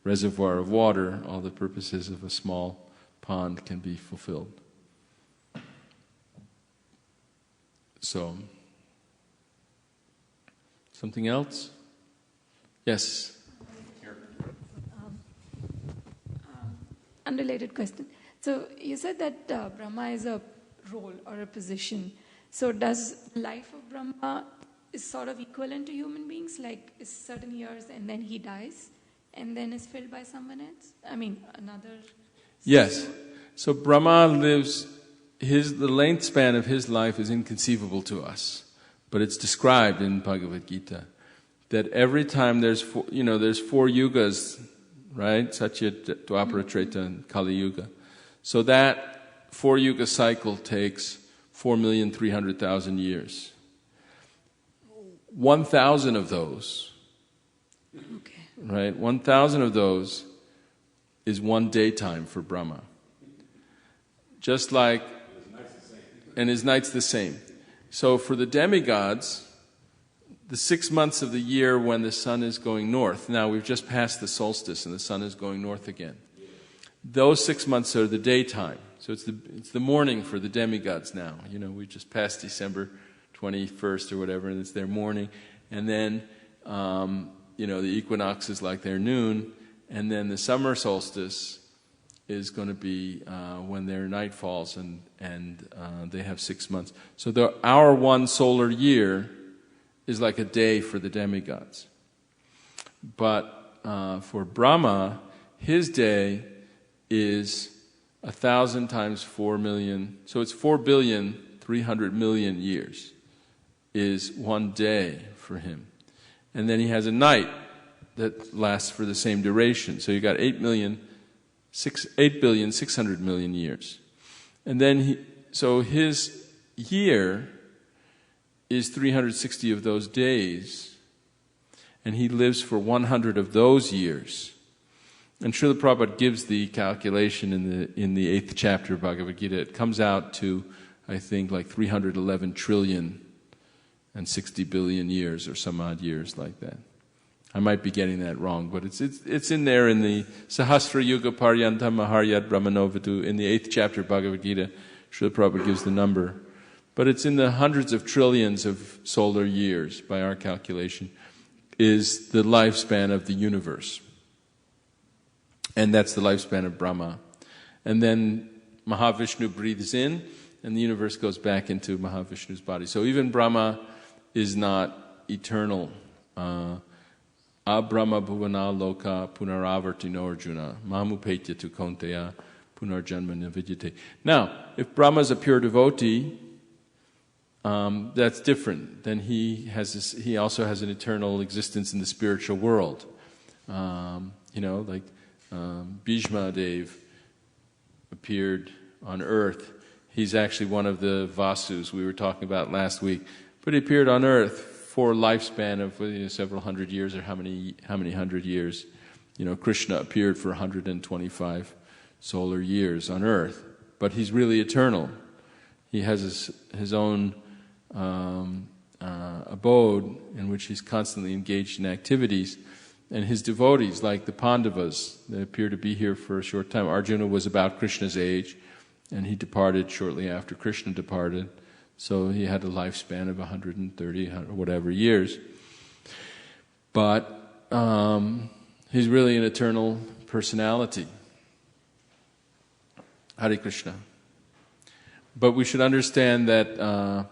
reservoir of water, all the purposes of a small pond can be fulfilled. So, something else? Yes? Unrelated question. So, you said that Brahma is a role or a position. So, does life of Brahma is sort of equivalent to human beings, like is certain years and then he dies and then is filled by someone else? Another... Yes. So Brahma lives, the length span of his life is inconceivable to us, but it's described in Bhagavad Gita that every time there's four yugas, right? Satya, Dwapara, Treta, and Kali Yuga. So that 4 yuga cycle takes 4,300,000 years. 1,000 of those, right? 1,000 of those is one daytime for Brahma. Just like, and his night's the same. So for the demigods, the 6 months of the year when the sun is going north, now we've just passed the solstice and the sun is going north again. Those 6 months are the daytime. So it's the morning for the demigods now. We just passed December 21st or whatever, and it's their morning. And then, the equinox is like their noon. And then the summer solstice is going to be when their night falls, and they have 6 months. So our one solar year is like a day for the demigods. But for Brahma, his day is 1,000 times 4 million. So it's 4,300,000,000 years is one day for him. And then he has a night that lasts for the same duration. So you got 8,600,000,000 years. And then so his year is 360 of those days, and he lives for 100 of those years. And Srila Prabhupada gives the calculation in the 8th chapter of Bhagavad Gita. It comes out to, I think, like 311 trillion and 60 billion years, or some odd years like that. I might be getting that wrong, but it's in there in the Sahasra Yuga Paryanta Maharyat Brahmanovadu, in the 8th chapter of Bhagavad Gita. Srila Prabhupada gives the number. But it's in the hundreds of trillions of solar years, by our calculation, is the lifespan of the universe. And that's the lifespan of Brahma. And then Mahavishnu breathes in, and the universe goes back into Mahavishnu's body. So even Brahma is not eternal. Abrahma bhuvana loka punaravartino arjuna mamupetya tu konteya punarjanma navidyate. Now, if Brahma is a pure devotee, that's different. Then he also has an eternal existence in the spiritual world. Like Bhishma Dev appeared on earth. He's actually one of the Vasus we were talking about last week. But he appeared on earth for a lifespan of several hundred years, or how many hundred years. Krishna appeared for 125 solar years on earth. But he's really eternal. He has his own abode in which he's constantly engaged in activities. And his devotees, like the Pandavas, they appear to be here for a short time. Arjuna was about Krishna's age, and he departed shortly after Krishna departed. So he had a lifespan of 130 or whatever years. But he's really an eternal personality. Hare Krishna. But we should understand that the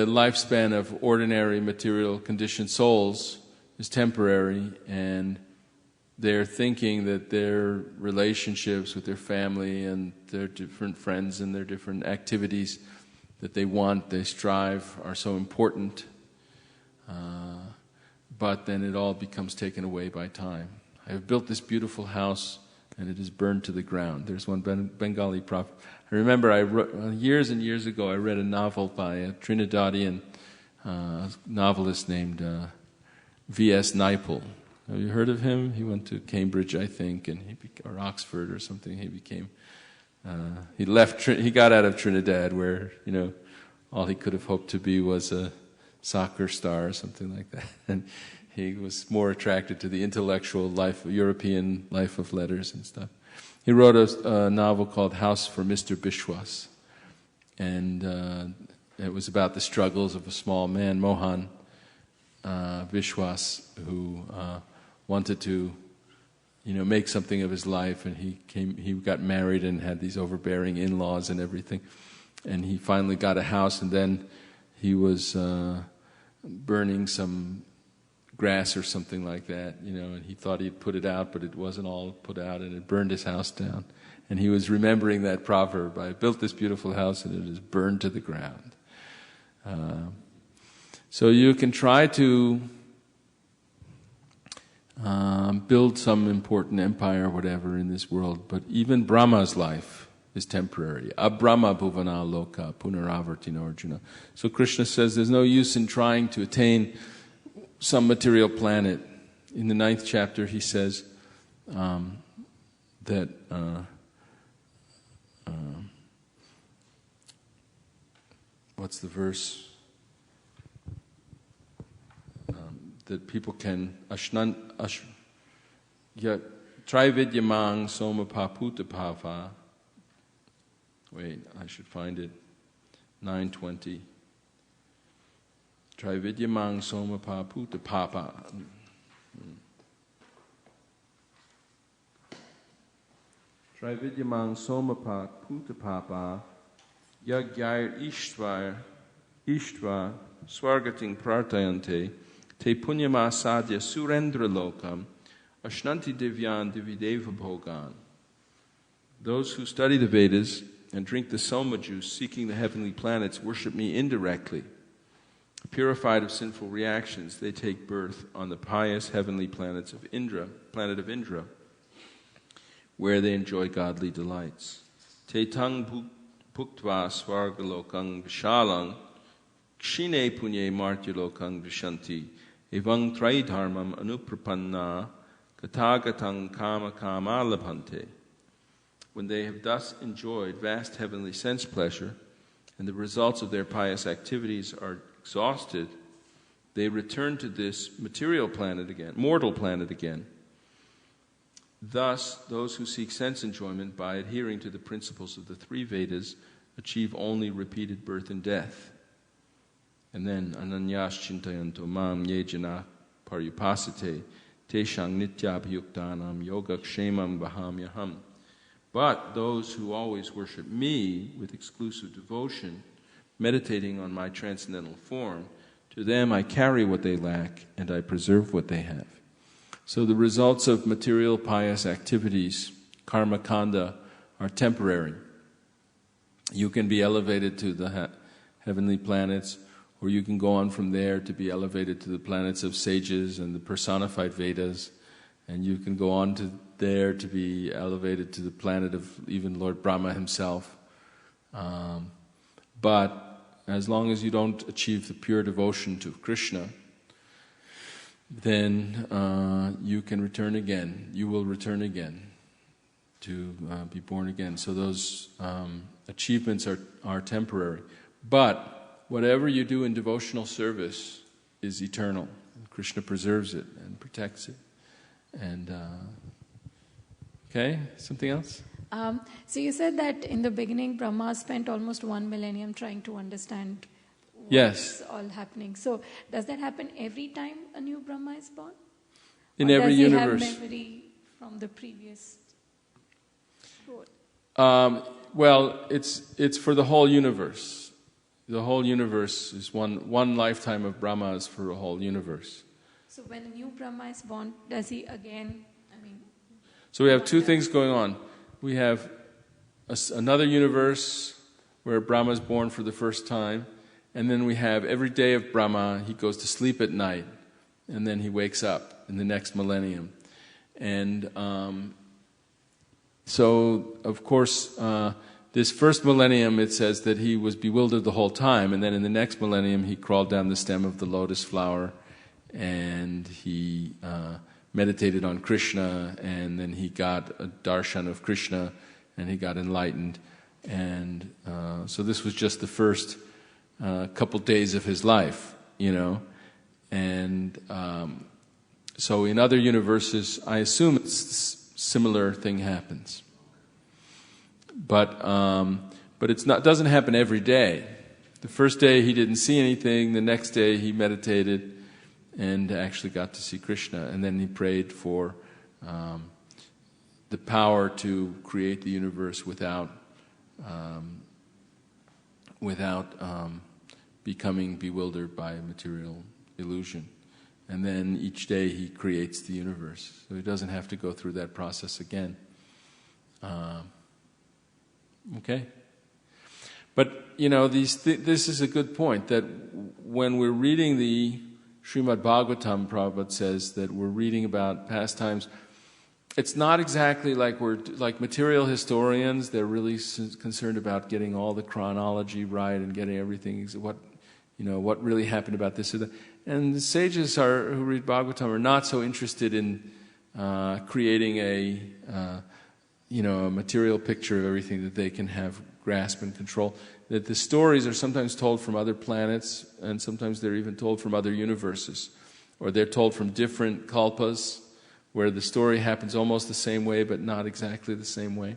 lifespan of ordinary material conditioned souls is temporary, and they're thinking that their relationships with their family and their different friends and their different activities that they want, they strive, are so important. But then it all becomes taken away by time. I have built this beautiful house and it is burned to the ground. There's one Bengali prophet. I remember years and years ago I read a novel by a Trinidadian novelist named V.S. Naipaul. Have you heard of him? He went to Cambridge, I think, and or Oxford or something. He became. He got out of Trinidad, where all he could have hoped to be was a soccer star or something like that, and he was more attracted to the intellectual life, European life of letters and stuff. He wrote a novel called House for Mr. Bishwas, and it was about the struggles of a small man, Mohan Bishwas, who wanted to, make something of his life, and he got married and had these overbearing in-laws and everything, and he finally got a house, and then he was burning some grass or something like that, and he thought he'd put it out, but it wasn't all put out, and it burned his house down. And he was remembering that proverb, I built this beautiful house and it is burned to the ground. So you can try to build some important empire or whatever in this world, but even Brahma's life is temporary. Abrahma bhuvana loka punaravartino Arjuna. So Krishna says there's no use in trying to attain some material planet. In the 9th chapter he says that what's the verse? That people can trividyamang soma paputa pava. Wait, I should find it. 9:20. Trividyamang soma paputa papa. Trividyamang soma paputa papa. Yagyair ishtva swargating prartayante. Te punyama sadhya surendra lokam ashnanti divyan divideva bhogan. Those who study the Vedas and drink the soma juice seeking the heavenly planets worship me indirectly. Purified of sinful reactions, they take birth on the pious heavenly planets of Indra, planet of Indra, where they enjoy godly delights. Te tang bhuktva svargalokang vishalang kshine punye martyalokang vishanti evang traidharmam anuprapanna katagatang kama kama labhante. When they have thus enjoyed vast heavenly sense pleasure and the results of their pious activities are exhausted, they return to this material planet again, mortal planet again. Thus, those who seek sense enjoyment by adhering to the principles of the 3 Vedas achieve only repeated birth and death. And then, ananyas chintayanto mam yejana paryupasate teshang nityabhyuktanam yoga kshemam vahamyaham. But those who always worship me with exclusive devotion, meditating on my transcendental form, to them I carry what they lack and I preserve what they have. So the results of material pious activities, karma kanda, are temporary. You can be elevated to the heavenly planets, or you can go on from there to be elevated to the planets of sages and the personified Vedas, and you can go on to there to be elevated to the planet of even Lord Brahma himself. But as long as you don't achieve the pure devotion to Krishna, then you can return again. You will return again to be born again. So those achievements are temporary. But whatever you do in devotional service is eternal. Krishna preserves it and protects it. And okay, something else? So you said that in the beginning, Brahma spent almost 1 millennium trying to understand what's Yes. all happening. So does that happen every time a new Brahma is born? In Or every does universe. he have memory from the previous role? Well, it's for the whole universe. The whole universe is one lifetime of Brahma is for a whole universe. So when a new Brahma is born, does he again, So we have two things going on. We have another universe where Brahma is born for the first time, and then we have every day of Brahma, he goes to sleep at night, and then he wakes up in the next millennium. And so, of course, this first millennium, it says that he was bewildered the whole time, and then in the next millennium, he crawled down the stem of the lotus flower, and he meditated on Krishna, and then he got a darshan of Krishna, and he got enlightened. And so this was just the first couple days of his life, And so in other universes, I assume it's similar thing happens. But it's not, doesn't happen every day. The first day he didn't see anything, the next day he meditated and actually got to see Krishna, and then he prayed for the power to create the universe without becoming bewildered by material illusion. And then each day he creates the universe, so he doesn't have to go through that process again. Okay? But, this is a good point, that when we're reading the Srimad Bhagavatam, Prabhupada says that we're reading about past times. It's not exactly like we're like material historians. They're really concerned about getting all the chronology right and getting everything, what really happened about this or that. And the sages who read Bhagavatam are not so interested in creating a material picture of everything that they can have grasp and control. That the stories are sometimes told from other planets, and sometimes they're even told from other universes, or they're told from different kalpas, where the story happens almost the same way, but not exactly the same way.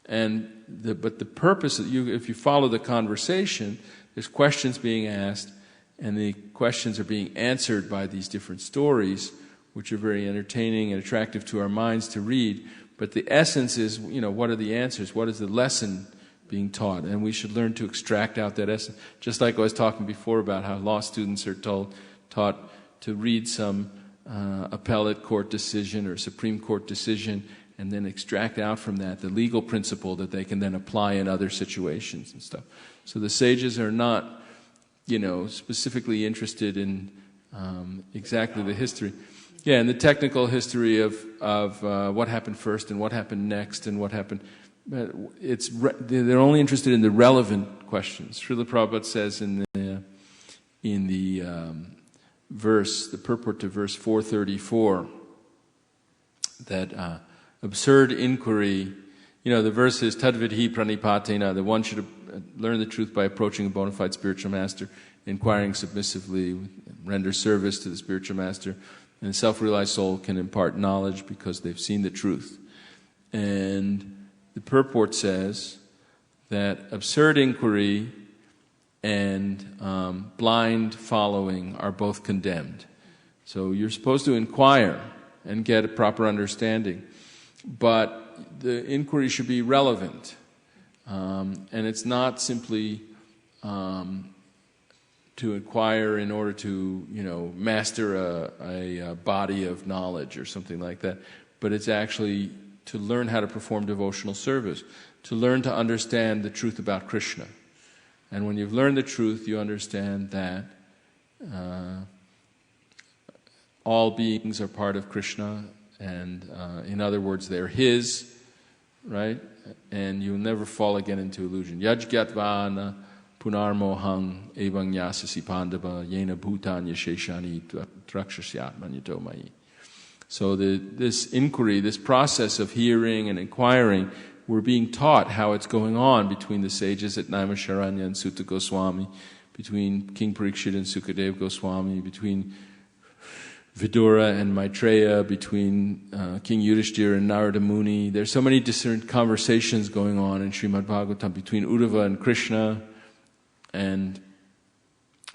But the purpose, if you follow the conversation, there's questions being asked, and the questions are being answered by these different stories, which are very entertaining and attractive to our minds to read. But the essence is, what are the answers? What is the lesson being taught? And we should learn to extract out that essence. Just like I was talking before about how law students are taught to read some appellate court decision or Supreme Court decision and then extract out from that the legal principle that they can then apply in other situations and stuff. So the sages are not, specifically interested in exactly the history. Yeah, and the technical history of what happened first and what happened next and what happened. They're only interested in the relevant questions. Srila Prabhupada says in the verse, the purport to verse 434, that absurd inquiry. The verse is Tadvidhi pranipatena, that one should learn the truth by approaching a bona fide spiritual master, inquiring submissively, render service to the spiritual master. And a self-realized soul can impart knowledge because they've seen the truth. And the purport says that absurd inquiry and blind following are both condemned. So you're supposed to inquire and get a proper understanding. But the inquiry should be relevant. And it's not simply to inquire in order to, master a body of knowledge or something like that. But it's actually to learn how to perform devotional service, to learn to understand the truth about Krishna. And when you've learned the truth, you understand that all beings are part of Krishna, and in other words, they're His, right? And you'll never fall again into illusion. Yajgatvana punarmohang evang yasasi pandava yena bhutanya sheshani trakshasyaatmanyato mayi. So this inquiry, this process of hearing and inquiring, we're being taught how it's going on between the sages at Naimisharanya and Sutta Goswami, between King Parikshit and Sukadev Goswami, between Vidura and Maitreya, between King Yudhishthira and Narada Muni. There's so many different conversations going on in Srimad Bhagavatam between Uddhava and Krishna, and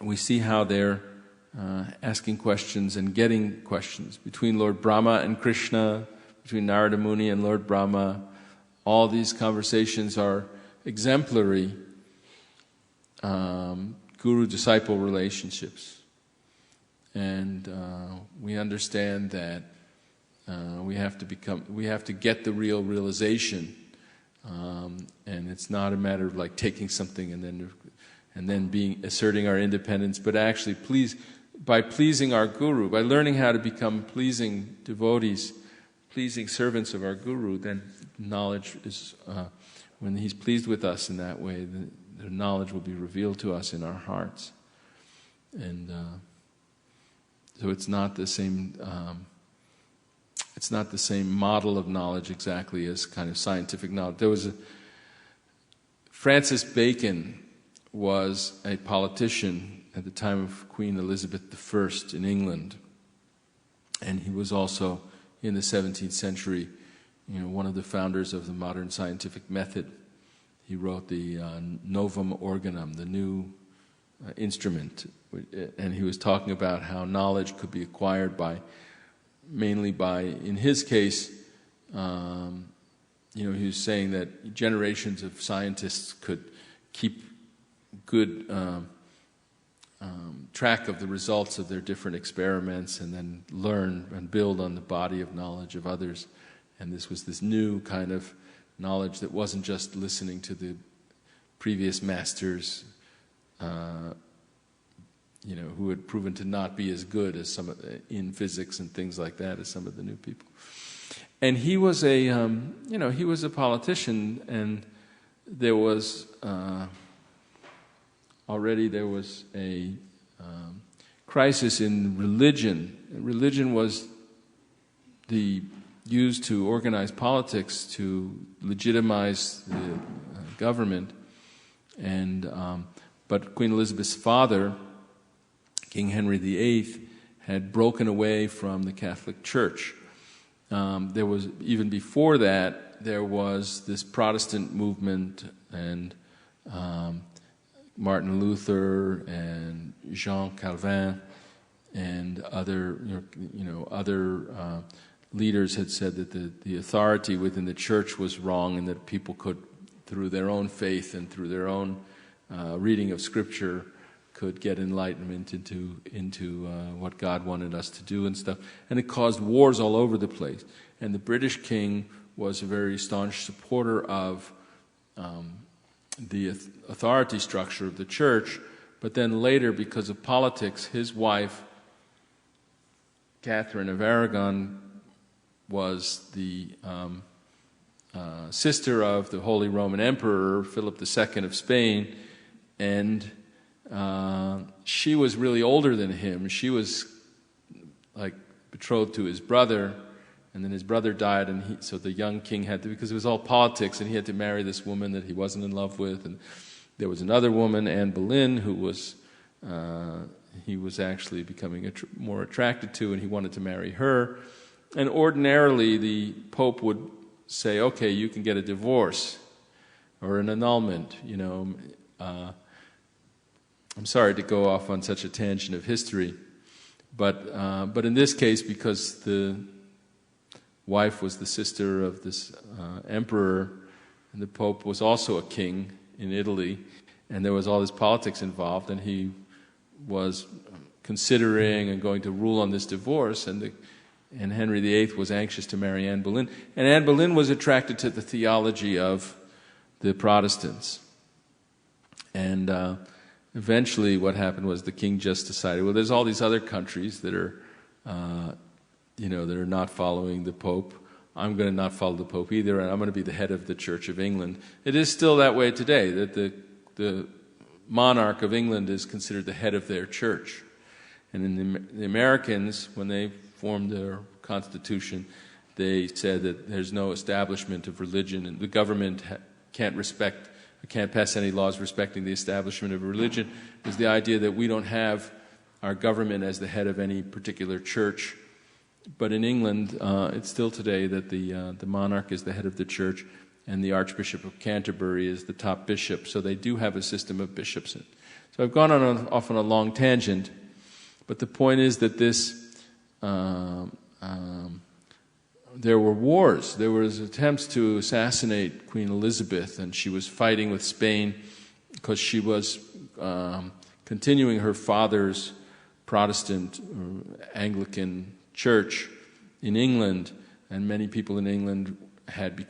we see how they're asking questions and getting questions. Between Lord Brahma and Krishna, between Narada Muni and Lord Brahma, all these conversations are exemplary guru-disciple relationships. And we understand that we have to get the real realization, and it's not a matter of like taking something and then asserting our independence, but actually by pleasing our guru, by learning how to become pleasing devotees, pleasing servants of our guru, then knowledge is when he's pleased with us in that way, the knowledge will be revealed to us in our hearts, and. So it's not the same. It's not the same model of knowledge exactly as kind of scientific knowledge. Francis Bacon was a politician at the time of Queen Elizabeth I in England, and he was also in the 17th century, one of the founders of the modern scientific method. He wrote the Novum Organum, the new instrument, and he was talking about how knowledge could be acquired mainly by, in his case, he was saying that generations of scientists could keep good track of the results of their different experiments and then learn and build on the body of knowledge of others. And this was this new kind of knowledge that wasn't just listening to the previous masters, who had proven to not be as good as some in physics and things like that as some of the new people. And he was he was a politician, and there was already a crisis in religion. Religion was used to organize politics, to legitimize the government, and but Queen Elizabeth's father, King Henry VIII, had broken away from the Catholic Church. There was, even before that, there was this Protestant movement, and Martin Luther and Jean Calvin and other leaders had said that the authority within the church was wrong, and that people could, through their own faith and through their own reading of Scripture, could get enlightenment into what God wanted us to do and stuff. And it caused wars all over the place. And the British king was a very staunch supporter of the authority structure of the church. But then later, because of politics, his wife, Catherine of Aragon, was the sister of the Holy Roman Emperor, Philip II of Spain, and she was really older than him. She was like betrothed to his brother, and then his brother died, and so the young king had to, because it was all politics, and he had to marry this woman that he wasn't in love with. And there was another woman, Anne Boleyn, who was he was actually becoming more attracted to, and he wanted to marry her. And ordinarily, the Pope would say, "Okay, you can get a divorce or an annulment," I'm sorry to go off on such a tangent of history, but in this case, because the wife was the sister of this emperor, and the Pope was also a king in Italy, and there was all this politics involved, and he was considering and going to rule on this divorce, and Henry VIII was anxious to marry Anne Boleyn, and Anne Boleyn was attracted to the theology of the Protestants, and eventually what happened was the king just decided, well, there's all these other countries that are, that are not following the Pope. I'm going to not follow the Pope either, and I'm going to be the head of the Church of England. It is still that way today, that the monarch of England is considered the head of their church. And in the Americans, when they formed their constitution, they said that there's no establishment of religion, and the government can't pass any laws respecting the establishment of religion. Is the idea that we don't have our government as the head of any particular church. But in England, it's still today that the monarch is the head of the church, and the Archbishop of Canterbury is the top bishop. So they do have a system of bishops. So I've gone off on a long tangent, but the point is that there were wars. There was attempts to assassinate Queen Elizabeth, and she was fighting with Spain because she was continuing her father's Protestant Anglican church in England, and many people in England had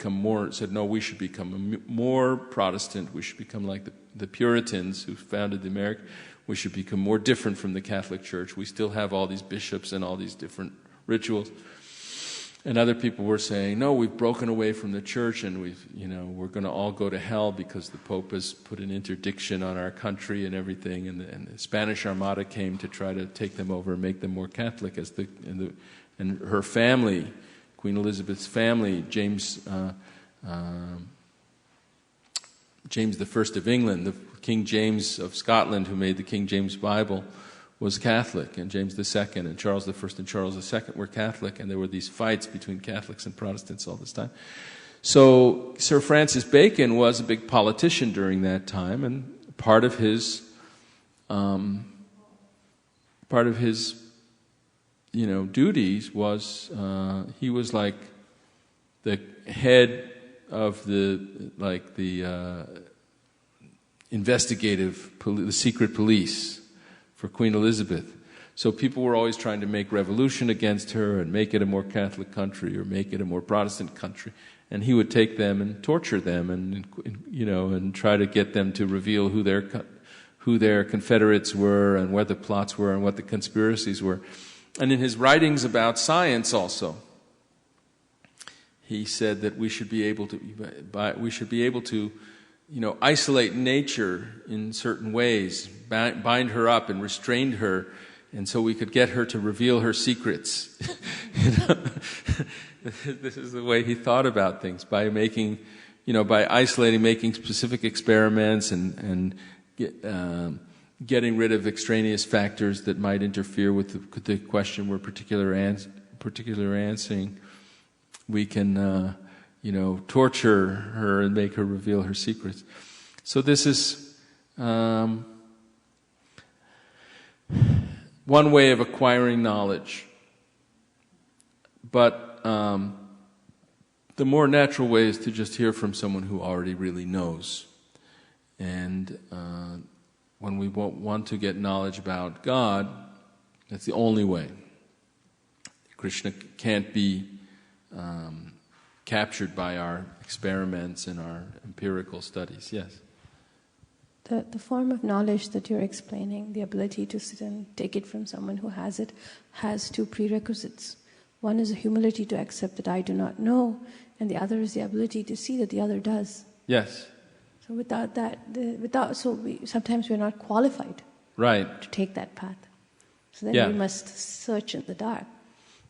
said, no, we should become more Protestant. We should become like the Puritans who founded America. We should become more different from the Catholic Church. We still have all these bishops and all these different rituals. And other people were saying, no, we've broken away from the church, and we're going to all go to hell because the Pope has put an interdiction on our country and everything. And the Spanish Armada came to try to take them over and make them more Catholic. And her family, Queen Elizabeth's family, James I of England, the King James of Scotland, who made the King James Bible, was Catholic, and James II and Charles I and Charles II were Catholic, and there were these fights between Catholics and Protestants all this time. So Sir Francis Bacon was a big politician during that time, and part of his duties was he was like the head of the investigative, the secret police for Queen Elizabeth. So people were always trying to make revolution against her and make it a more Catholic country or make it a more Protestant country. And he would take them and torture them and try to get them to reveal who their confederates were and what the plots were and what the conspiracies were. And in his writings about science also, he said that we should be able to isolate nature in certain ways, bind her up and restrain her, and so we could get her to reveal her secrets. This is the way he thought about things, by isolating, making specific experiments and getting rid of extraneous factors that might interfere with the question we're particular answering. We can torture her and make her reveal her secrets. So this is one way of acquiring knowledge. But the more natural way is to just hear from someone who already really knows. And when we want to get knowledge about God, that's the only way. Krishna can't be captured by our experiments and our empirical studies. Yes? The form of knowledge that you're explaining, the ability to sit and take it from someone who has it, has two prerequisites. One is the humility to accept that I do not know, and the other is the ability to see that the other does. Yes. So without that, sometimes we're not qualified, right, to take that path. So then we must search in the dark.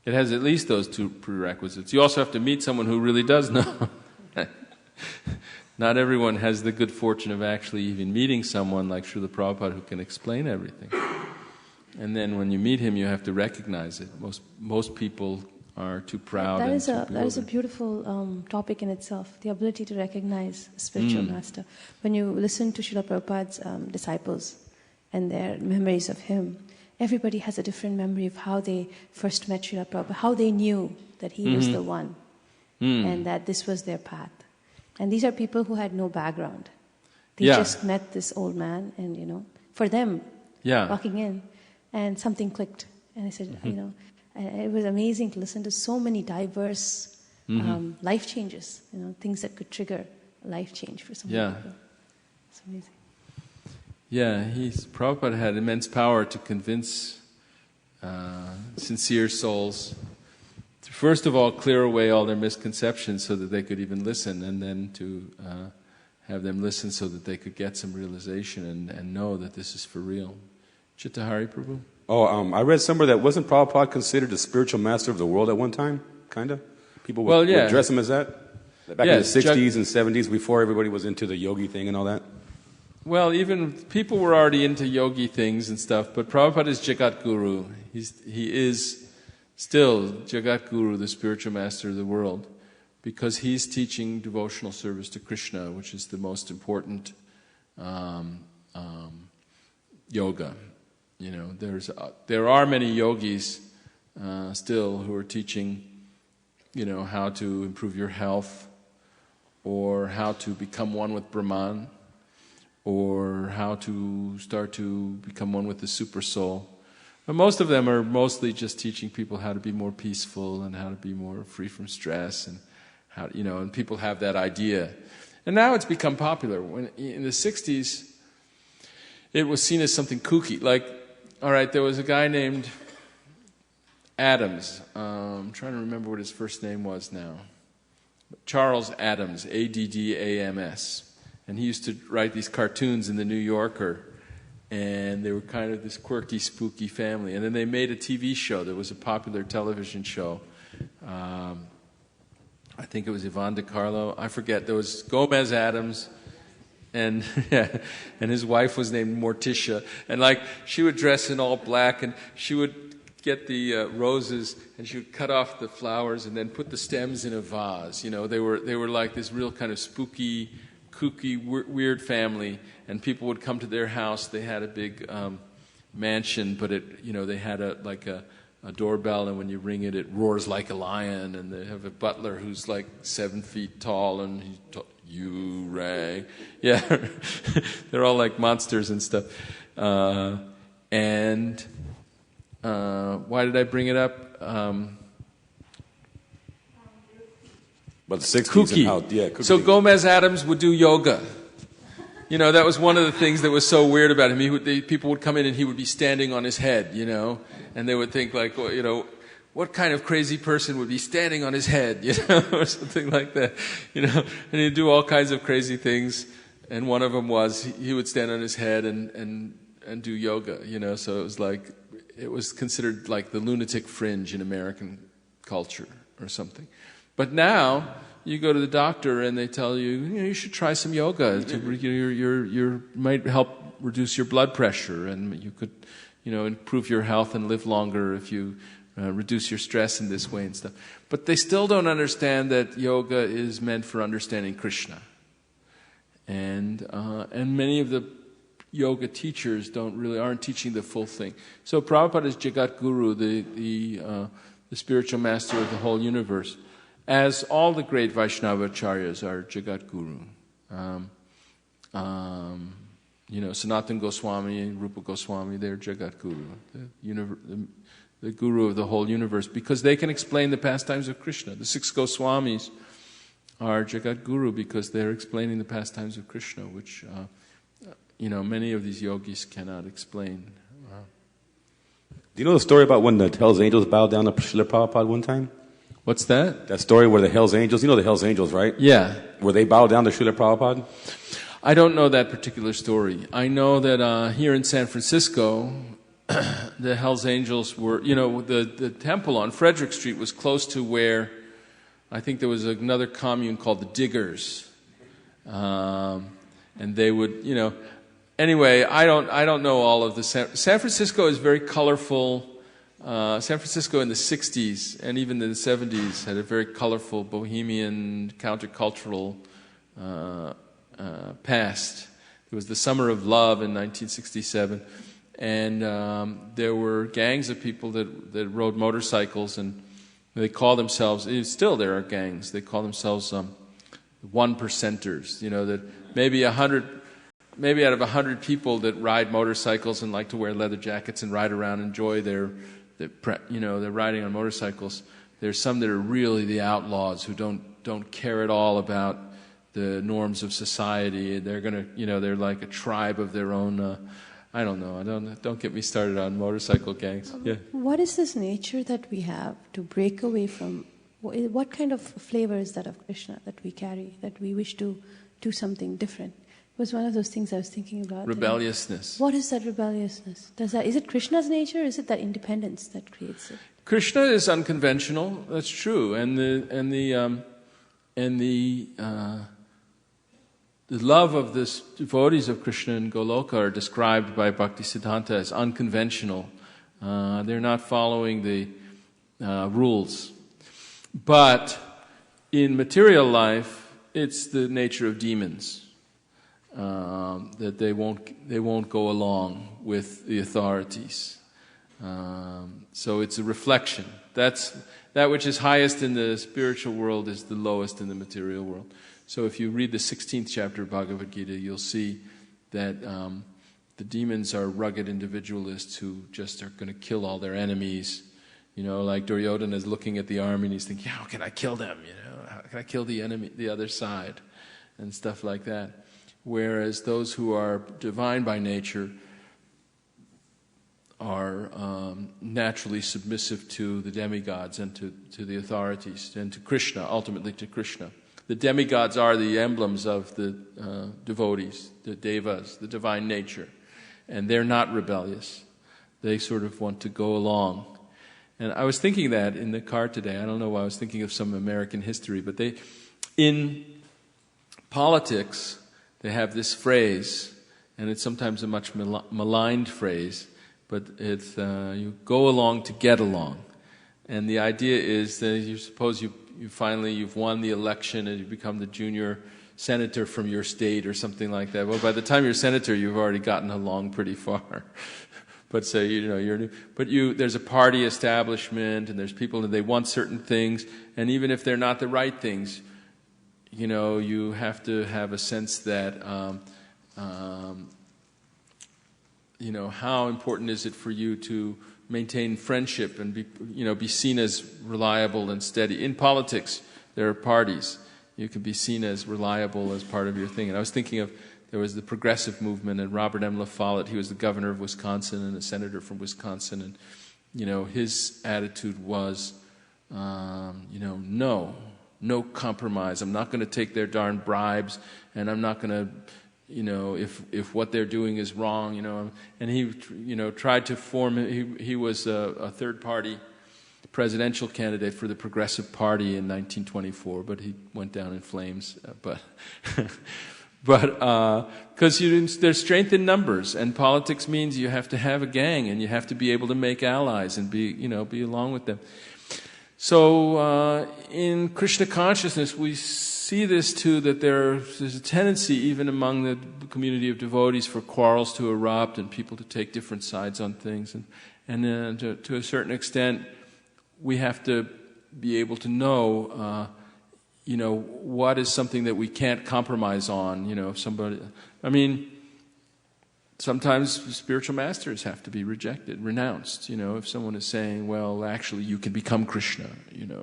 It has at least those two prerequisites. You also have to meet someone who really does know. Not everyone has the good fortune of actually even meeting someone like Srila Prabhupada who can explain everything. And then when you meet him, you have to recognize it. Most people are too proud. That is a beautiful topic in itself, the ability to recognize a spiritual master. When you listen to Srila Prabhupada's disciples and their memories of him, everybody has a different memory of how they first met Srila Prabhupada, how they knew that he was the one, and that this was their path. And these are people who had no background. They just met this old man, and for them, walking in, and something clicked. And I said, it was amazing to listen to so many diverse life changes, things that could trigger a life change for someone. It's amazing. Yeah, Prabhupada had immense power to convince sincere souls to, first of all, clear away all their misconceptions so that they could even listen, and then to have them listen so that they could get some realization and know that this is for real. Chittahari Prabhu? I read somewhere that wasn't Prabhupada considered the spiritual master of the world at one time, kind of? People would address him as that? Back in the 60s and 70s, before everybody was into the yogi thing and all that? Well, even people were already into yogi things and stuff, but Prabhupada is Jagat Guru. He is still Jagat Guru, the spiritual master of the world, because he's teaching devotional service to Krishna, which is the most important yoga. You know, there are many yogis still who are teaching, you know, how to improve your health, or how to become one with Brahman, or how to start to become one with the super soul. But most of them are mostly just teaching people how to be more peaceful and how to be more free from stress, and how, you know, and people have that idea. And now it's become popular. When in the 60s, it was seen as something kooky. Like, all right, there was a guy named Adams. I'm trying to remember what his first name was now. Charles Adams, Addams. And he used to write these cartoons in the New Yorker, and they were kind of this quirky, spooky family. And then they made a TV show. There was a popular television show. I think it was Yvonne DiCarlo. I forget. There was Gomez Adams, and and his wife was named Morticia. And like, she would dress in all black, and she would get the roses, and she would cut off the flowers and then put the stems in a vase. You know, they were like this real kind of spooky, kooky, weird family, and people would come to their house. They had a big mansion, but they had a doorbell, and when you ring it, it roars like a lion, and they have a butler who's like 7 feet tall, and you rang. Yeah, they're all like monsters and stuff. Why did I bring it up? But the 60s kooky. And how, yeah, kooky. So Gomez Adams would do yoga. You know, that was one of the things that was so weird about him. People would come in and he would be standing on his head, you know, and they would think like, well, you know, what kind of crazy person would be standing on his head, you know, or something like that, you know, and he'd do all kinds of crazy things. And one of them was he would stand on his head and do yoga, you know, so it was considered like the lunatic fringe in American culture or something. But now you go to the doctor and they tell you, you should try some yoga. You might help reduce your blood pressure, and you could, improve your health and live longer if you reduce your stress in this way and stuff. But they still don't understand that yoga is meant for understanding Krishna, and many of the yoga teachers aren't teaching the full thing. So Prabhupada is Jagat Guru, the spiritual master of the whole universe, as all the great Vaishnava acharyas are Jagat Guru. Sanatana Goswami and Rupa Goswami, they're Jagat Guru, the Guru of the whole universe, because they can explain the pastimes of Krishna. The 6 Goswamis are Jagat Guru because they're explaining the pastimes of Krishna, which many of these yogis cannot explain. Do you know the story about when the Hells Angels bowed down to Srila Prabhupada one time? What's that? That story where the Hells Angels, you know the Hells Angels, right? Yeah. Where they bowed down to Srila Prabhupada? I don't know that particular story. I know that here in San Francisco, the Hells Angels were, the temple on Frederick Street was close to where I think there was another commune called the Diggers. And they would, anyway, I don't know all of the San Francisco is very colorful. San Francisco in the 60s and even in the 70s had a very colorful bohemian countercultural past. It was the Summer of Love in 1967, and there were gangs of people that rode motorcycles, and they call themselves, still there are gangs, they call themselves one percenters, that maybe out of 100 people that ride motorcycles and like to wear leather jackets and ride around and enjoy they're riding on motorcycles. There's some that are really the outlaws who don't care at all about the norms of society. They're gonna, they're like a tribe of their own. I don't know. Don't get me started on motorcycle gangs. Yeah. What is this nature that we have to break away from? What kind of flavor is that of Krishna that we carry, that we wish to do something different? It was one of those things I was thinking about. Rebelliousness. What is that rebelliousness? Is it Krishna's nature, or is it that independence that creates it? Krishna is unconventional. That's true, and the love of the devotees of Krishna in Goloka are described by Bhaktisiddhanta as unconventional. They're not following the rules. But in material life, it's the nature of demons, that they won't go along with the authorities. So it's a reflection. That which is highest in the spiritual world is the lowest in the material world. So if you read the 16th chapter of Bhagavad Gita, you'll see that the demons are rugged individualists who just are going to kill all their enemies. Like Duryodhana is looking at the army and he's thinking, how can I kill them? How can I kill the enemy, the other side? And stuff like that. Whereas those who are divine by nature are naturally submissive to the demigods and to the authorities and to Krishna, ultimately to Krishna. The demigods are the emblems of the devotees, the devas, the divine nature. And they're not rebellious. They sort of want to go along. And I was thinking that in the car today. I don't know why I was thinking of some American history, but in politics, they have this phrase, and it's sometimes a much maligned phrase, but it's you go along to get along. And the idea is that you suppose you've won the election and you become the junior senator from your state or something like that. Well, by the time you're senator, you've already gotten along pretty far. But say, you're new. But there's a party establishment and there's people and they want certain things. And even if they're not the right things, you have to have a sense that, how important is it for you to maintain friendship and be seen as reliable and steady. In politics, there are parties. You can be seen as reliable as part of your thing. And I was thinking of, there was the progressive movement, and Robert M. La Follette, he was the governor of Wisconsin and a senator from Wisconsin, and his attitude was, no compromise. I'm not going to take their darn bribes, and I'm not going to, if what they're doing is wrong, and he, tried to form. He was a third party presidential candidate for the Progressive Party in 1924, but he went down in flames. But because there's strength in numbers, and politics means you have to have a gang, and you have to be able to make allies and be along with them. So in Krishna consciousness, we see this too, that there's a tendency even among the community of devotees for quarrels to erupt and people to take different sides on things, and to a certain extent, we have to be able to know. What is something that we can't compromise on? If somebody, sometimes spiritual masters have to be rejected, renounced. If someone is saying, well, actually, you can become Krishna,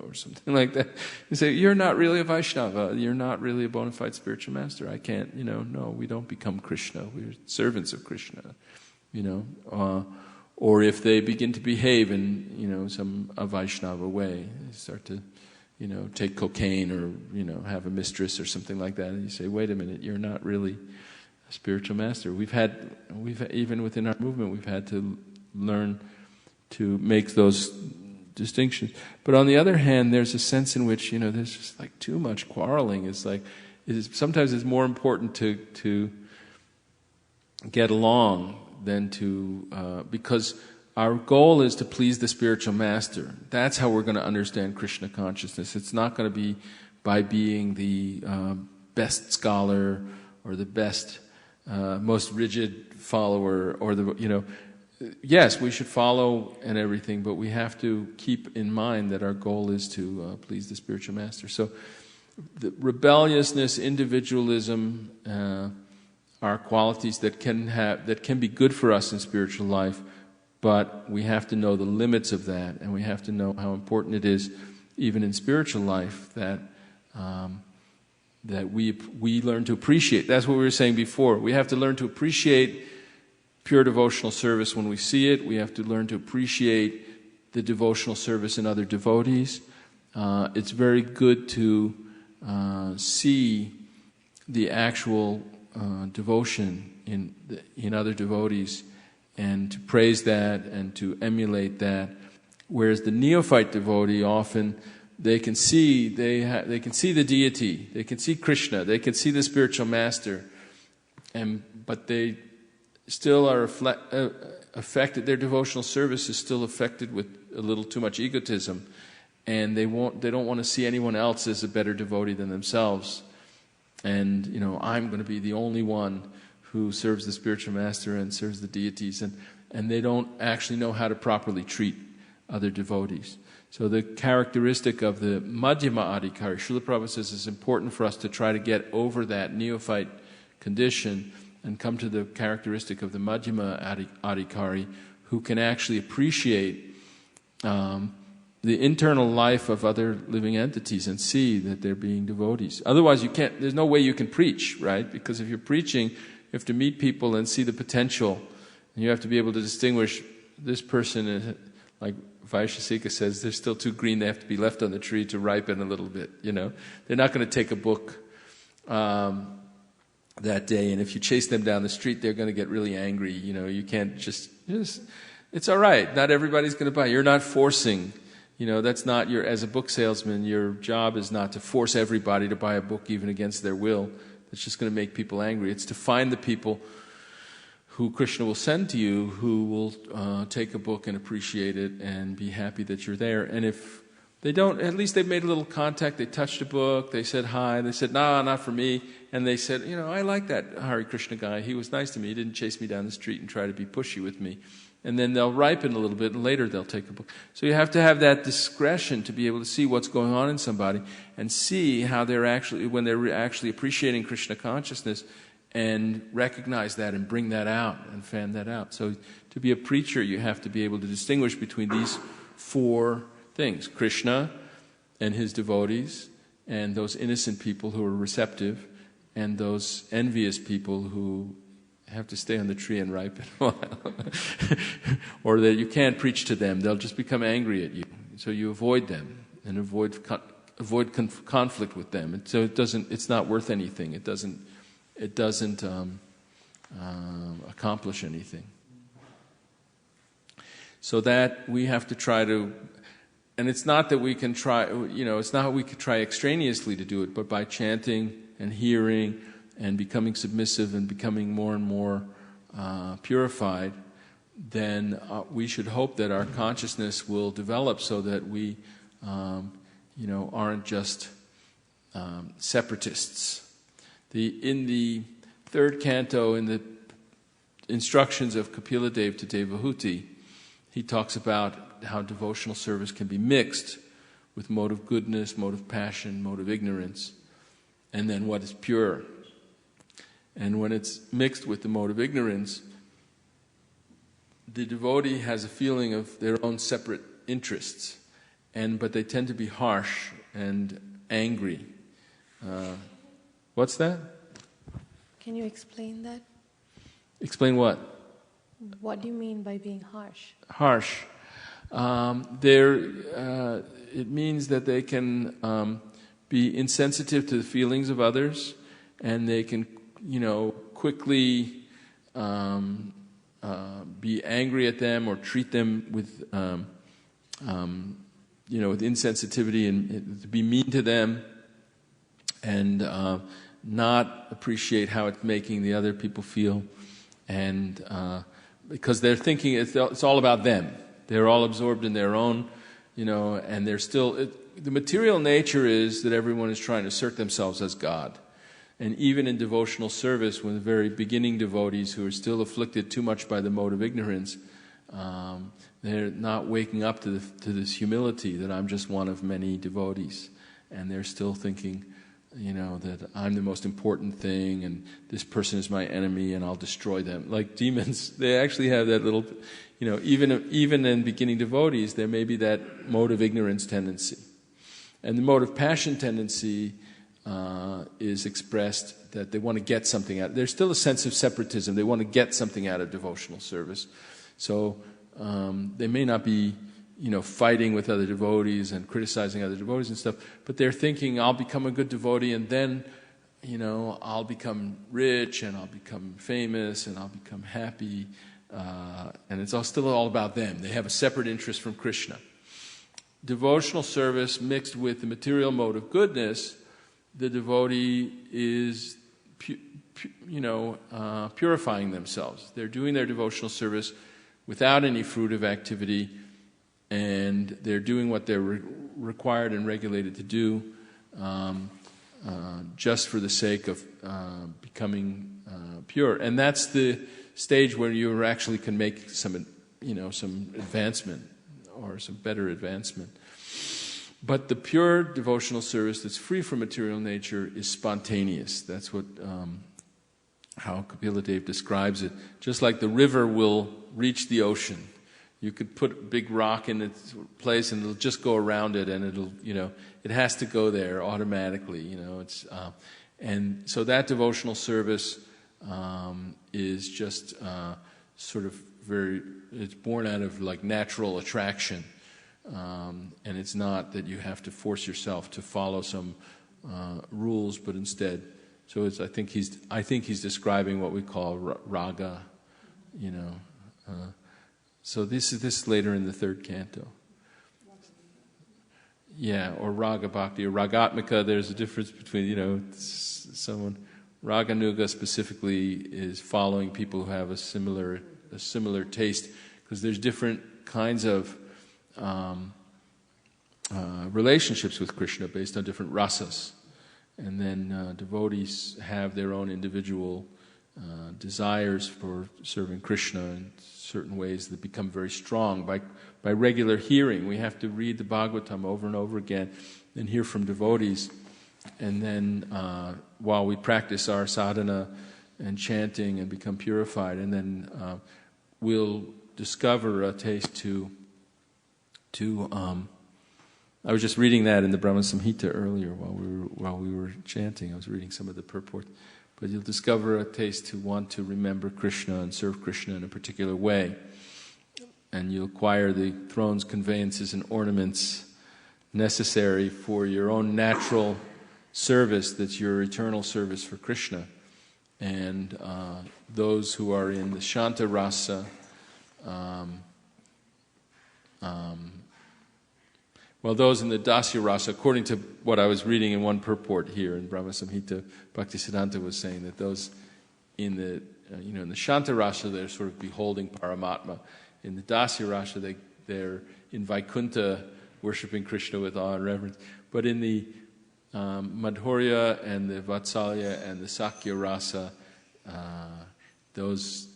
or something like that. You say, you're not really a Vaishnava. You're not really a bona fide spiritual master. I can't, no, we don't become Krishna. We're servants of Krishna, or if they begin to behave in, some Vaishnava way, they start to, take cocaine or, have a mistress or something like that. And you say, wait a minute, you're not really a spiritual master. We've even within our movement, we've had to learn to make those distinctions. But on the other hand, there's a sense in which, there's just like too much quarreling. Sometimes it's more important to get along than to, because our goal is to please the spiritual master. That's how we're going to understand Krishna consciousness. It's not going to be by being the best scholar or the best, most rigid follower, or yes, we should follow and everything, but we have to keep in mind that our goal is to please the spiritual master. So, the rebelliousness, individualism, are qualities that can be good for us in spiritual life. But we have to know the limits of that, and we have to know how important it is, even in spiritual life, that we learn to appreciate. That's what we were saying before. We have to learn to appreciate pure devotional service when we see it. We have to learn to appreciate the devotional service in other devotees. It's very good to see the actual devotion in other devotees, and to praise that and to emulate that. Whereas the neophyte devotee often they can see they can see the deity, they can see Krishna, they can see the spiritual master, but they still are affected. Their devotional service is still affected with a little too much egotism, and they don't want to see anyone else as a better devotee than themselves. And I'm going to be the only one who serves the spiritual master and serves the deities, and they don't actually know how to properly treat other devotees. So the characteristic of the Madhyama Adhikari, Srila Prabhupada says, it's important for us to try to get over that neophyte condition and come to the characteristic of the Madhyama Adhikari, who can actually appreciate the internal life of other living entities and see that they're being devotees. Otherwise, there's no way you can preach, right? Because if you're preaching, you have to meet people and see the potential, and you have to be able to distinguish this person, like Vaishesika says, they're still too green, they have to be left on the tree to ripen a little bit, They're not going to take a book that day, and if you chase them down the street, they're going to get really angry. You can't just it's all right. Not everybody's going to buy. You're not forcing. That's not as a book salesman, your job is not to force everybody to buy a book even against their will. That's just going to make people angry. It's to find the people who Krishna will send to you, who will take a book and appreciate it and be happy that you're there. And if they don't, at least they've made a little contact. They touched a book, they said hi, they said, "No, not for me." And they said, "I like that Hare Krishna guy. He was nice to me. He didn't chase me down the street and try to be pushy with me." And then they'll ripen a little bit, and later they'll take a book. So you have to have that discretion to be able to see what's going on in somebody and see how when they're actually appreciating Krishna consciousness, and recognize that and bring that out and fan that out. So to be a preacher, you have to be able to distinguish between these four things: Krishna and his devotees, and those innocent people who are receptive, and those envious people who have to stay on the tree and ripen a while. Or that you can't preach to them, they'll just become angry at you. So you avoid them and avoid conflict with them. And so it's not worth anything. It doesn't accomplish anything. So that we have to try to, and it's not that we can try, it's not we could try extraneously to do it, but by chanting and hearing and becoming submissive and becoming more and more purified, then we should hope that our consciousness will develop so that we, aren't just separatists. In the third canto, in the instructions of Kapila Dev to Devahuti, he talks about how devotional service can be mixed with mode of goodness, mode of passion, mode of ignorance, and then what is pure. And when it's mixed with the mode of ignorance, the devotee has a feeling of their own separate interests, but they tend to be harsh and angry. What's that? Can you explain that? Explain what? What do you mean by being harsh? Harsh. It means that they can be insensitive to the feelings of others, and they can, quickly be angry at them or treat them with, with insensitivity and to be mean to them, and not appreciate how it's making the other people feel, and because they're thinking it's all about them. They're all absorbed in their own, and they're still. The material nature is that everyone is trying to assert themselves as God. And even in devotional service, when the very beginning devotees who are still afflicted too much by the mode of ignorance, they're not waking up to this humility that I'm just one of many devotees. And they're still thinking, that I'm the most important thing, and this person is my enemy, and I'll destroy them. Like demons, they actually have that little, even in beginning devotees, there may be that mode of ignorance tendency. And the mode of passion tendency is expressed that they want to get something out. There's still a sense of separatism. They want to get something out of devotional service. So they may not be, fighting with other devotees and criticizing other devotees and stuff, but they're thinking, I'll become a good devotee, and then, I'll become rich, and I'll become famous, and I'll become happy. And it's still all about them. They have a separate interest from Krishna. devotional service mixed with the material mode of goodness, the devotee is, purifying themselves. They're doing their devotional service without any fruitive activity, and they're doing what they're required and regulated to do, just for the sake of becoming pure. And that's the stage where you actually can make some advancement or some better advancement. But the pure devotional service that's free from material nature is spontaneous. That's what how Kapila Dev describes it. Just like the river will reach the ocean. You could put a big rock in its place and it'll just go around it, and it'll, it has to go there automatically, and so that devotional service is just sort of it's born out of like natural attraction, and it's not that you have to force yourself to follow some rules, but instead, so it's, I think he's describing what we call raga, so this is later in the third canto. Yeah, or raga bhakti or ragatmika. There's a difference between, someone, raganuga specifically is following people who have a similar taste, because there's different kinds of relationships with Krishna based on different rasas, and then devotees have their own individual desires for serving Krishna in certain ways that become very strong by regular hearing. We have to read the Bhagavatam over and over again and hear from devotees, and then while we practice our sadhana and chanting and become purified, and then we'll discover a taste to I was just reading that in the Brahma Samhita earlier while we were chanting. I was reading some of the purport. But you'll discover a taste to want to remember Krishna and serve Krishna in a particular way. And you'll acquire the thrones, conveyances, and ornaments necessary for your own natural service, that's your eternal service for Krishna. And those who are in the Shanta Rasa, those in the Dasya Rasa, according to what I was reading in one purport here in Brahma Samhita, Bhaktisiddhanta was saying that those in the in the Shanta Rasa, they're sort of beholding Paramatma. In the Dasya Rasa, they're in Vaikuntha worshiping Krishna with awe and reverence. But in the Madhurya and the Vatsalya and the Sakya Rasa, those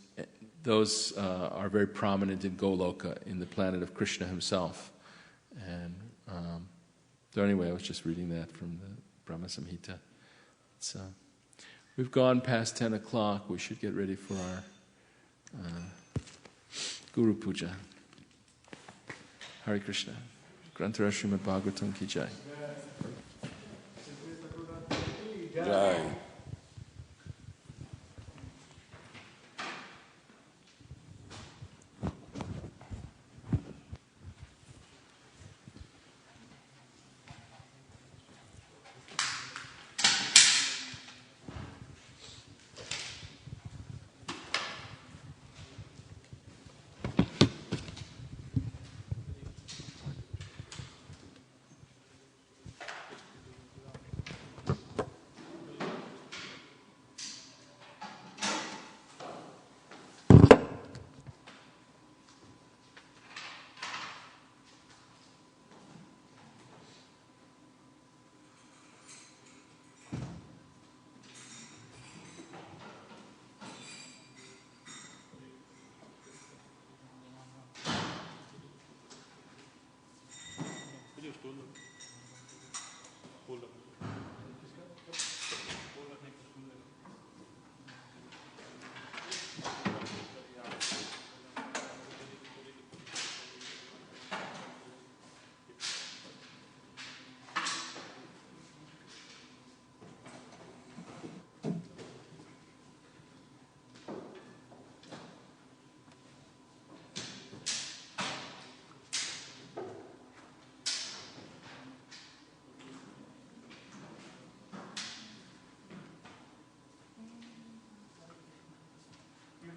are very prominent in Goloka, in the planet of Krishna himself. And so anyway, I was just reading that from the Brahma Samhita. So we've gone past 10 o'clock. We should get ready for our Guru Puja. Hare Krishna. Grantara Srimad Bhagavatam ki jai. Jai.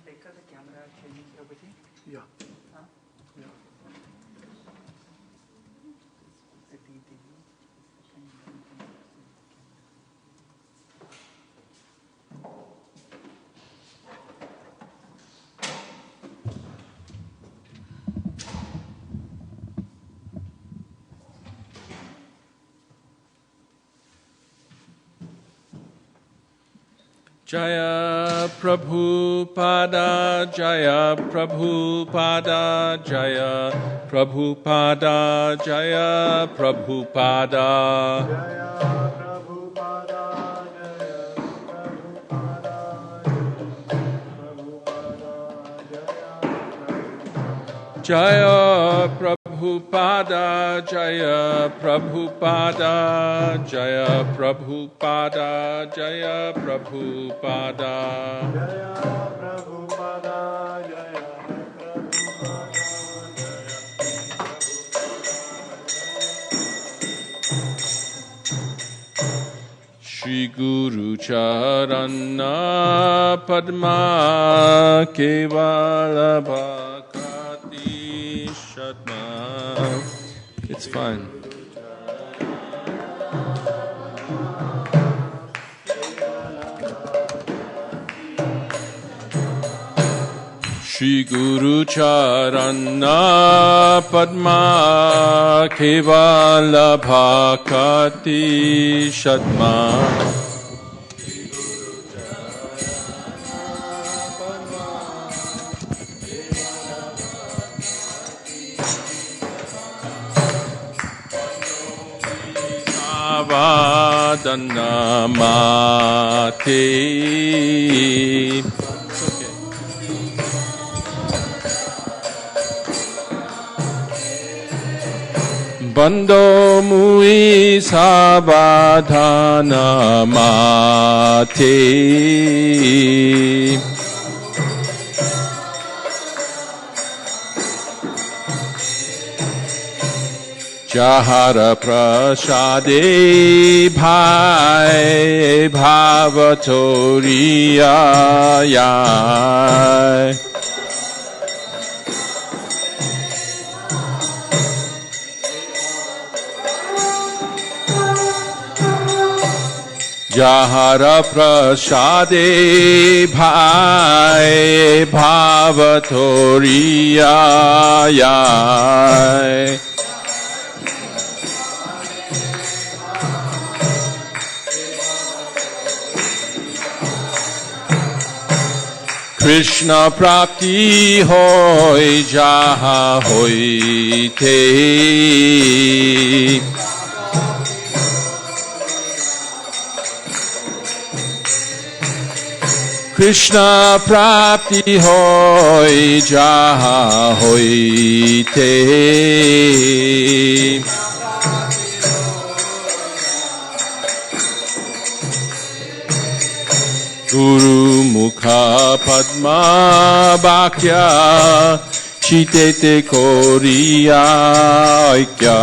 Take the camera changing, Prabhuji? Yeah. Huh? Yeah. Jaya Prabhupada, Jaya Prabhupada, Jaya Prabhupada, Jaya Prabhupada. Jaya Prabhupada, Jaya Prabhupada, Jaya Prabhupada, Jaya Prabhupada. Shri Guru Charana Padma Kevala Bhakati Shatma. It's fine. Shri Guru Charana Padma Kevala Bhakati Shatma. Vadanamate. Bando mui sabadhana mate. Jahara prasade bhai bhavatoriyaya. Jahara prasade bhai bhavatoriyaya. Krishna prapti hoy jaha hoite. Krishna prapti hoy jaha hoite. Guru Mukha Padma Bhakya Chitete Koriya Aikya.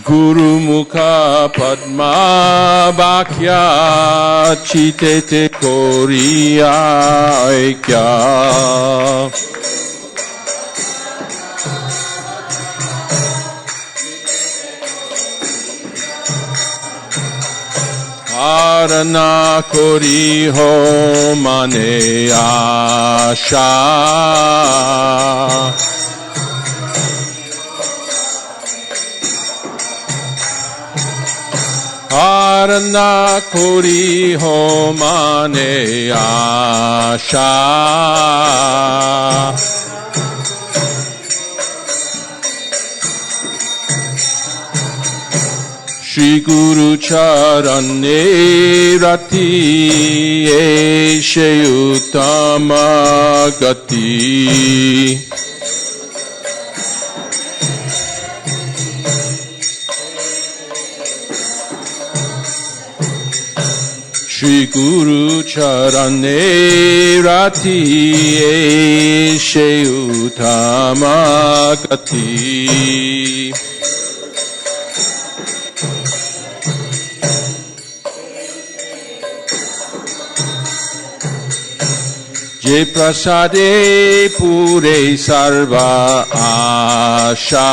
Guru Mukha Padma Bhakya Chitete Koriya Aikya. Arana kori ho mane asha. Arana kori ho mane asha. Shri Guru Charane Rati Eshe Uttama Gati. Shri Guru Charane Rati Eshe Uttama Gati. Je prasade pure sarva asha.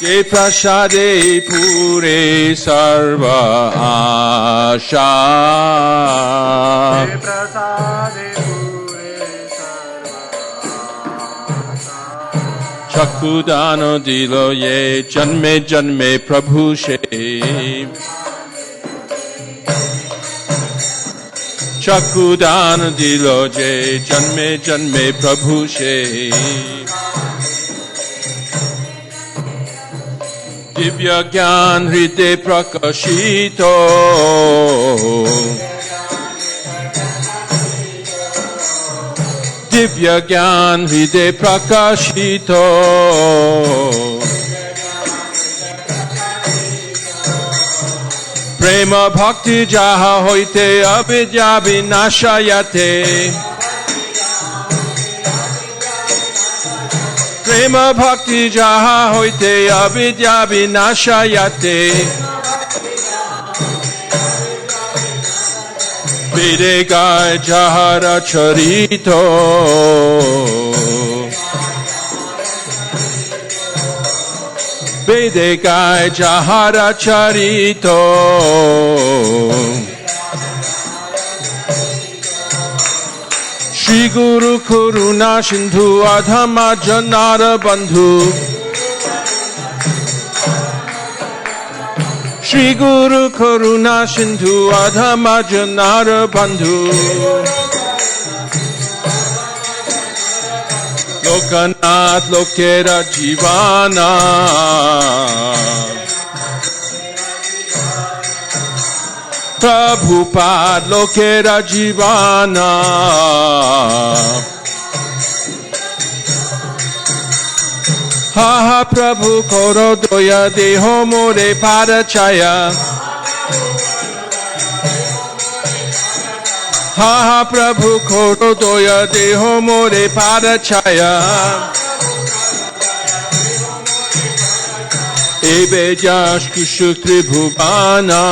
Je prasade pure sarva asha. Chakudano dilo ye janme janme prabhu she. Chakudano dilo ye janme janme prabhu she. Divya Gyan Hride Prakashito. Divya Gyan Hride Prakashito. Prema Bhakti Jaha Hoite Avidya Vinashayate. Prema Bhakti Jaha Hoite Avidya Vinashayate. Vedegaya Jahara Charito. Vedegaya Jahara Charito. Shri Guru Karuna Sindhu Adhama Janara Bandhu. Shri Guru Karuna Sindhu Adhama Janara Bandhu. Lokanath Lokera Jivana. Prabhupada Lokera Jivana. Ha ha Prabhu Koro Doya Deho More Padachaya. Ha ha Prabhu Koro Doya Deho More Padachaya. Ebe Jash Kushukri Bhuvana.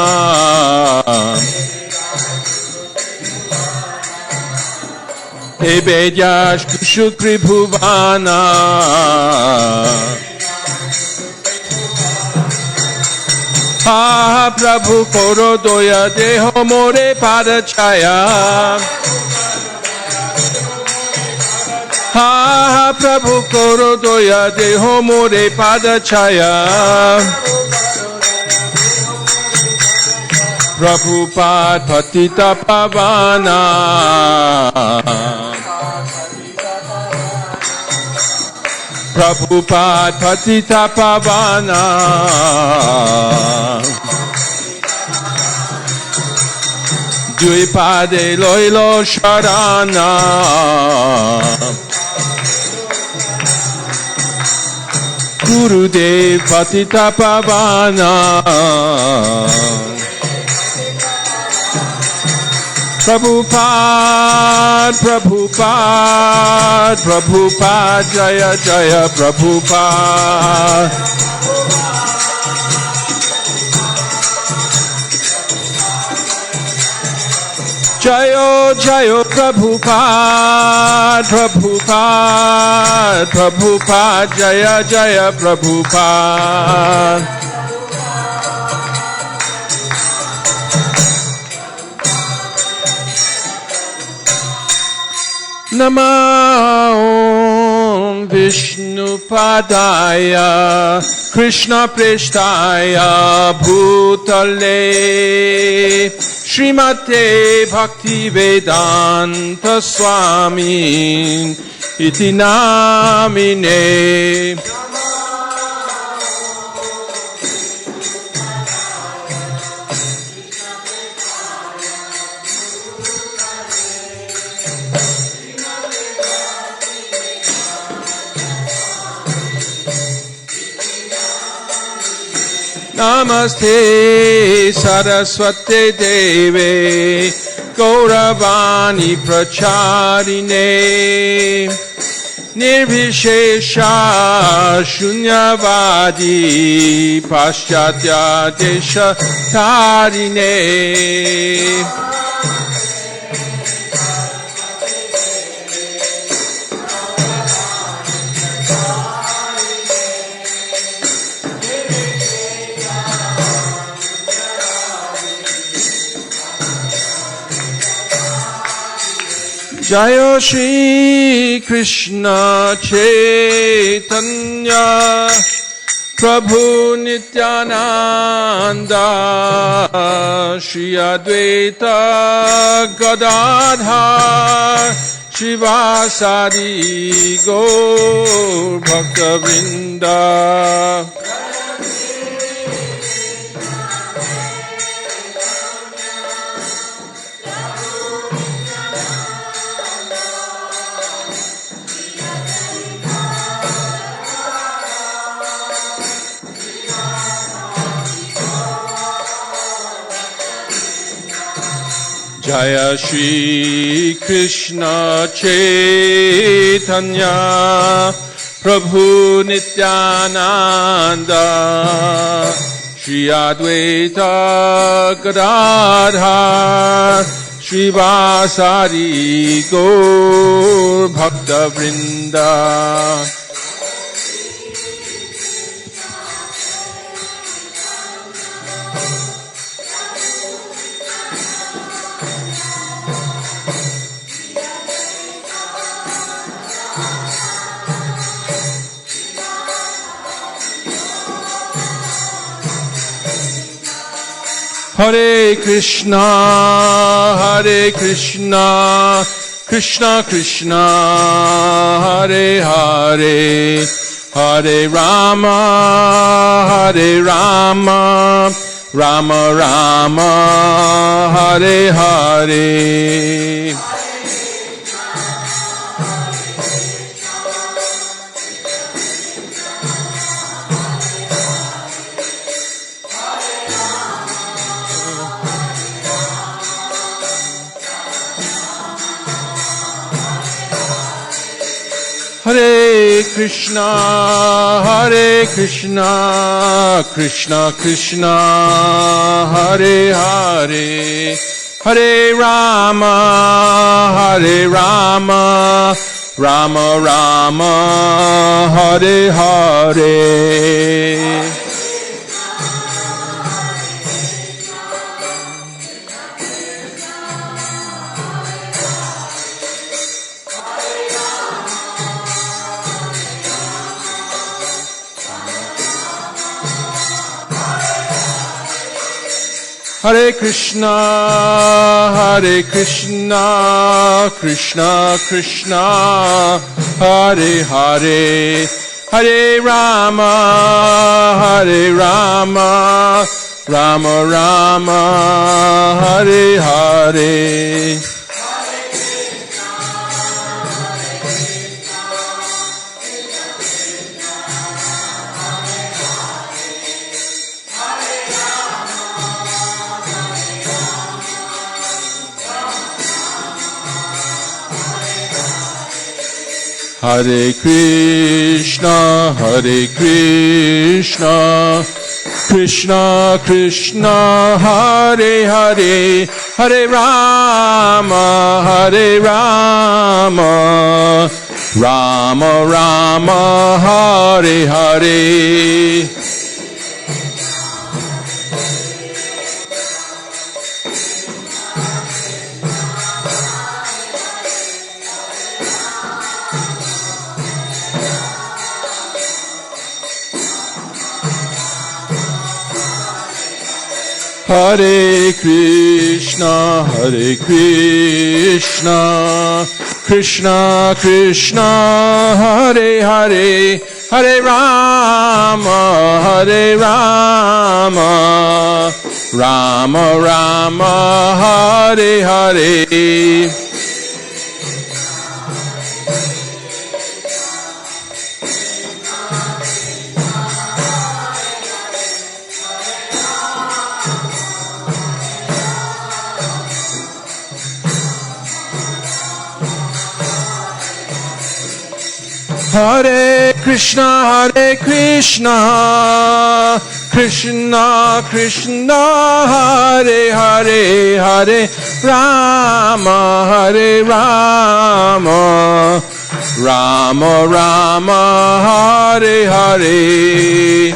Ebe Jash Kushukri Bhuvana. Ha Prabhu Koro Doya Deho More Padachaya. Ha Prabhu Koro Doya Deho More Padachaya. Prabhupada Patita Pavana. Prabhupada Patita Pavana. Dvipade Loilo Sharana. Gurudev Patita Pavana. Prabhupada, Prabhupada, Prabhupada, Jaya Jaya Prabhupada. Jayo Jayo Prabhupada, Prabhupada, Prabhupada, Jaya Jaya Prabhupada. Namo Vishnu Padaya Krishna Preshtaya Bhutale Srimate Bhakti Vedanta Swami Iti Namine. Namaste Saraswate Deve Gauravani Pracharine Nirvishesha Shunyavadi Paschatya Desha Tarine. Jaya Shri Krishna Chaitanya Prabhu Nityananda Shri Advaita Gadadhar Shivasadi Gaur Bhakta Vrinda Jaya Shri Krishna Chaitanya Prabhu Nityananda Shri Advaita Gadadhar Shivasadi Gaur Bhakta Vrinda Hare Krishna, Krishna Krishna, Hare Hare, Hare Rama, Rama Rama, Hare Hare. Hare Krishna, Krishna Krishna, Hare Hare, Hare Rama, Rama Rama, Hare Hare. Hare Krishna, Krishna Krishna, Hare Hare, Hare Rama, Rama Rama, Hare Hare. Hare Krishna, Krishna Krishna, Hare Hare, Hare Rama, Rama Rama, Hare Hare. Hare Krishna, Krishna Krishna, Hare Hare, Hare Rama, Rama Rama, Hare Hare. Hare Krishna, Krishna Krishna, Hare Hare, Hare Rama, Rama Rama, Hare Hare.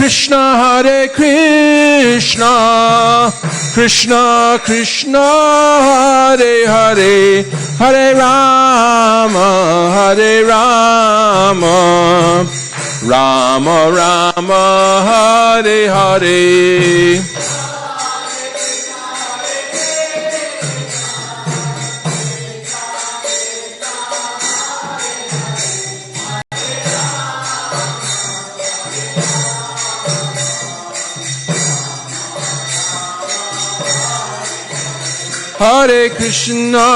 Hare Krishna, Krishna Krishna, Hare Hare, Hare Rama, Hare Rama, Rama Rama, Hare Hare. Hare Krishna,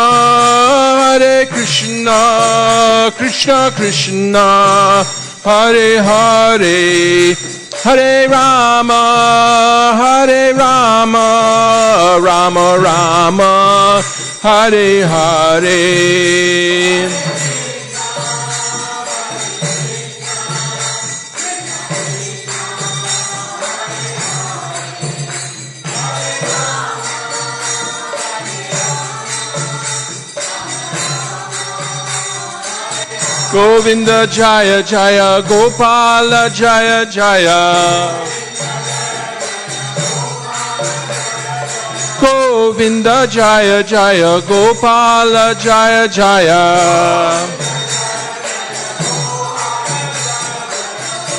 Krishna Krishna, Hare Hare, Hare Rama, Rama Rama, Hare Hare. Govinda Jaya Jaya, Gopala Jaya Jaya. Govinda Jaya Jaya, Gopala Jaya Jaya.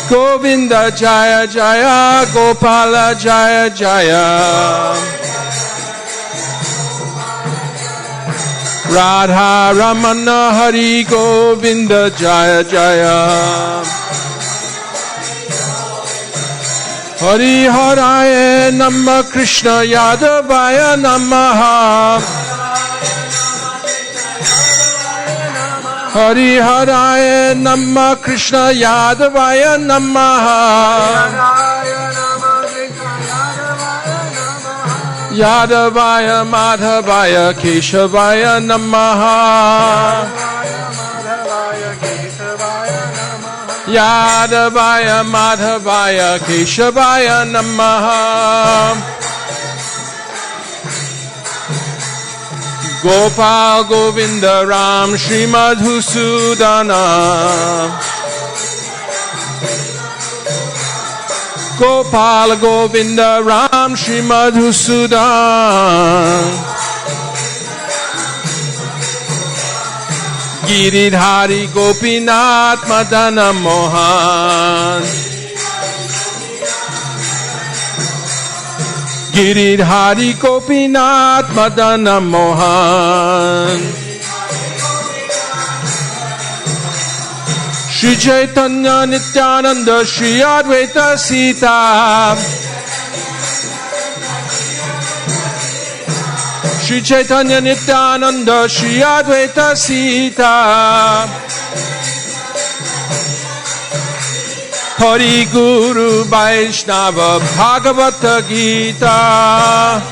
Govinda Jaya Jaya, Gopala Jaya Jaya. Radha Ramana Hari Govinda Jaya Jaya. Hari Haraya Namah Krishna Yadavaya Namaha. Hari Haraya Namah Krishna Yadavaya Namaha. Yadavaya Madhavaya Keshavaya Namaha. Yadavaya Madhavaya Keshavaya Namaha. Gopal Govinda Ram Srimad Husudana. Gopal Govinda Ram Srimad Husudan. Giridhari Gopinath Madana Mohan. Giridhari Gopinath Madana Mohan. Shri Chaitanya Nityananda Shri Advaita Sita. Shri Chaitanya Nityananda Shri Advaita Sita. Hari Guru Vaishnava Bhagavata Gita.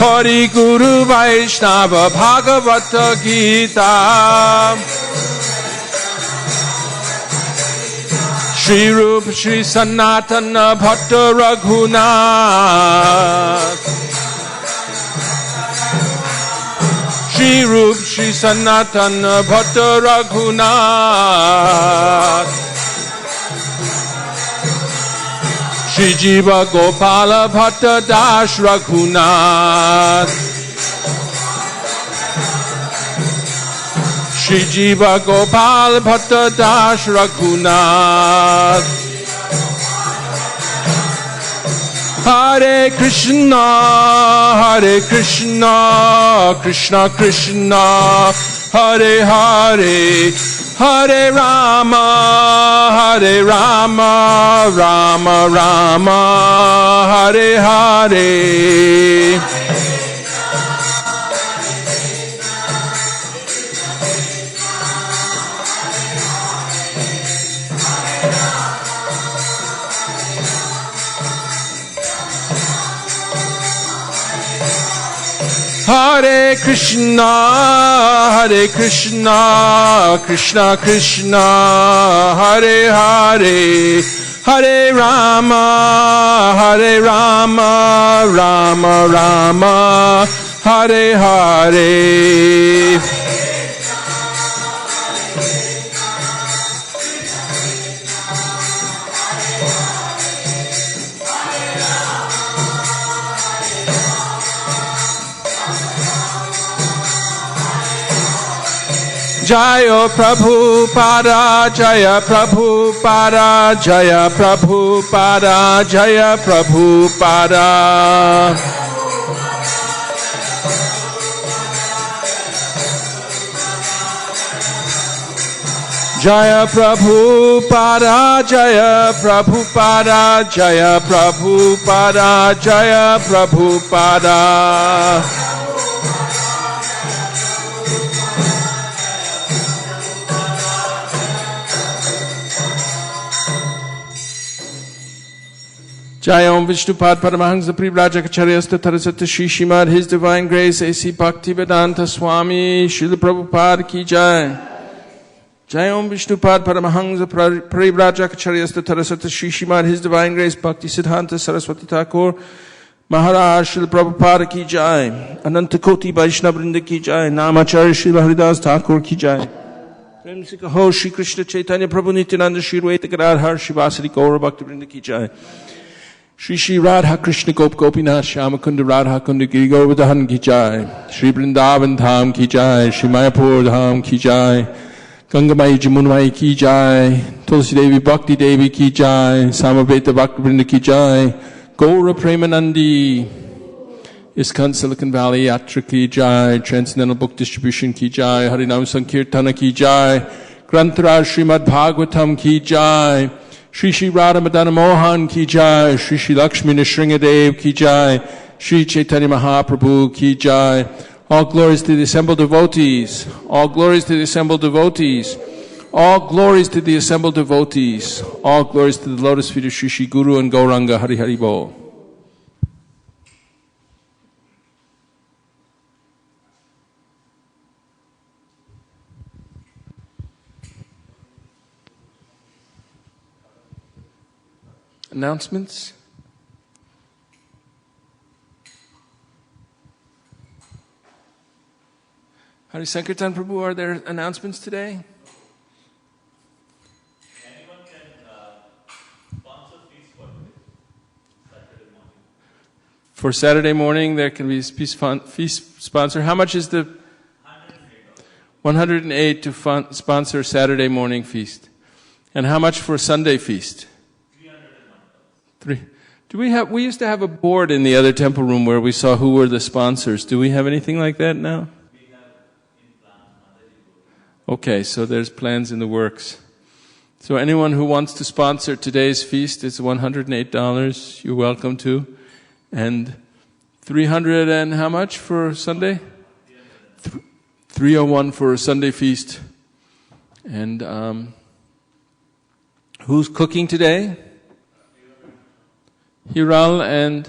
Hari Guru Vaishnava Bhagavata Gita. Shri Rup Shri Sanatana Bhatta Raghunath. Shri Rup Shri Sanatana Bhatta Raghunath. Shri Jiva Gopala Bhatta Das Raghunath. Shri Jiva Gopal Bhatta Das Raghunath. Hare Krishna, Krishna Krishna, Hare Hare, Hare Rama, Rama Rama, Hare Hare. Hare Krishna, Krishna Krishna, Hare Hare, Hare Rama, Rama Rama, Hare Hare. Jaya Prabhupada, Jaya Prabhupada, Jaya Prabhupada, Jaya Prabhupada. Jaya Prabhupada, Jaya Prabhupada, Jaya Prabhupada, Jaya Prabhupada. Jaya Om Vishnupad Paramahansa Privrajakacharyasta Tarasata Shri Srimad, His Divine Grace A.C. Bhaktivedanta Swami Srila Prabhupada Ki Jai. Jaya Om Vishnupad Paramahansa Privrajakacharyasta Tarasata Shri Srimad, His Divine Grace Bhakti Siddhanta Saraswati Thakur Maharaj Srila Prabhupada Ki Jai. Ananta Koti Vaishnava Vrinda Ki Jai. Namacharya Srila Haridas Thakur Ki Jai. Prem Se Kaho Shri Krishna Chaitanya Prabhu Nityananda Shri Rwaita Gadadhar Shivasari Gaura Bhakti Vrinda Ki Jai. Shri Shri Radha Krishna Gop Gopinath Shyamakunda Radha Kunda Giri Govardhan Ki Jai. Shri Vrindavan Dham Ki Jai. Shri Mayapur Dham Ki Jai. Gangamai Jamunmai Ki Jai. Tulsi Devi Bhakti Devi Ki Jai. Samaveta Bhakti Vrinda Ki Jai. Gaura Premanandi. ISKCON Silicon Valley Yatra Ki Jai. Transcendental Book Distribution Ki Jai. Harinam Sankirtana Ki Jai. Grantaraj Srimad Bhagavatam Ki Jai. Shri Shri Radha Madana Mohan Ki Jai. Shri Shri Lakshmi Nrsingadev Ki Jai. Shri Chaitanya Mahaprabhu Ki Jai. All glories to the assembled devotees. All glories to the assembled devotees. All glories to the assembled devotees. All glories to the lotus feet of Shri Shri Guru and Gauranga. Hari Hari Bol. Announcements? Hari Sankirtan Prabhu, are there announcements today? Anyone can sponsor fees for Saturday morning. For Saturday morning, there can be feast sponsor. How much is the? $108 to sponsor Saturday morning feast. And how much for Sunday feast? $300. We used to have a board in the other temple room where we saw who were the sponsors. Do we have anything like that now? We have in plan. Okay, so there's plans in the works. So anyone who wants to sponsor today's feast, it's $108. You're welcome to. And $300 and how much for Sunday? $301 for a Sunday feast. And who's cooking today? Hiral and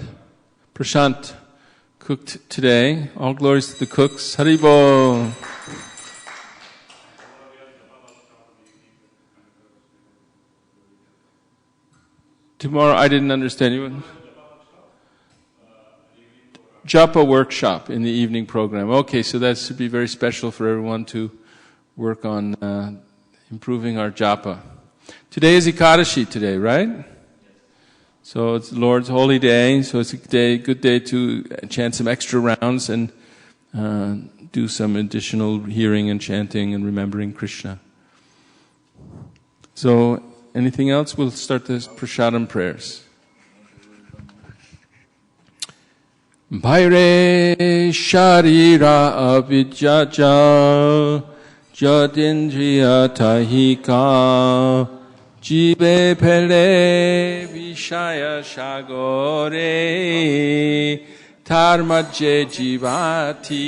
Prashant cooked today. All glories to the cooks. Haribo. Tomorrow, I didn't understand you. Japa workshop in the evening program. Okay, so that should be very special for everyone to work on improving our japa. Today is ISKCON today, right? So it's the Lord's holy day, so it's a good day to chant some extra rounds and do some additional hearing and chanting and remembering Krishna. So, anything else? We'll start the prasadam prayers. Bhaire Sharira Abhijjaja Jadindriya Tahika Jibe Pele Vishaya Shagore Tarmaje Jivati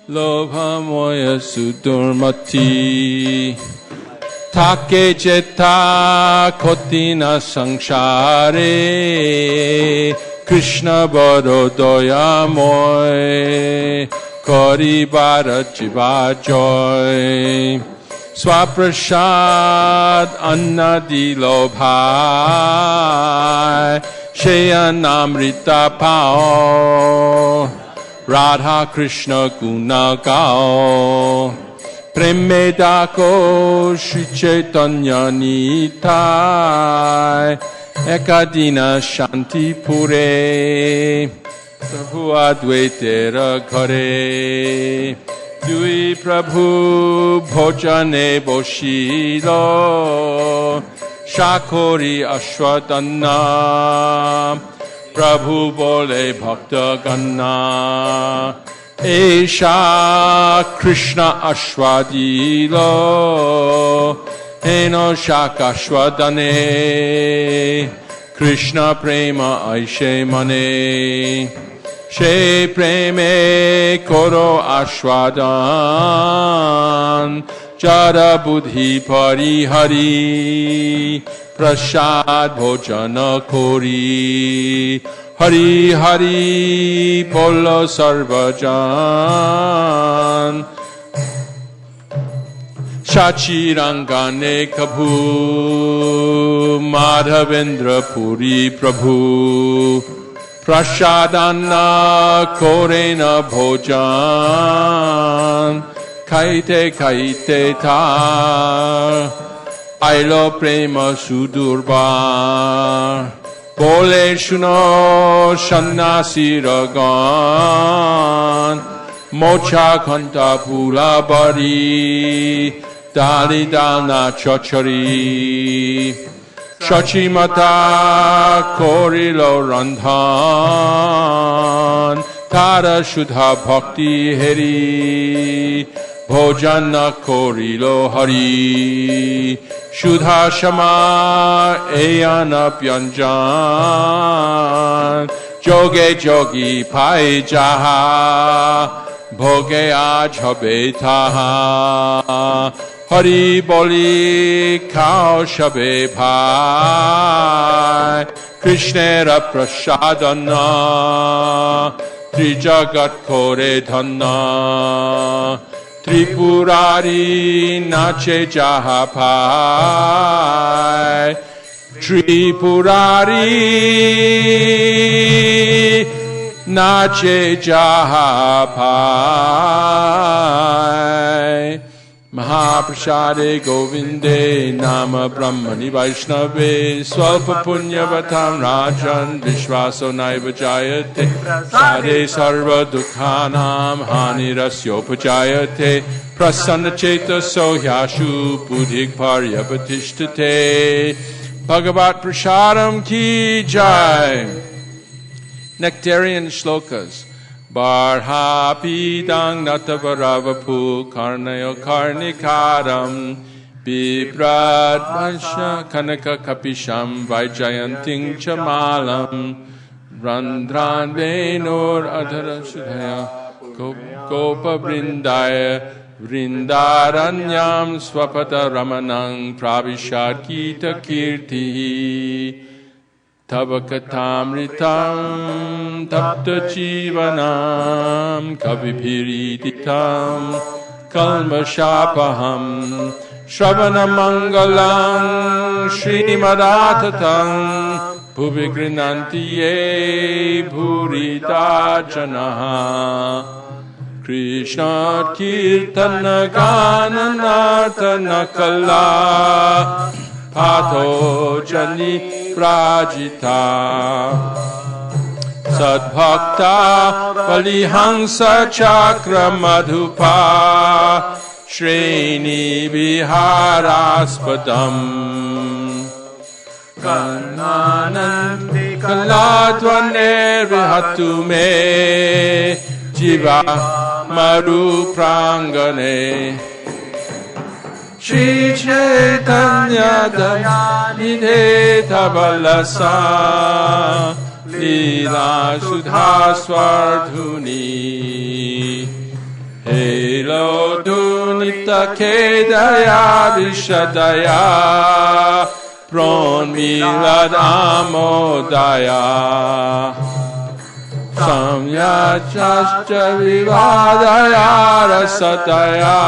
Lobha Moya Sudurmati Take Jeta Kotina Samsare Krishna Barodoya Moy Kori Bharat Jiva Joy Swaprashad Anna Dilo Bhai Shayanamrita Pao Radha Krishna Guna Gao Premedako Shri Chaitanya Nitai Ekadina Shanti Pure Sahu Advaitera Ghare Dui Prabhu bhojane boshilo Shakori ashwadana Prabhu bole bhakta ganna Esha Krishna ashwadilo Eno shakashwadane Krishna prema aishe mane She preme koro ashwadan Jara buddhi parihari Prasad bhojana kori Hari Hari bolo sarvajan Shachirangane kabhu Madhavendra puri prabhu Prasadana korena bhojan Kaite kaite tar Ailo prema sudurbar Bole shuno sannasi ragan Mocha kanta pula bari Dali dalna chachari Shachimata korilo randhan Tara shudha bhakti heri Bhojana korilo hari Shudha shama eyana pyanjan Joge jogi pai jaha Bhoge aaj habe taha Hari boli kao shabe bhai Krishnera prasadana Trijagat kore dhanna Tripurari nache jaha pai Tripurari nache jaha pai Mahaprasade Govinde Nama Brahmani Vaishnave Swalpa Punyavatam Rajan Vishvaso Naiva Jayate Sade Sarva Dukhanam Hani Rasyopajayate Prasanna Cheta Sohyashu Buddhik Paryapatishtate Bhagavat Prasadam Ki Jai. Nectarian Shlokas. Barhapidang natavaravapu karnayo karnikaram Bibrad vansha kanaka kapisham vaijayanting chamalam Randran venur adhara sudhaya Gopa vrindaya Vrindaranyam swapata ramanang Pravishad kita kirti Tavakatamritam tapta jivanam kavipiriditam kalmashapaham Shravana mangalam Srimadatatam Bhuvigrinanti ye bhurita janaha Krishna kirtana gananartana kala Pato jani prajita Sadbhakta Valihangsa Chakra Madhupa Shreni Viharaspadam Kananandi Kaladvane Rihatu Me Jiva Maru Prangane Shri Chaitanya Dayanidhe Tabalasa Lila Sudha Swardhuni Helo Dunita Kedaya Vishadaya Pron Milad Amodaya Samya Chascha Vivadaya Rasataya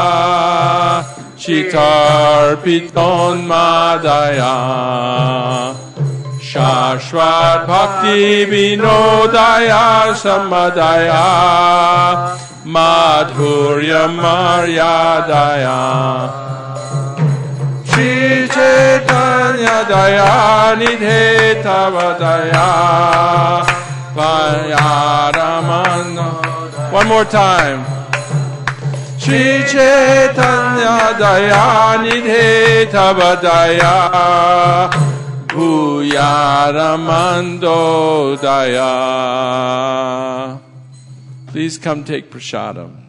Shitar Piton Madaya Shashvat Bhakti Vinodaya Samadaya Madhurya Maryadaya Shri Chaitanya Daya Nidhe Tavadaya Vayaramana. One more time. Shri Chaitanya Dayanidhe Tava Daya Bhuyaramando Daya. Please come take prasadam.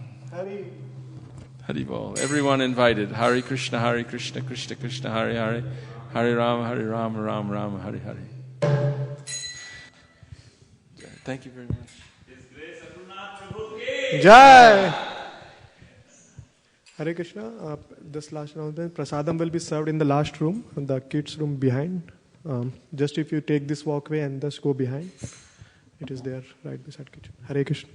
Hari Bol. Everyone invited. Hare Krishna, Krishna Krishna, Hare Hare. Hare Rama, Rama Rama, Hare Hare. Thank you very much. Jai! Hare Krishna. This last announcement, prasadam will be served in the last room, the kids' room behind. Just if you take this walkway and just go behind, it is there right beside kitchen. Hare Krishna.